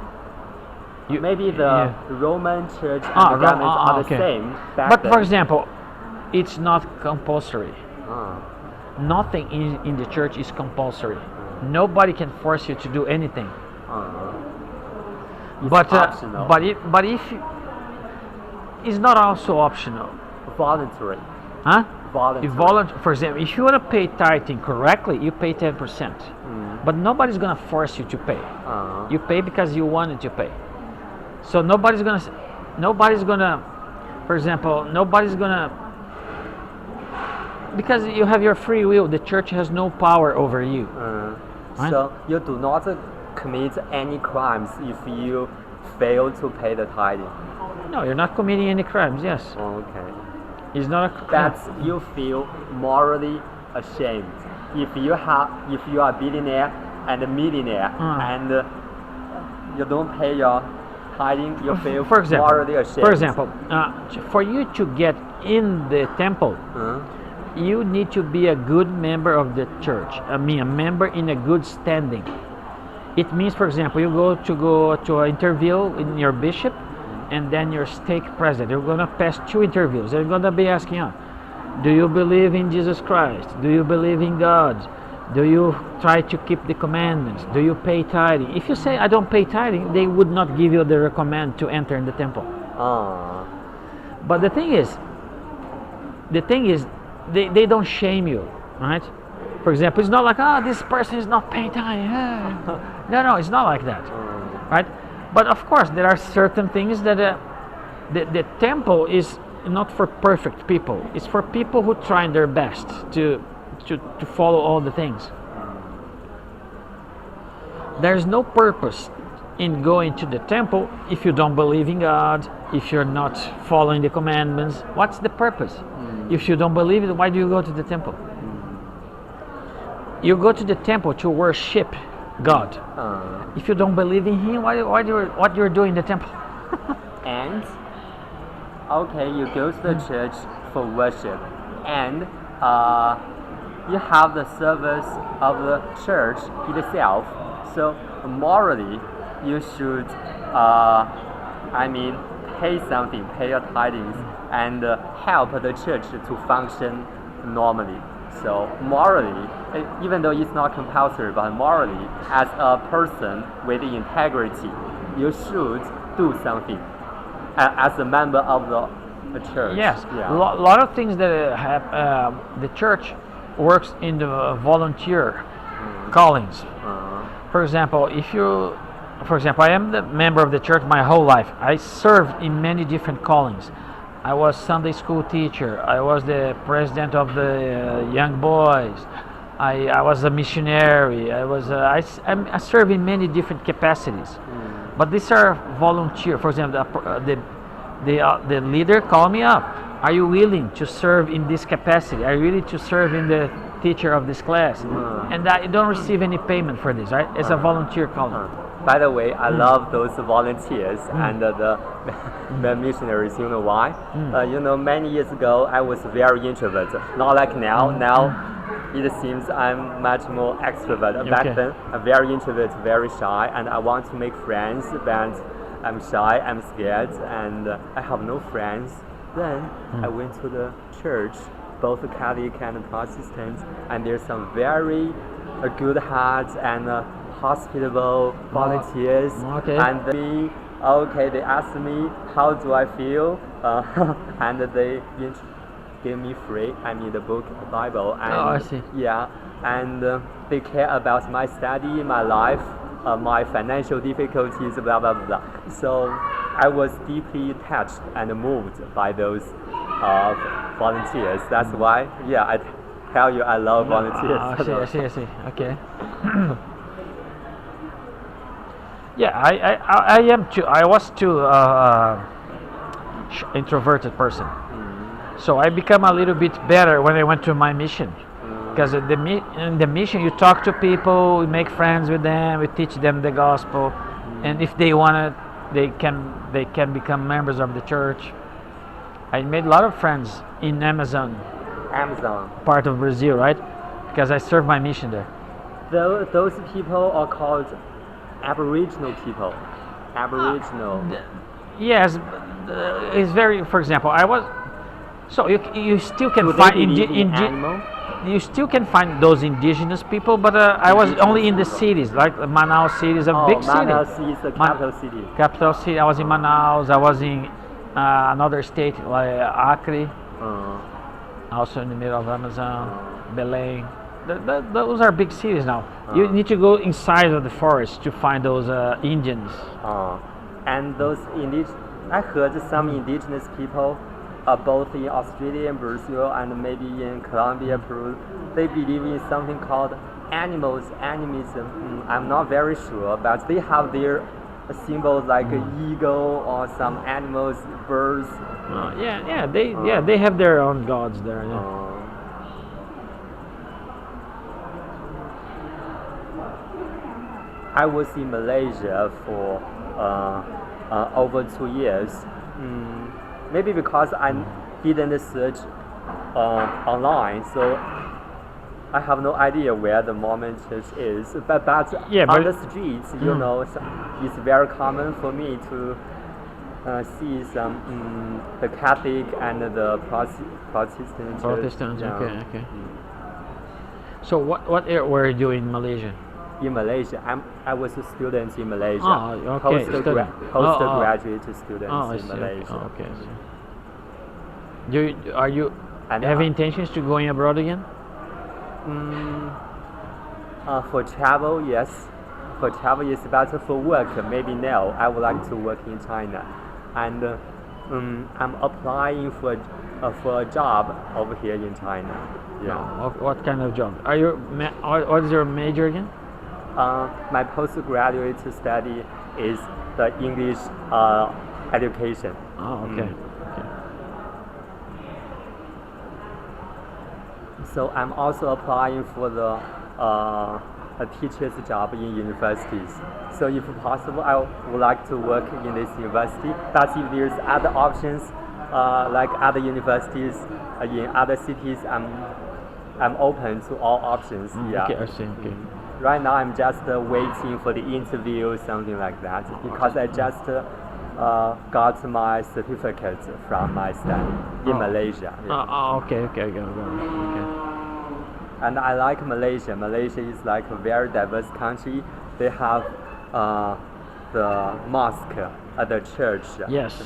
You, Maybe the yeah. Roman Church and Ah, the government are okay. the same. Back But for then. example, it's not compulsory. Ah, Nothing in the church is compulsory. Nobody can force you to do anything. ah. It's But optional. but if it's not also optional, Voluntary. huh? Voluntary. For example, if you want to pay tithing correctly, you pay 10%. But nobody's gonna force you to pay. Ah. You pay because you wanted to pay. So nobody's gonna, for example, because you have your free will. The church has no power over you. Right? So you do not commit any crimes if you fail to pay the tithing. No, you're not committing any crimes. Yes, Okay. it's not a That's you feel morally ashamed. If you are a billionaire and a millionaire and you don't pay your tithing, you feel For example, morally ashamed. for example, for you to get in the temple, Huh? you need to be a good member of the church. I mean, a member in a good standing. It means, for example, you go to an interview in your bishop, and then your stake president. You're gonna pass 2 interviews. They're gonna be asking you, do you believe in Jesus Christ? Do you believe in God? Do you try to keep the commandments? Do you pay tithing? If you say I don't pay tithing, they would not give you the recommend to enter in the temple. Ah. But the thing is, they don't shame you, right? For example, it's not like, this person is not paying tithing. No, it's not like that, right? But of course, there are certain things that the temple is not for perfect people. It's for people who try their best to follow all the things. There's no purpose in going to the temple if you don't believe in God, if you're not following the commandments. What's the purpose? If you don't believe it, why do you go to the temple? You go to the temple to worship God. If you don't believe in Him, what you're doing in the temple? And okay, you go to the church for worship, and you have the service of the church itself. So morally, you should, pay something, pay your tithings, and help the church to function normally. So morally, even though it's not compulsory, but morally, as a person with integrity, you should do something as a member of the church. Yes, Yeah. a lot of things that the church works in the volunteer callings. For example, I am the member of the church my whole life. I served in many different callings. I was Sunday school teacher. I was the president of the young boys. I was a missionary. I serve in many different capacities. But these are volunteer. For example, the leader called me up. Are you willing to serve in this capacity? Are you willing to serve in the teacher of this class? And I don't receive any payment for this, right? It's a volunteer calling. By the way, I love those volunteers and the missionaries. You know why? Many years ago, I was very introverted. Not like now. Now, it seems I'm much more extrovert. Back then, I'm very introverted, very shy, and I want to make friends, but I'm shy, I'm scared, and I have no friends. Then I went to the church, both Catholic and Protestant, and there's some very good hearts and hospitable volunteers. Okay. And they asked me how do I feel, and they gave me free. The book, the Bible, and I see. Yeah, and they care about my study, my life, my financial difficulties, blah blah blah. So I was deeply touched and moved by those volunteers. That's why, I tell you I love volunteers. I see. Okay. I am too. I was too introverted person. So I become a little bit better when I went to my mission. Because in the mission you talk to people, we make friends with them, we teach them the gospel, and if they want it, they can become members of the church. I made a lot of friends in Amazon. Amazon. part of Brazil, right? Because I serve my mission there. Those people are called Aboriginal people. Aboriginal. Yes, it's very. For example, I was. So you still can Do they find believe in animal? you still can find those indigenous people, but I was only in the cities, like Manaus city is a big city. Manaus is the capital city. Capital city. I was in Manaus. I was in another state like Acre, also in the middle of Amazon, Belém. Those are big cities now. You need to go inside of the forest to find those Indians. And those I heard some indigenous people, both in Australia and Brazil, and maybe in Colombia, Peru, they believe in something called animism. I'm not very sure, but they have their symbols like an eagle or some animals, birds. They have their own gods there. Yeah. I was in Malaysia for over 2 years. Maybe because I didn't search online, so I have no idea where the Mormon church is. But on the streets, you know, it's very common for me to see some the Catholic and the Protestant church. Protestant, okay. So what were you doing in Malaysia? In Malaysia, I was a student in Malaysia. Oh, okay. Postgraduate student in Malaysia. Oh, okay. Are you have intentions to going abroad again? For travel, yes. For travel, yes. But for work, maybe no. I would like to work in China, and I'm applying for a job over here in China. Yeah. No. What kind of job? Are you? What is your major again? My postgraduate study is the English education. Oh, okay. So I'm also applying for the a teacher's job in universities. So if possible, I would like to work in this university. But if there's other options, like other universities in other cities, I'm open to all options. Okay, I see. Okay. Right now, I'm just waiting for the interview, something like that, because I just got my certificate from my study in Malaysia. Yeah. Okay. And I like Malaysia. Malaysia is like a very diverse country. They have the mosque, the church,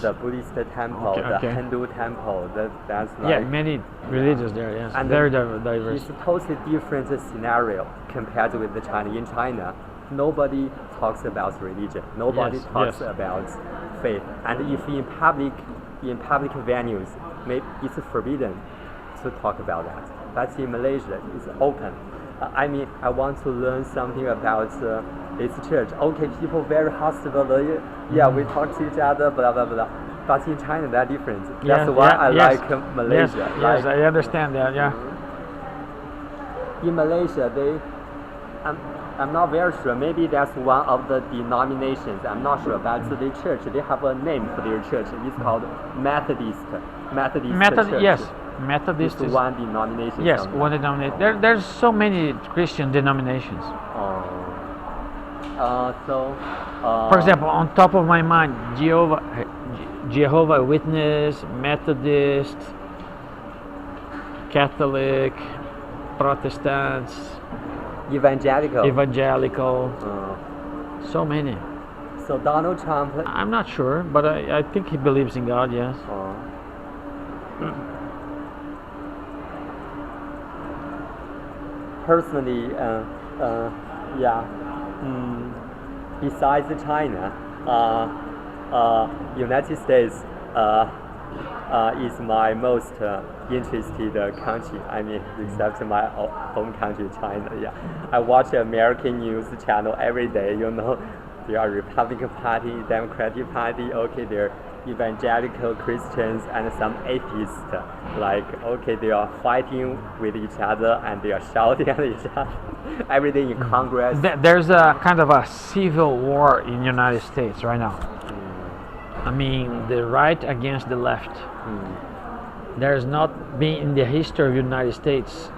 the Buddhist temple, the Hindu temple. That's like many religions there. Yes, and very diverse. It's a totally different scenario compared with China. In China, nobody talks about religion. Nobody talks about faith. And if in public venues, maybe it's forbidden to talk about that. But in Malaysia, it's open. I mean, I want to learn something about this church. Okay, people very hospitable. Yeah, we talk to each other, blah blah blah. But in China, that's different. That's why I like Malaysia. Yes, I understand that. Yeah. In Malaysia, I'm not very sure. Maybe that's one of the denominations. I'm not sure. But the church, they have a name for their church. It's called Methodist Church. Yes. Methodist is one denomination. Yes, one denomination. There's so many Christian denominations. For example, on top of my mind, Jehovah Witness, Methodist, Catholic, Protestants, Evangelical. So many. So Donald Trump. I'm not sure, but I think he believes in God. Yes. Personally, besides China, United States is my most interested country. I mean, except my home country, China. Yeah, I watch American news channel every day. You know, there are Republican Party, Democratic Party. Okay, there. Evangelical Christians and some atheists, like they are fighting with each other and they are shouting at each other every day in Congress. There's a kind of a civil war in the United States right now. I mean, the right against the left. There's not been in the history of the United States.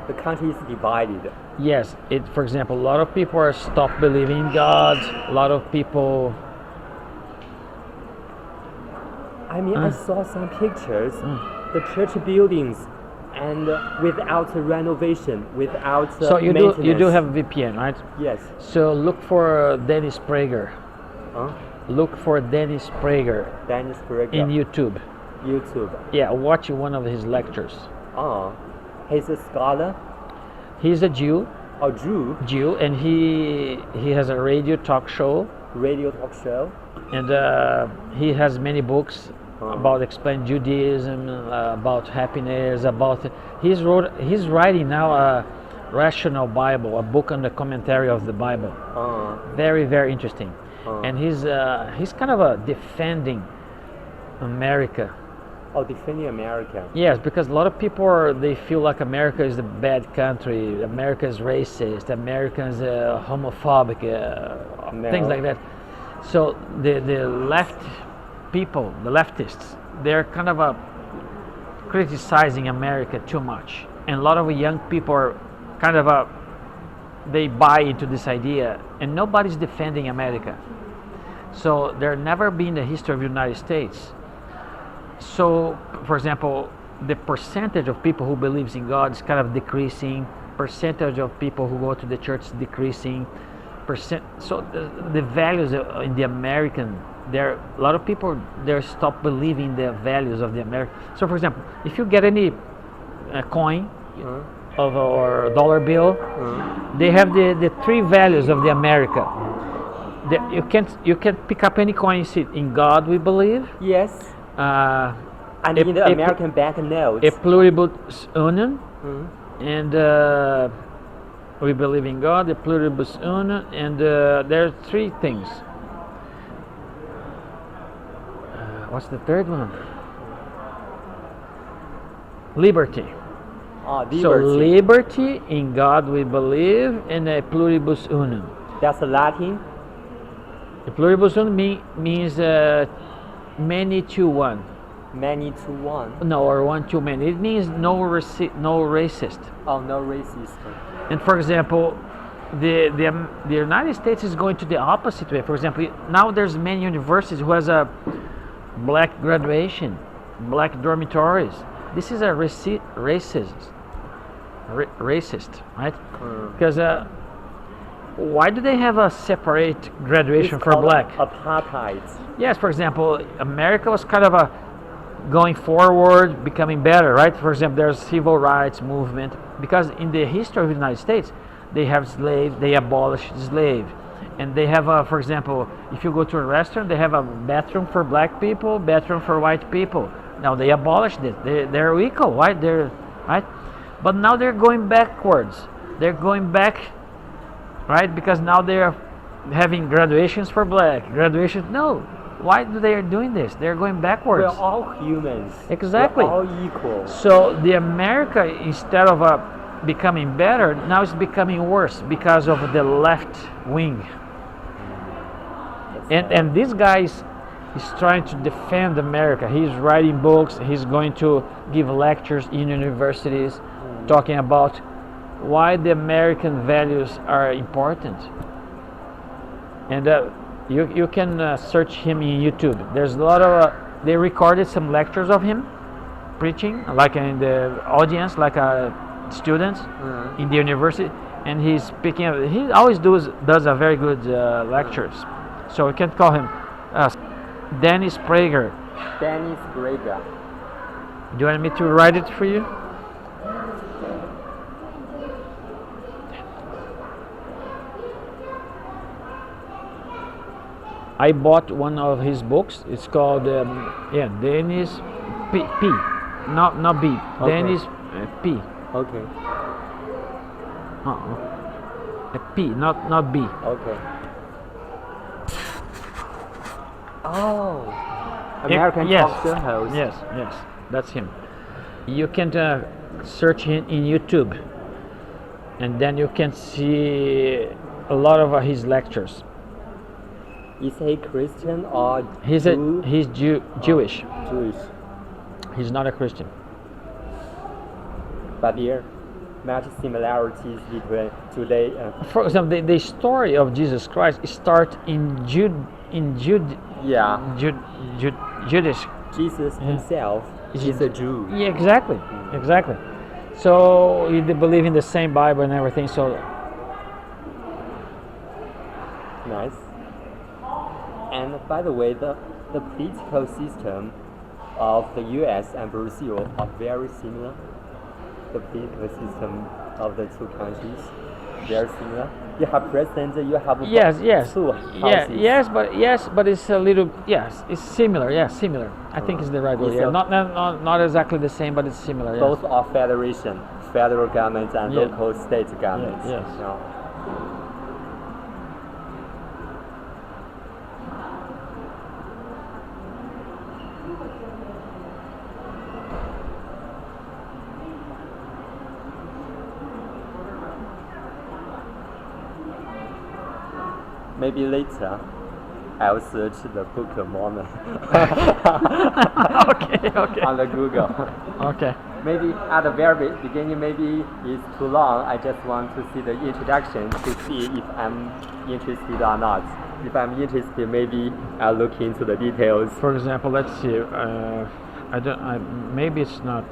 The country is divided. Yes, for example, a lot of people are stopped believing in God. A lot of people. I mean, I saw some pictures, the church buildings, and without renovation, without So you maintenance. do have VPN, right? Yes. So look for Dennis Prager. Huh? Look for Dennis Prager Dennis Prager. in YouTube. YouTube. Yeah, watch one of his lectures. Oh, he's a scholar, He's a Jew, a Jew, and he has a radio talk show, radio talk show. and he has many books about explaining Judaism, about happiness, about he's writing now a Rational Bible, a book on the commentary of the Bible. Very, very interesting. And he's kind of defending America. Oh, defending America. Yes, because a lot of people they feel like America is a bad country, America is racist, America is homophobic, things like that. So the left people, the leftists, they're kind of criticizing America too much, and a lot of young people are kind of they buy into this idea, and nobody's defending America. So there never been the history of the United States. So, for example, the percentage of people who believes in God is kind of decreasing. Percentage of people who go to the church is decreasing. So the values in the American, a lot of people they stop believing the values of the American. So, for example, if you get any coin of or dollar bill, they have the three values of the America. You can't pick up any coin and say, in God we believe. Yes. And in the American banknotes. E pluribus unum, and we believe in God, e pluribus unum, and there are three things. What's the third one? Liberty. Liberty. So liberty, in God we believe, and e pluribus unum. That's Latin. E pluribus unum means many to one. Many to one. No, or one too many. It means no racist. Oh, no racist. And for example, the United States is going to the opposite way. For example, now there's many universities who has a black graduation, black dormitories. This is a racist, right? Because why do they have a separate graduation It's for called black? Apartheid. Yes, for example, America was kind of going forward, becoming better, right? For example, there's civil rights movement, because in the history of the United States, they have slaves, they abolished slaves, and they have, for example, if you go to a restaurant, they have a bathroom for black people, bathroom for white people. Now they abolished it. They're equal, right? Right? But now they're going backwards. They're going back, right? Because now they're having graduations for black, graduations. No. Why do they are doing this? They're going backwards. We're all humans. Exactly. We're all equal. So the America, instead of becoming better, now it's becoming worse because of the left wing. And this guy is trying to defend America. He's writing books. He's going to give lectures in universities, talking about why the American values are important. And you can search him in YouTube. There's a lot of they recorded some lectures of him preaching, like in the audience, like students in the university, and he's speaking. He always does a very good lectures. So we can call him Dennis Prager. Dennis Prager. Do you want me to write it for you? I bought one of his books. It's called Dennis P. Not B. Okay. Dennis P. Okay. P. Not B. Okay. Oh. American talk show host. Yes, that's him. You can search him in YouTube, and then you can see a lot of his lectures. Is he Christian or He's Jew? Jewish. Jewish. He's not a Christian. But there are much similarities between today and For example, the story of Jesus Christ starts in yeah. Judas. Jesus himself is a Jew. Yeah, exactly, exactly. So they believe in the same Bible and everything. So Nice. And by the way, the political system of the US and Brazil are very similar. The political system of the two countries very similar. You have president, you have yes, two houses. yes, but it's a little it's similar. Yeah, similar. I think it's the right word. It's Yeah, a- not exactly the same, but it's similar. Yes. Both are federation, federal government and Yeah. local state government. yes. Yeah. Maybe later, I'll search the Book of Mormon okay. on the Google. Okay. Maybe at the very beginning, maybe it's too long. I just want to see the introduction to see if I'm interested or not. If I'm interested, maybe I'll look into the details. For example, let's see. Maybe it's not.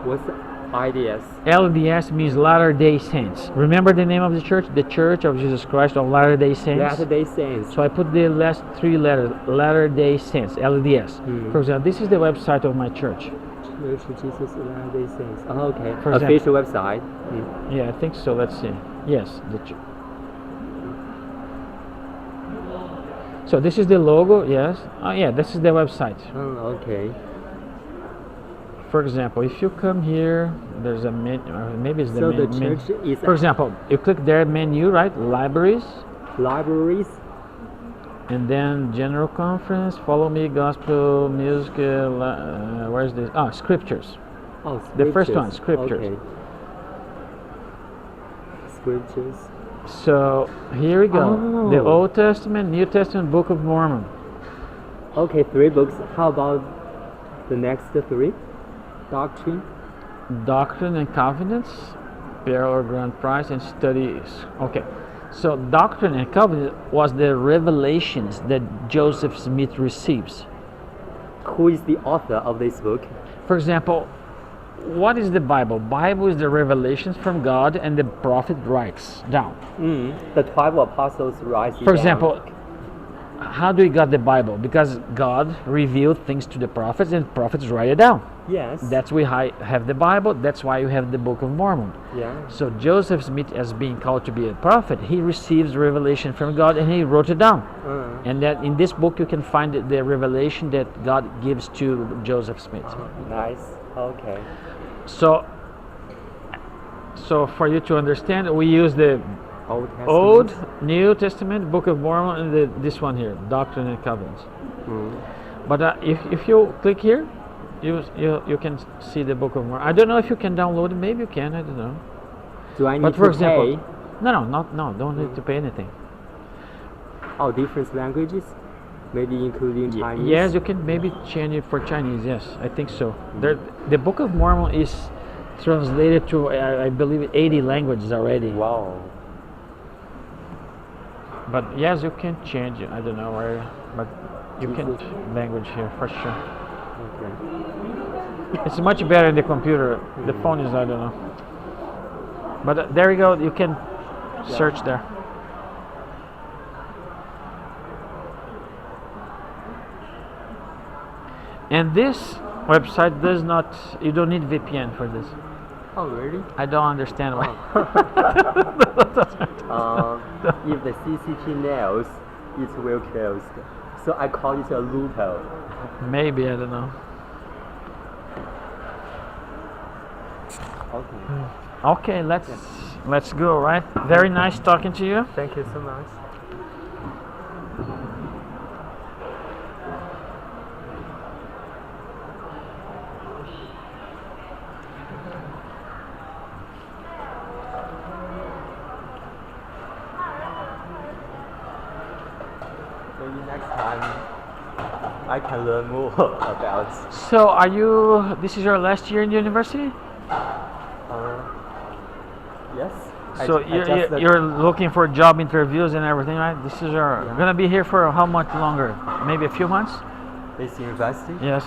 What's the ideas? LDS means Latter Day Saints. Remember the name of the church? The Church of Jesus Christ of Latter Day Saints. Latter-day Saints. So I put the last three letters, Latter Day Saints, LDS. For example, this is the website of my church. Church of Jesus Latter-day Saints. Oh, okay. For example- Official website. Yeah, I think so. Let's see. Yes. So this is the logo. Yes. Oh, yeah. This is the website. Oh, okay. For example, if you come here, there's a menu. Maybe it's the So the menu. church is For example, you click there, menu, right? Libraries, libraries. and then general conference. Follow me, gospel, music. Where's this? Ah, scriptures. Oh, The first scriptures. one, scriptures. Okay. Scriptures. So here we go. Oh. The Old Testament, New Testament, Book of Mormon. Okay, 3 books. How about the next 3? Doctrine. Doctrine and Covenants, Parallel Grand Prize, and Studies. Okay, so Doctrine and Covenants was the revelations that Joseph Smith receives. Who is the author of this book? For example, what is the Bible? Bible is the revelations from God, and the prophet writes down. The 12 apostles write it For down. example, how do we got the Bible? Because God revealed things to the prophets, and prophets write it down. Yes. That's why I have the Bible. That's why you have the Book of Mormon. Yeah. So Joseph Smith, as being called to be a prophet, he receives revelation from God and he wrote it down. And that in this book you can find the revelation that God gives to Joseph Smith. Nice. Okay. So for you to understand, we use the Old Testament. Old, New Testament, Book of Mormon, and this one here, Doctrine and Covenants. But if you click here, you can see the Book of Mormon. I don't know if you can download it. Maybe you can. I don't know. Do I need But to for example, pay? no, don't need to pay anything. Oh, different languages? Maybe including Chinese? Yes, you can maybe change it for Chinese. Yes, I think so. The Book of Mormon is translated to I believe 80 languages already. Wow. But yes, you can change it. I don't know where, but you can language here for sure. Okay. It's much better in the computer. The phone is I don't know. But there you go. You can search there. And this website does not. You don't need VPN for this. Oh, really? I don't understand why. If the CCP knows, it will close. So I call it a loophole. Maybe I don't know. Okay. Okay, let's go. Right. Very nice talking to you. Thank you so much. next time I can learn more about. So this is your last year in university? Yes. So I just you're looking for job interviews and everything, right? This is gonna be here for how much longer? Maybe a few months? this university. Yes.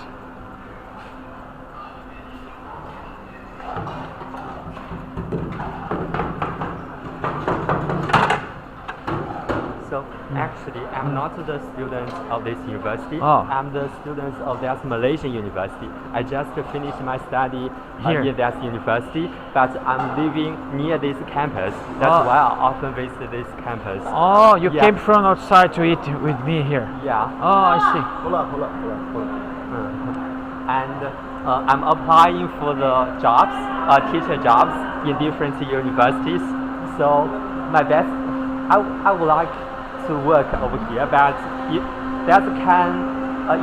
So actually, I'm not the student of this university. Oh. I'm the student of that Malaysian university. I just finished my study Here. in that university, but I'm living near this campus. That's Oh. why I often visit this campus. Oh, you Yeah. came from outside to eat with me here. Yeah. Oh, I see. Hold on. And I'm applying for the jobs, teacher jobs in different universities. So my best, I would like to work over here, but if that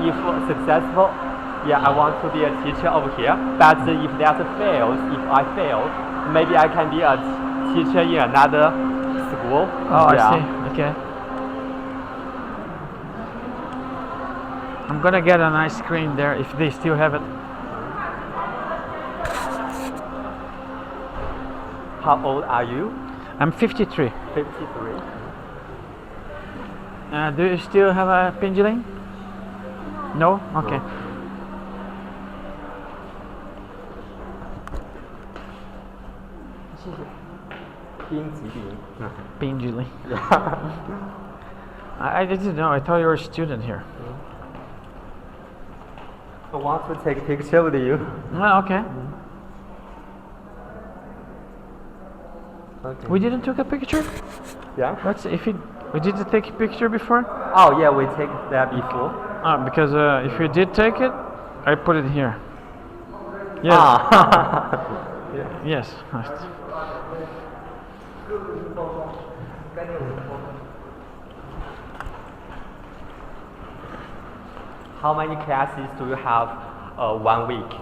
if successful, yeah, I want to be a teacher over here. But if that fails, if I fail, maybe I can be a teacher in another school. Oh, yeah. I see. Okay. I'm gonna get an ice cream there if they still have it. How old are you? I'm 53. 53. Do you still have a pendulum? No? Okay. Pendulum. I didn't know. I thought you were a student here. I want to take a picture with you. Oh, okay. Okay. We didn't take a picture? Yeah. Let's see if we did take a picture before? Oh yeah, we take that before. Because if you did take it, I put it here. Yes. Ah. Yeah. Yes. How many classes do you have 1 week?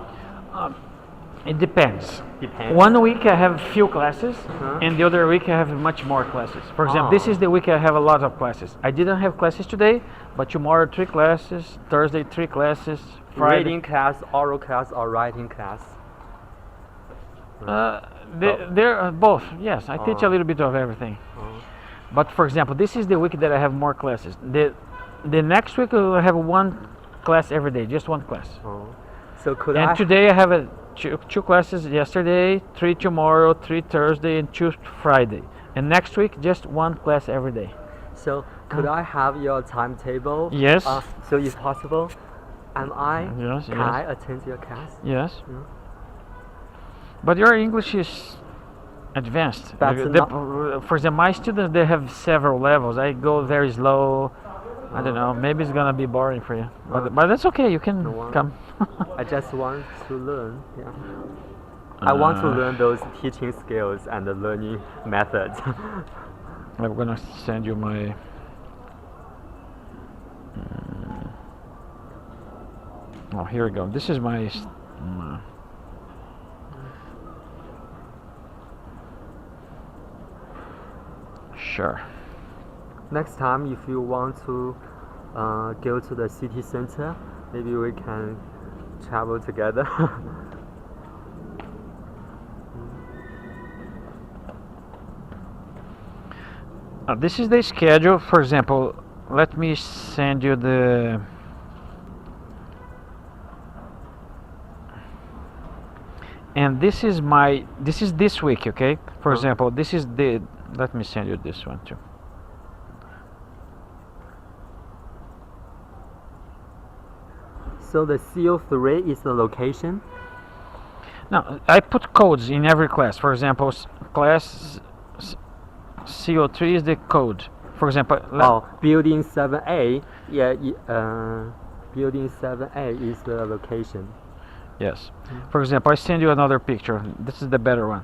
It depends. Depends. 1 week I have few classes, Uh-huh. and the other week I have much more classes. For example, this is the week I have a lot of classes. I didn't have classes today, but tomorrow 3 classes, Thursday 3 classes, Friday. Reading class, oral class, or writing class? They're both. Yes, I teach a Oh. little bit of everything. Oh. But for example, this is the week that I have more classes. The next week I will have 1 class every day, just 1 class. Oh. So could And I? today I have two classes yesterday, 3 tomorrow, 3 Thursday, and 2 Friday. And next week, just 1 class every day. So could I have your timetable? Yes. So if possible, can Yes, I yes. attend your class? Yes. Yeah. But your English is advanced. That's For example, my students, they have several levels. I go very slow. I don't know. Maybe it's gonna be boring for you, but that's okay. You can No. come. I just want to learn. Yeah. I want to learn those teaching skills and the learning methods. I'm gonna send you my. Oh, here we go. This is my. Sure. Next time, if you want to go to the city center, maybe we can travel together. This is the schedule. For example, let me send you the. And this is this week, okay? For example, this is the. Let me send you this one too. So the CO3 is the location. Now, I put codes in every class. For example, class CO3 is the code. For example, Building 7A. Yeah, building 7A is the location. yes. For example, I send you another picture. This is the better one.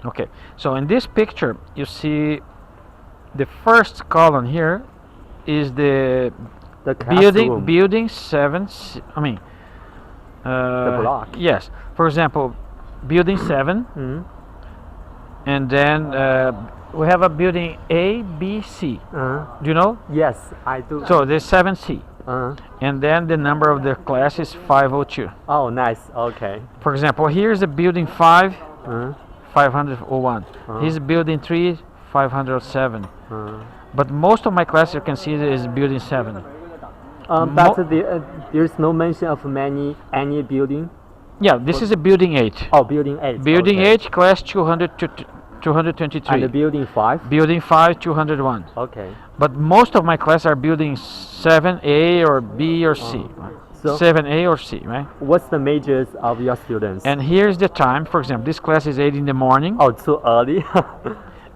Okay. So in this picture, you see the first column here is the The classroom. building 7. I mean, The block. Yes. For example, building 7. Mhm. and then we have a building A, B, C. Do you know? Yes, I do. So there's 7C, Uh-huh. and then the number of the class is 502. Oh, nice. Okay. For example, here's the building 5, Uh-huh. 501. Here's building 3, 507. Uh-huh. But most of my class you can see is building 7. But there's no mention of any building. Yeah, this is a building 8. Oh, building 8. Building okay. 8, class 223. And the building 5. Building 5, 201. Okay. But most of my class are building 7A or B or C. So 7A or C, right? what's the majors of your students? And here's the time. For example, this class is 8 in the morning. Oh, too early.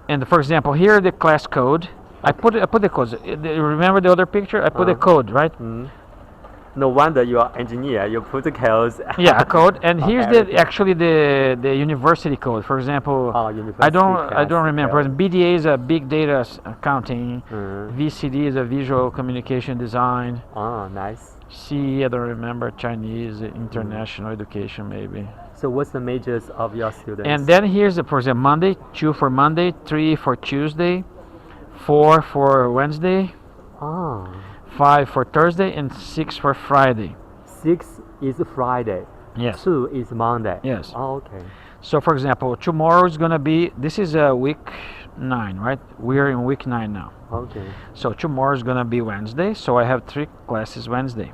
And for example, here the class code. I put the codes. Remember the other picture? I put the code, right? No wonder you are engineer. You put the codes. Yeah, a code. And here's everything. actually the university code. For example, University I don't class remember. For code. example, BDA is a big data accounting. Mhm. VCD is a visual communication design. Oh, nice. C, I don't remember. Chinese, international education maybe. So what's the majors of your students? And then here's for example, Monday, 2 for Monday, 3 for Tuesday, 4 for Wednesday, oh, 5 for Thursday, and 6 for Friday. 6 is Friday. Yes. 2 is Monday. Yes. Oh, okay. So for example, tomorrow is gonna be, this is week 9, right? We're in week 9 now. Okay. So tomorrow is gonna be Wednesday, so I have 3 classes Wednesday.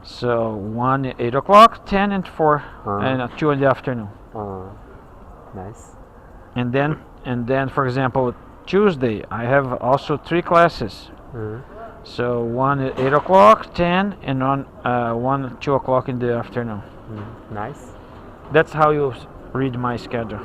So 1 at 8 o'clock, 10 and 4, and 2 in the afternoon. Nice. And then for example, Tuesday I have also 3 classes. So 1 at 8 o'clock, 10, and 1 at 2 o'clock in the afternoon. Nice. That's how you read my schedule.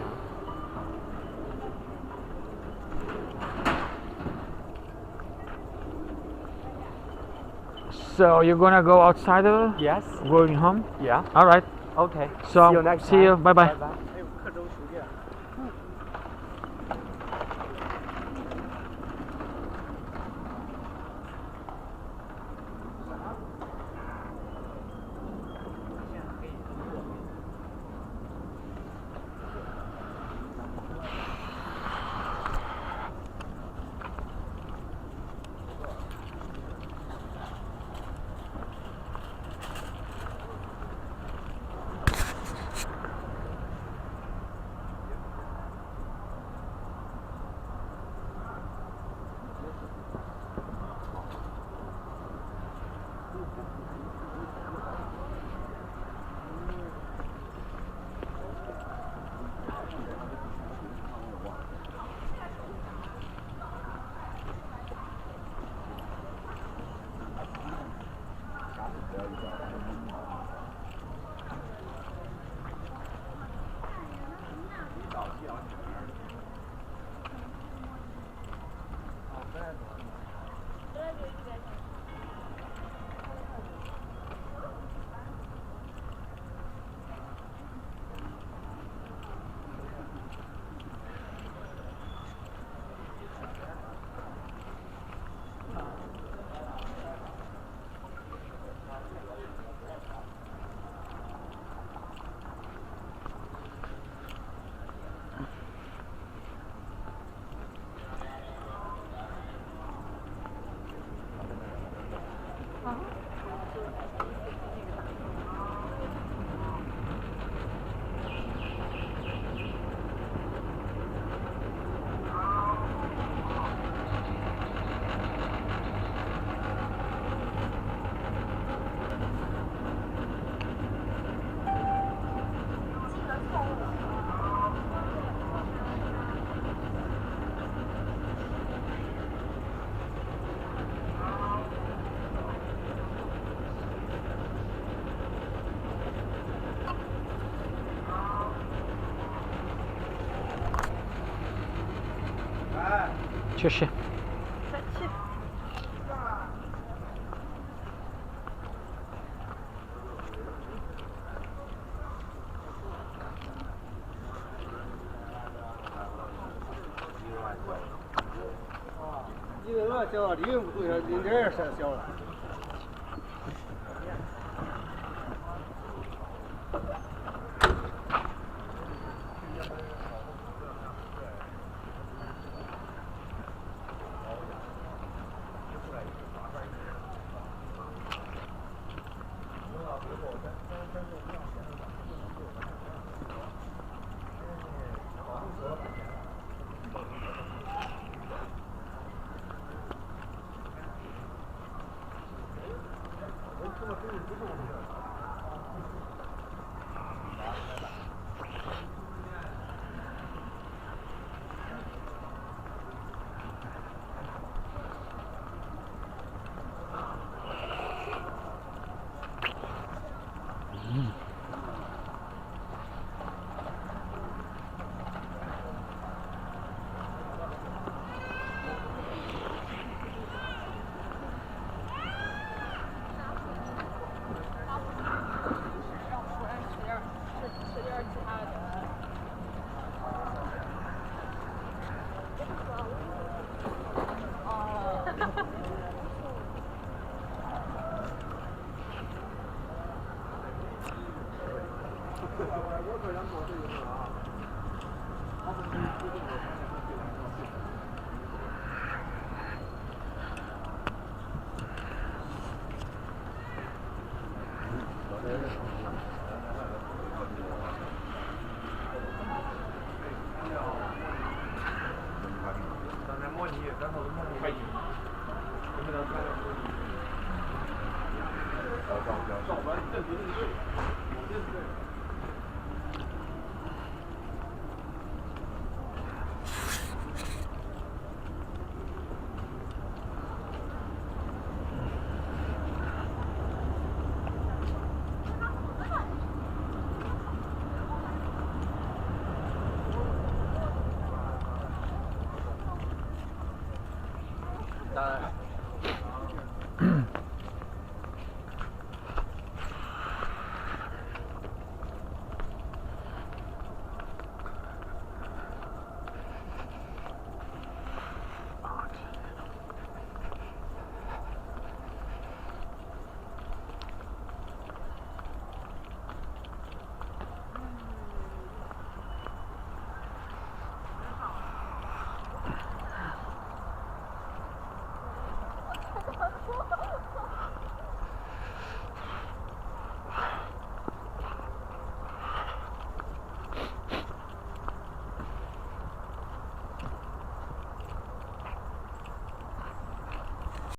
So you're gonna go outside of it? Yes. Going home? Yeah. All right. Okay. So see you next see time. you. Bye bye. Bye-bye.谢谢。你这个叫利用不对，零点儿小了。说